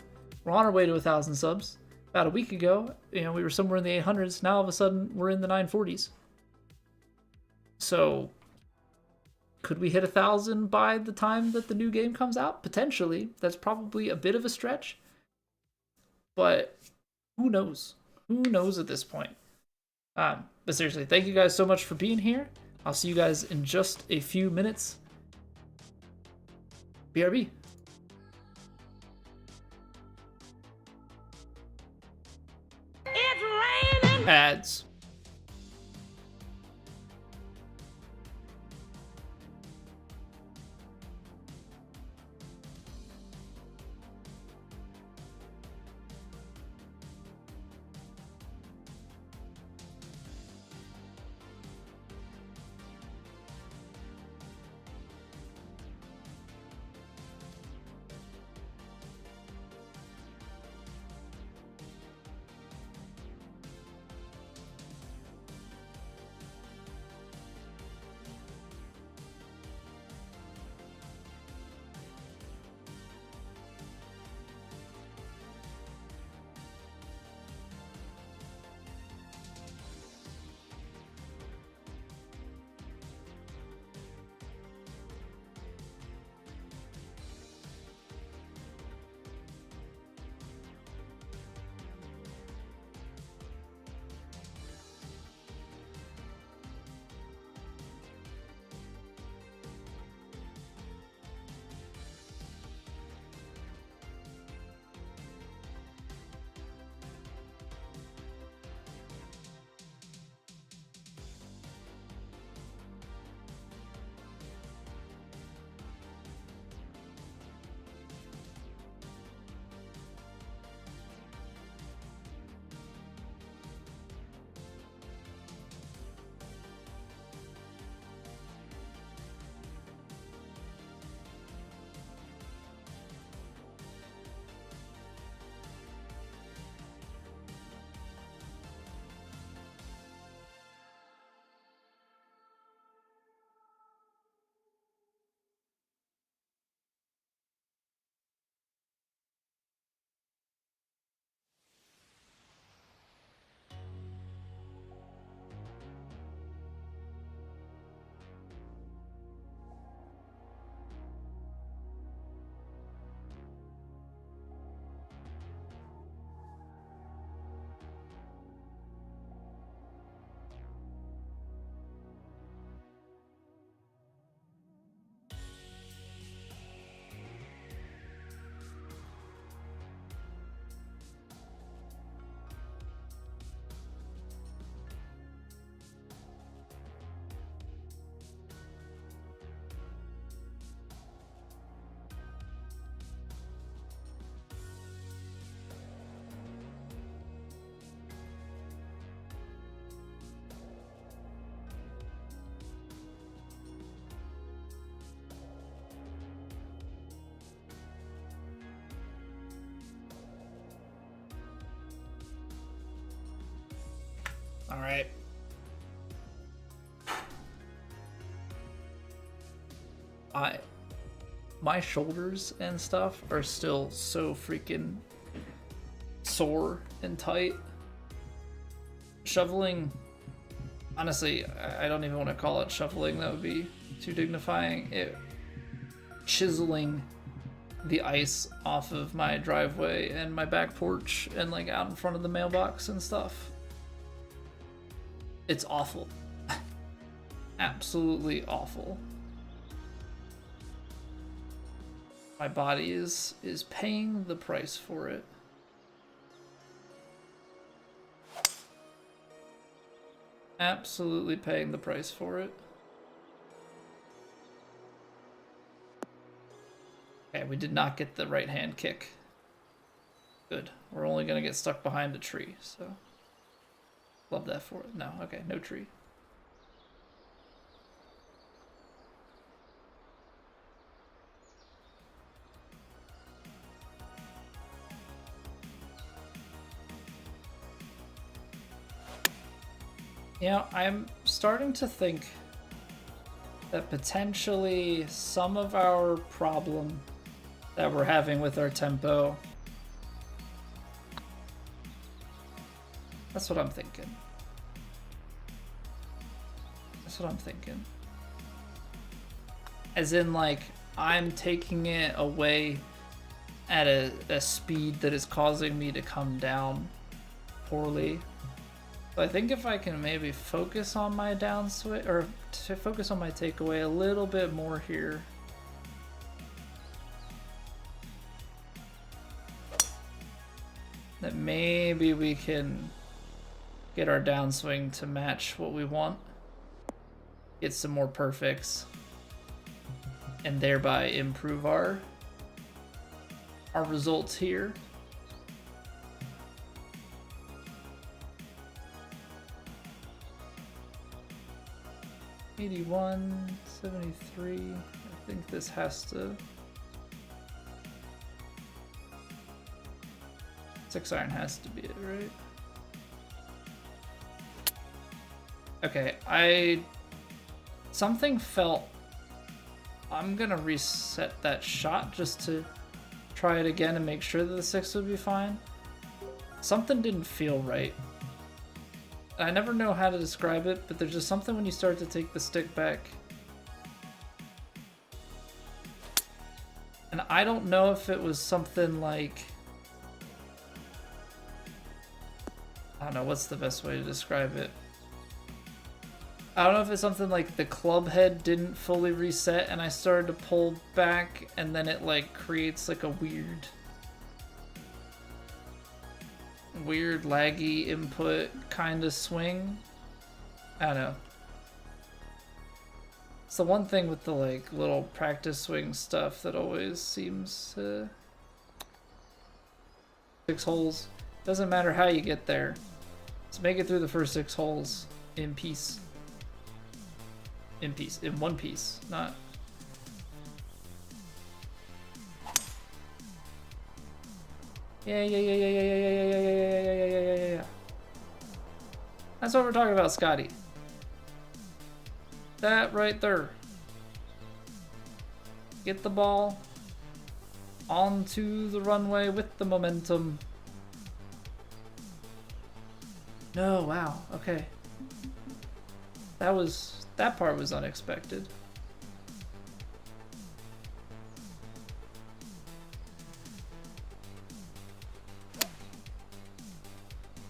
We're on our way to 1,000 subs. About a week ago, we were somewhere in the 800s. Now all of a sudden, we're in the 940s. So, could we hit 1,000 by the time that the new game comes out? Potentially. That's probably a bit of a stretch. But who knows? Who knows at this point? But seriously, thank you guys so much for being here. I'll see you guys in just a few minutes. BRB. It's raining. Ads. All right. My shoulders and stuff are still so freaking sore and tight. Shoveling, honestly, I don't even want to call it shoveling. That would be too dignifying. Chiseling the ice off of my driveway and my back porch and like out in front of the mailbox and stuff. It's awful. Absolutely awful. My body is paying the price for it. Absolutely paying the price for it. Okay, we did not get the right hand kick. Good. We're only gonna get stuck behind a tree, so love that for it. No, okay, no tree. You know, I'm starting to think that potentially some of our problem that we're having with our tempo, that's what I'm thinking. That's what I'm thinking. As in, like, I'm taking it away at a speed that is causing me to come down poorly. I think if I can maybe focus on my downswing, or to focus on my takeaway a little bit more here. That maybe we can get our downswing to match what we want. Get some more perfects. And thereby improve our results here. 81, 73. I think this has to. 6 iron has to be it, right? Okay, something felt. I'm gonna reset that shot just to try it again and make sure that the 6 would be fine. Something didn't feel right. I never know how to describe it, but there's just something when you start to take the stick back. And I don't know if it was something like... I don't know, what's the best way to describe it? I don't know if it's something like the club head didn't fully reset and I started to pull back and then it like creates like a weird laggy input kind of swing. I don't know. It's the one thing with the like little practice swing stuff that always seems to... 6 holes. Doesn't matter how you get there. Let's make it through the first 6 holes in peace. In one piece, not... Yeah. That's what we're talking about, Scotty. That right there. Get the ball onto the runway with the momentum. No, wow, okay. That part was unexpected.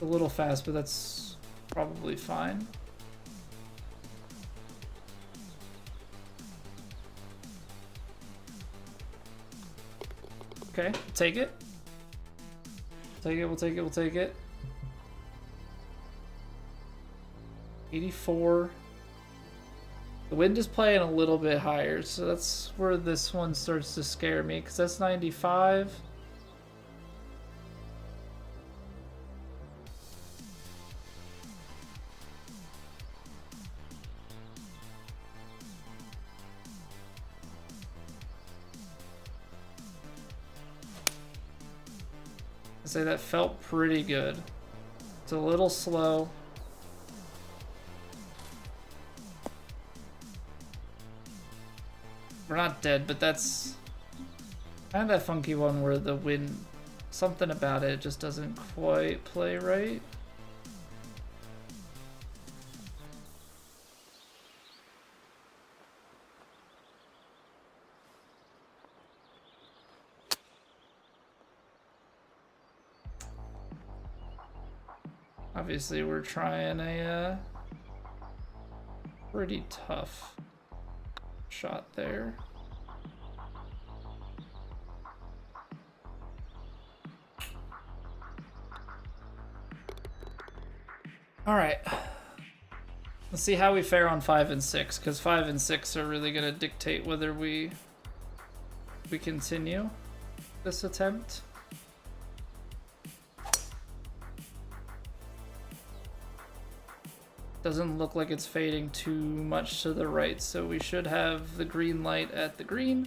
A little fast, but that's probably fine. Okay, take it. We'll take it. 84. The wind is playing a little bit higher, so that's where this one starts to scare me, because that's 95. I'd say that felt pretty good. It's a little slow. We're not dead, but that's kind of that funky one where the wind, something about it just doesn't quite play right. Obviously, we're trying a pretty tough shot there. All right. Let's see how we fare on 5 and 6, because 5 and 6 are really going to dictate whether we continue this attempt. Doesn't look like it's fading too much to the right, so we should have the green light at the green.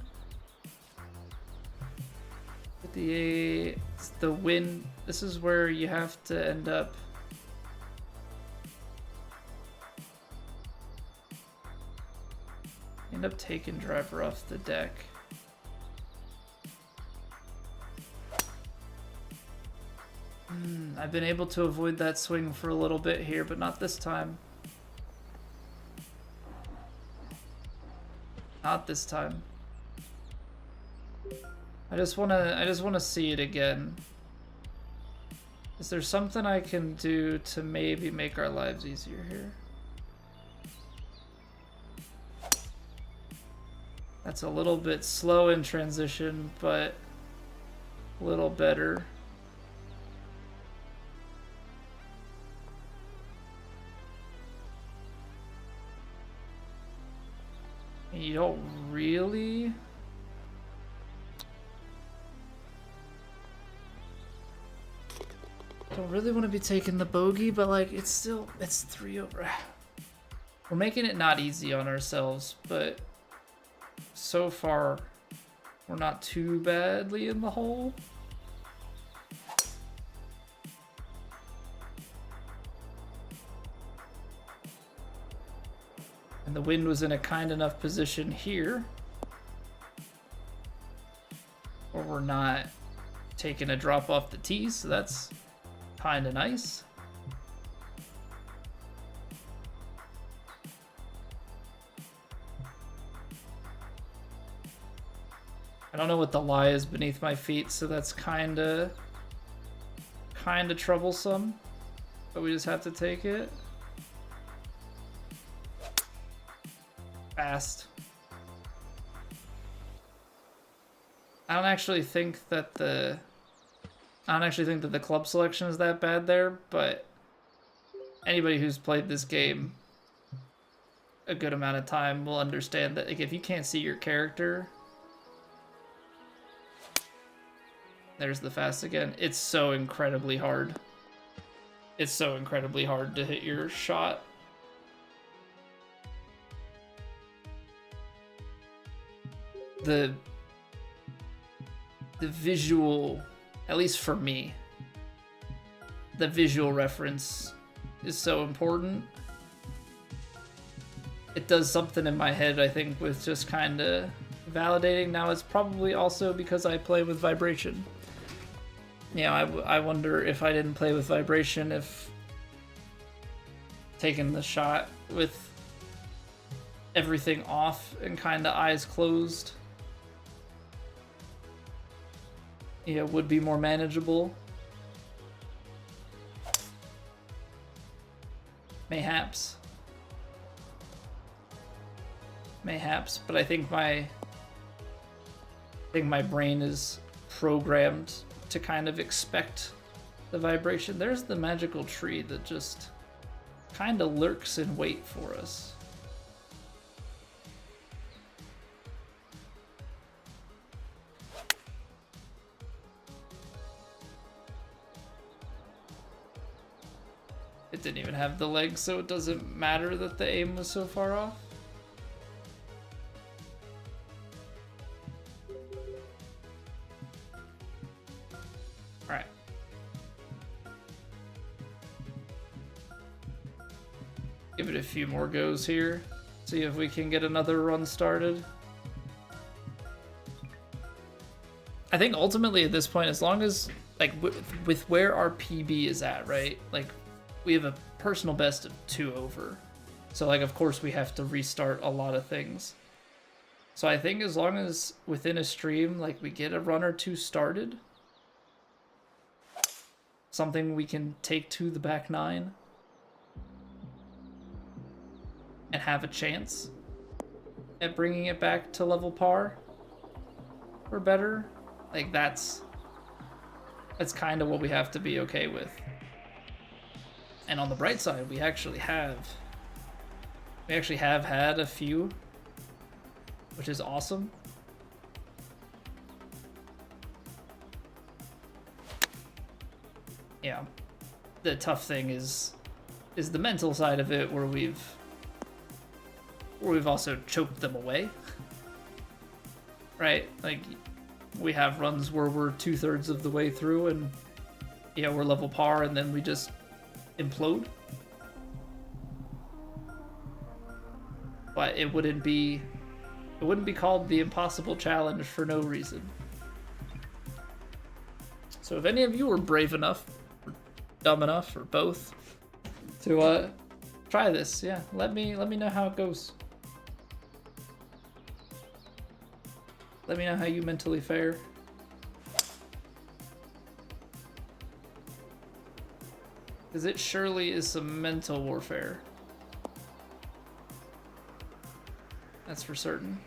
With the wind, this is where you have to end up taking driver off the deck. I've been able to avoid that swing for a little bit here, but not this time. Not this time. I just wanna see it again. Is there something I can do to maybe make our lives easier here? That's a little bit slow in transition, but a little better. You don't really... Don't really want to be taking the bogey, but like, it's 3 over. We're making it not easy on ourselves, but so far, we're not too badly in the hole. And the wind was in a kind enough position here where we're not taking a drop off the tee, so that's kind of nice. I don't know what the lie is beneath my feet, so that's kind of troublesome, but we just have to take it. Fast. I don't actually think that the club selection is that bad there, but anybody who's played this game a good amount of time will understand that, like, if you can't see your character, there's the fast again. It's so incredibly hard. It's so incredibly hard to hit your shot. The visual, at least for me, the visual reference is so important. It does something in my head, I think, with just kind of validating. Now, it's probably also because I play with vibration. You know, I wonder if I didn't play with vibration, if taking the shot with everything off and kind of eyes closed, you know, would be more manageable. Mayhaps. Mayhaps, but I think my brain is programmed to kind of expect the vibration. There's the magical tree that just kind of lurks in wait for us. It didn't even have the legs, so it doesn't matter that the aim was so far off. Alright. Give it a few more goes here. See if we can get another run started. I think ultimately at this point, as long as like with where our PB is at, right? Like we have a personal best of 2 over. So like of course we have to restart a lot of things. So I think as long as within a stream like we get a run or 2 started, something we can take to the back 9 and have a chance at bringing it back to level par or better, like that's kind of what we have to be okay with. And on the bright side, we actually have had a few, which is awesome. Yeah, the tough thing is the mental side of it, where we've also choked them away, right? Like we have runs where we're 2/3 of the way through and yeah, we're level par, and then we just implode. But it wouldn't be called the impossible challenge for no reason. So if any of you are brave enough, or dumb enough, or both, to try this, yeah, let me know how it goes. Let me know how you mentally fare. Because it surely is some mental warfare. That's for certain.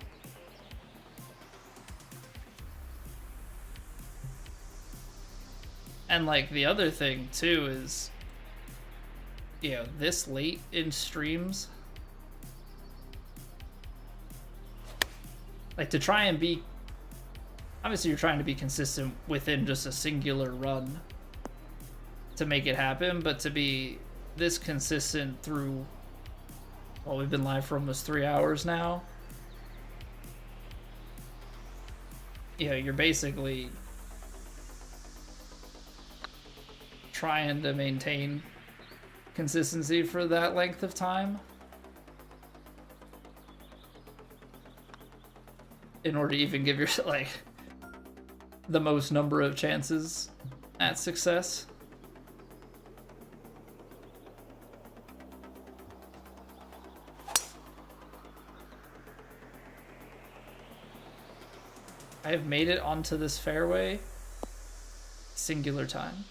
And like the other thing too is, you know, this late in streams, like to try and be, obviously you're trying to be consistent within just a singular run to make it happen, but to be this consistent through, well, we've been live for almost 3 hours now. You know, you're basically trying to maintain consistency for that length of time in order to even give yourself like the most number of chances at success. I have made it onto this fairway singular time.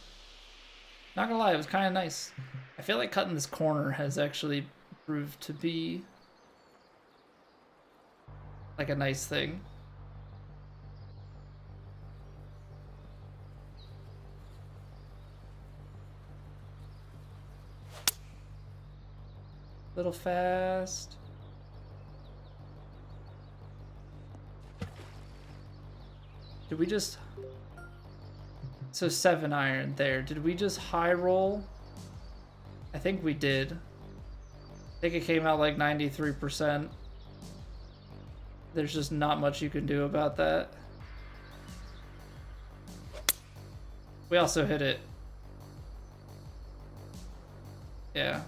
Not gonna lie, it was kind of nice. I feel like cutting this corner has actually proved to be like a nice thing. Little fast. Did we just... So 7 iron there. Did we just high roll? I think we did. I think it came out like 93%. There's just not much you can do about that. We also hit it. Yeah.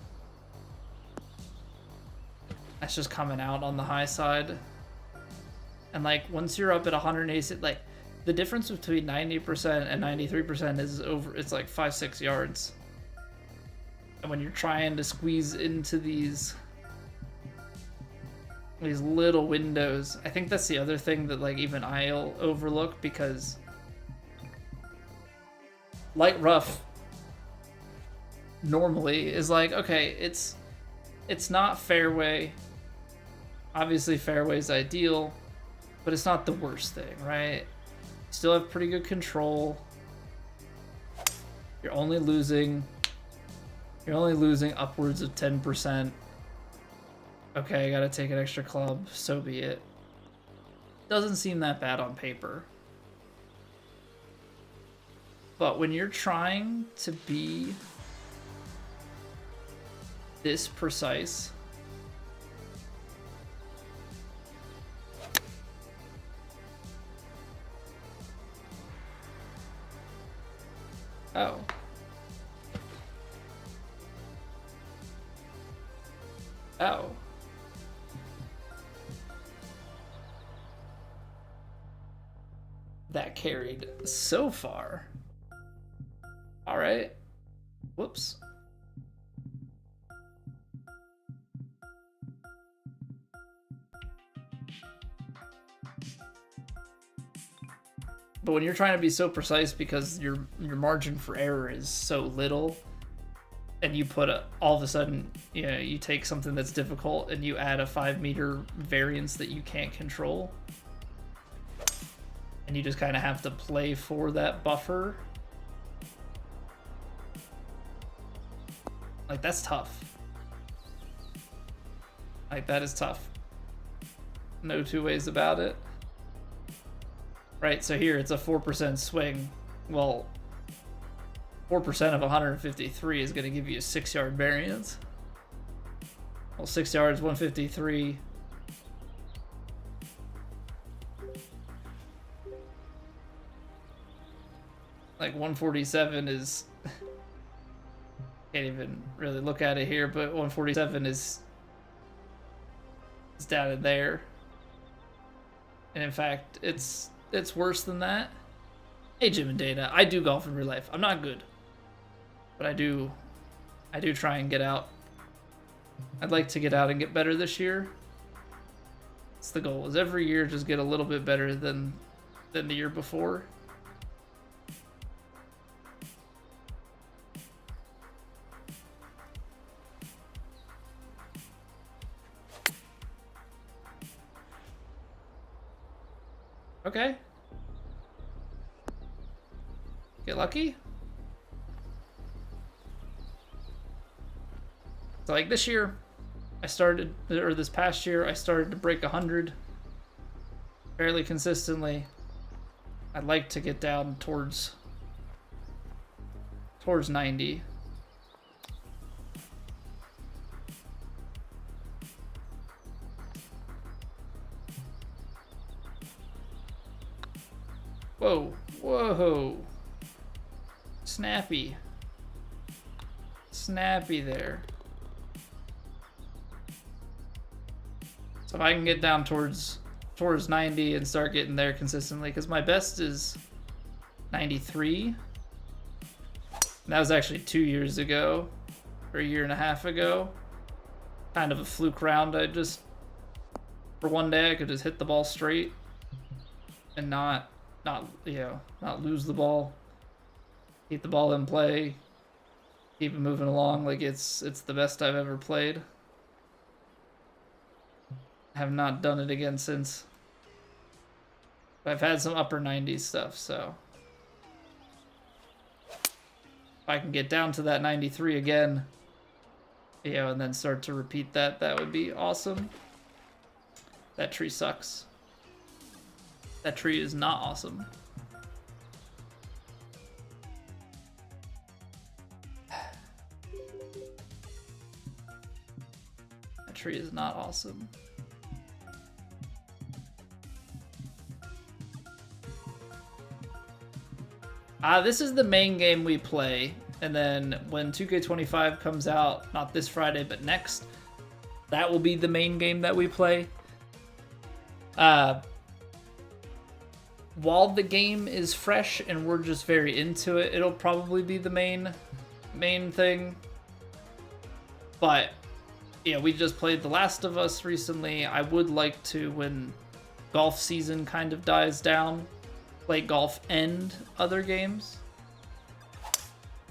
That's just coming out on the high side. And like once you're up at 180, like the difference between 90% and 93% is over, it's like 5-6 yards. And when you're trying to squeeze into these little windows, I think that's the other thing that like even I'll overlook, because light rough normally is like, okay, it's not fairway. Obviously fairway's ideal, but it's not the worst thing, right? Still have pretty good control. You're only losing upwards of 10%. Okay, I gotta take an extra club, so be it. Doesn't seem that bad on paper. But when you're trying to be this precise, oh. Oh. that carried so far. All right. Whoops. But when you're trying to be so precise because your margin for error is so little, and you put all of a sudden, you know, you take something that's difficult and you add a 5-meter variance that you can't control, and you just kind of have to play for that buffer. Like, that's tough. Like, that is tough. No two ways about it. Right, so here it's a 4% swing. Well, 4% of 153 is going to give you a 6-yard variance. Well, 6 yards, 153. Like 147 is... Can't even really look at it here, but 147 is down in there. And in fact, it's worse than that. Hey, Jim and Dana, I do golf in real life. I'm not good, but I do try and get out. I'd like to get out and get better this year. It's the goal, is every year just get a little bit better than the year before. Okay. Get lucky. So like this year, this past year, I started to break 100 fairly consistently. I'd like to get down towards 90. Whoa, whoa. Snappy. Snappy there. So if I can get down towards 90 and start getting there consistently, because my best is 93. And that was actually 2 years ago, or a year and a half ago. Kind of a fluke round. For one day I could just hit the ball straight and not lose the ball. Keep the ball in play. Keep it moving along. Like it's the best I've ever played. Have not done it again since. But I've had some upper 90s stuff, so if I can get down to that 93 again, and then start to repeat that would be awesome. That tree sucks. That tree is not awesome. That tree is not awesome. This is the main game we play, and then when 2K25 comes out, not this Friday, but next, that will be the main game that we play. While the game is fresh and we're just very into it, it'll probably be the main thing. But yeah, we just played The Last of Us recently. I would like to, when golf season kind of dies down, play golf and other games.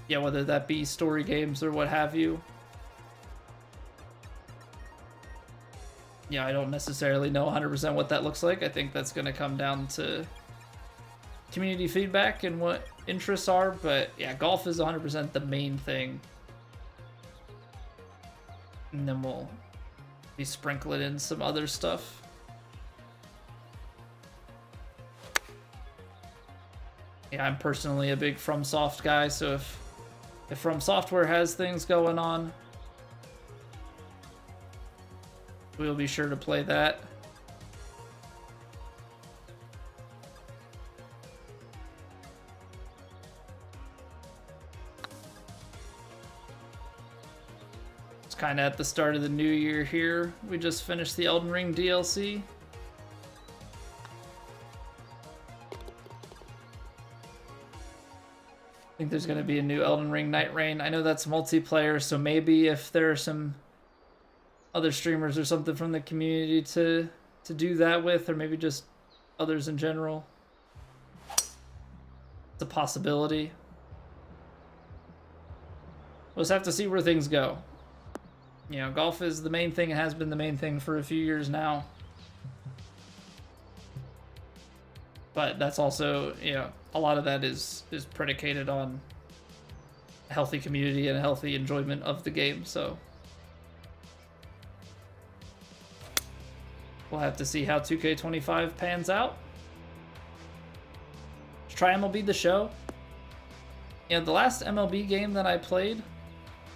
Yeah, whether that be story games or what have you. Yeah, I don't necessarily know 100% what that looks like. I think that's going to come down to community feedback and what interests are, but yeah, golf is 100% the main thing. And then we'll be sprinkling in some other stuff. Yeah, I'm personally a big FromSoft guy, so if From Software has things going on, we'll be sure to play that. It's kind of at the start of the new year here. We just finished the Elden Ring DLC. think there's going to be a new Elden Ring Night Rain. I know that's multiplayer, so maybe if there are some other streamers or something from the community to do that with, or maybe just others in general, it's a possibility. We'll just have to see where things go. You know, golf is the main thing. It has been the main thing for a few years now. But that's also, you know, a lot of that is predicated on a healthy community and a healthy enjoyment of the game, so we'll have to see how 2K25 pans out. Let's try MLB The Show. You know, the last MLB game that I played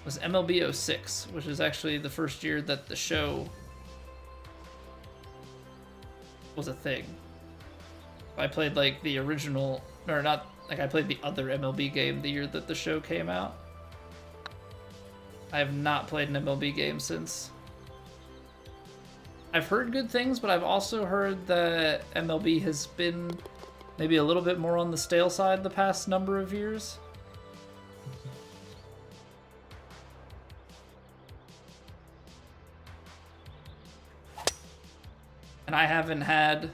was MLB 06, which is actually the first year that the show was a thing. I played like the original, or not, like I played the other MLB game the year that the show came out. I have not played an MLB game since. I've heard good things, but I've also heard that MLB has been maybe a little bit more on the stale side the past number of years. And I haven't had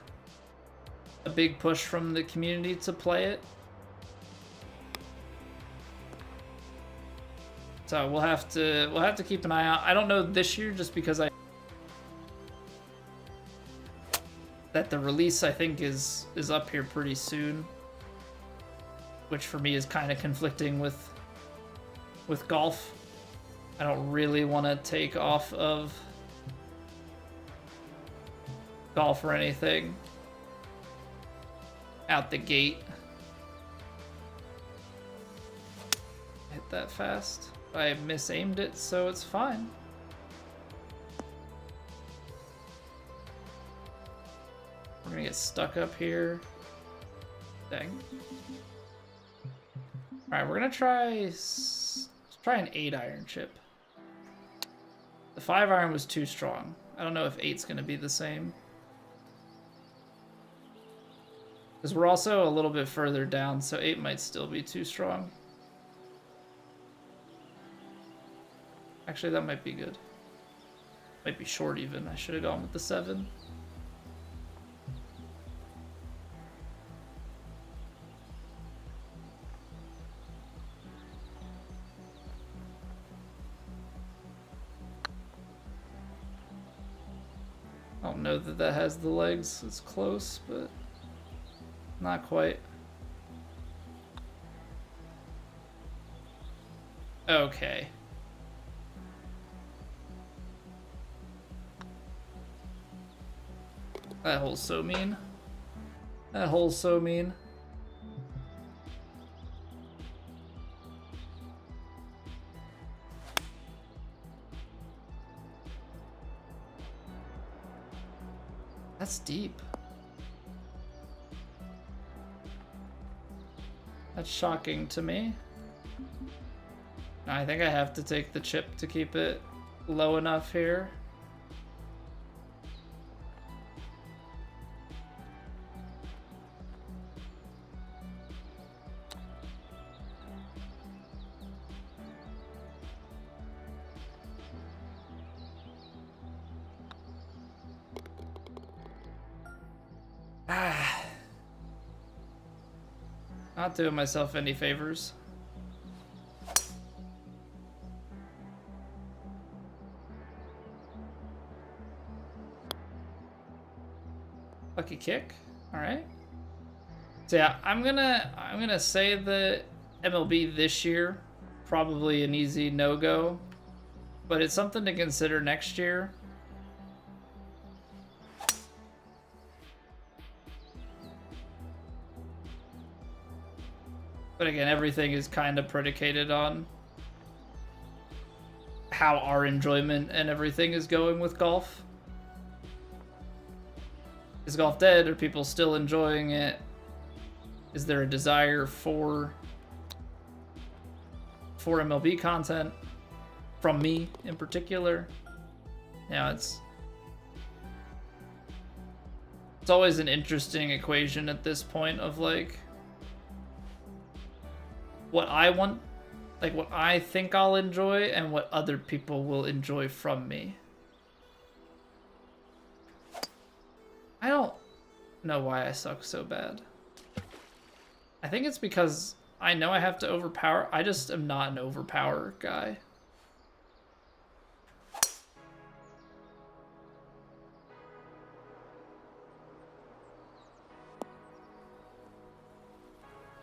a big push from the community to play it. So we'll have to keep an eye out. I don't know this year just because that the release I think is up here pretty soon, which for me is kind of conflicting with golf. I don't really want to take off of golf or anything out the gate. Hit that fast. I misaimed it, so it's fine. We're gonna get stuck up here. Dang. Alright, we're gonna let's try an 8-iron chip. The 5-iron was too strong. I don't know if 8's gonna be the same. Because we're also a little bit further down, so 8 might still be too strong. Actually, that might be good. Might be short even. I should have gone with the 7. I don't know that has the legs. It's close, but not quite. Okay. That hole's so mean. That hole's so mean. That's deep. That's shocking to me. I think I have to take the chip to keep it low enough here. Not doing myself any favors. Lucky kick. All right. So yeah, I'm gonna say that MLB this year probably an easy no-go, but it's something to consider next year. But again, everything is kind of predicated on how our enjoyment and everything is going with golf. Is golf dead? Are people still enjoying it? Is there a desire for MLB content from me in particular? Yeah, it's always an interesting equation at this point of like, what I want, like what I think I'll enjoy and what other people will enjoy from me. I don't know why I suck so bad. I think it's because I know I have to overpower. I just am not an overpower guy.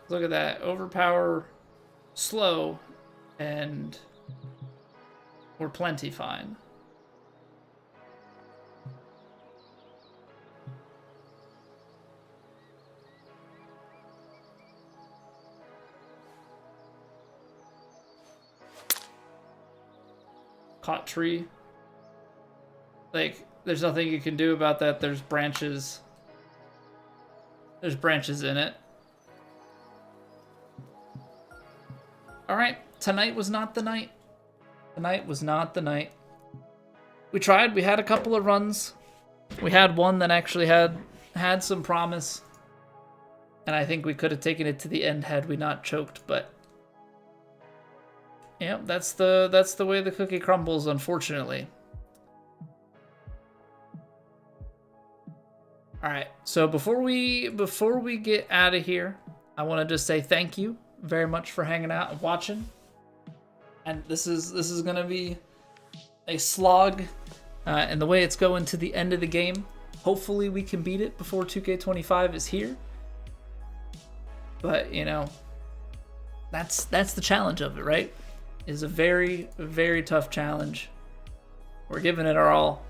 Look at that. Overpower, slow, and we're plenty fine. Caught tree. Like, there's nothing you can do about that. There's branches. There's branches in it. Alright, tonight was not the night. Tonight was not the night. We tried, we had a couple of runs. We had one that actually had some promise. And I think we could have taken it to the end had we not choked, but yeah, that's the way the cookie crumbles, unfortunately. Alright, so before we get out of here, I want to just say thank you very much for hanging out and watching. And this is gonna be a slog, and the way it's going to the end of the game. Hopefully we can beat it before 2K25 is here. But you know, that's the challenge of it, right? It's a very, very tough challenge. We're giving it our all.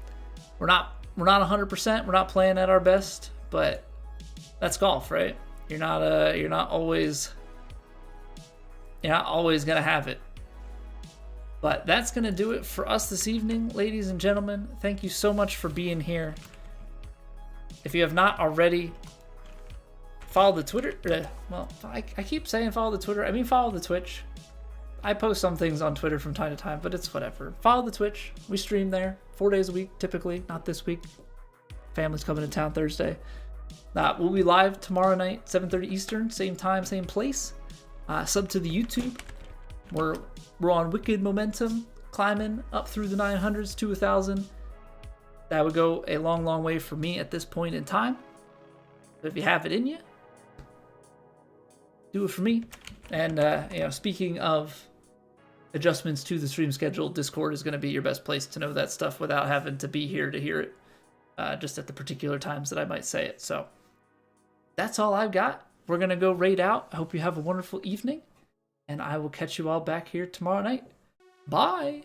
We're not 100%. We're not playing at our best, but that's golf, right? You're not always gonna have it. But that's gonna do it for us this evening, ladies and gentlemen. Thank you so much for being here. If you have not already, follow the Twitter. Well, I keep saying follow the Twitter. I mean follow the Twitch. I post some things on Twitter from time to time, but it's whatever. Follow the Twitch. We stream there 4 days a week, typically. Not this week. Family's coming to town Thursday. We'll be live tomorrow night, 7:30 Eastern, same time, same place. Sub to the YouTube. We're on wicked momentum, climbing up through the 900s to 1,000. That would go a long, long way for me at this point in time. But if you have it in you, do it for me. And you know, speaking of adjustments to the stream schedule, Discord is going to be your best place to know that stuff without having to be here to hear it, just at the particular times that I might say it. So that's all I've got. We're going to go raid out. I hope you have a wonderful evening, and I will catch you all back here tomorrow night. Bye!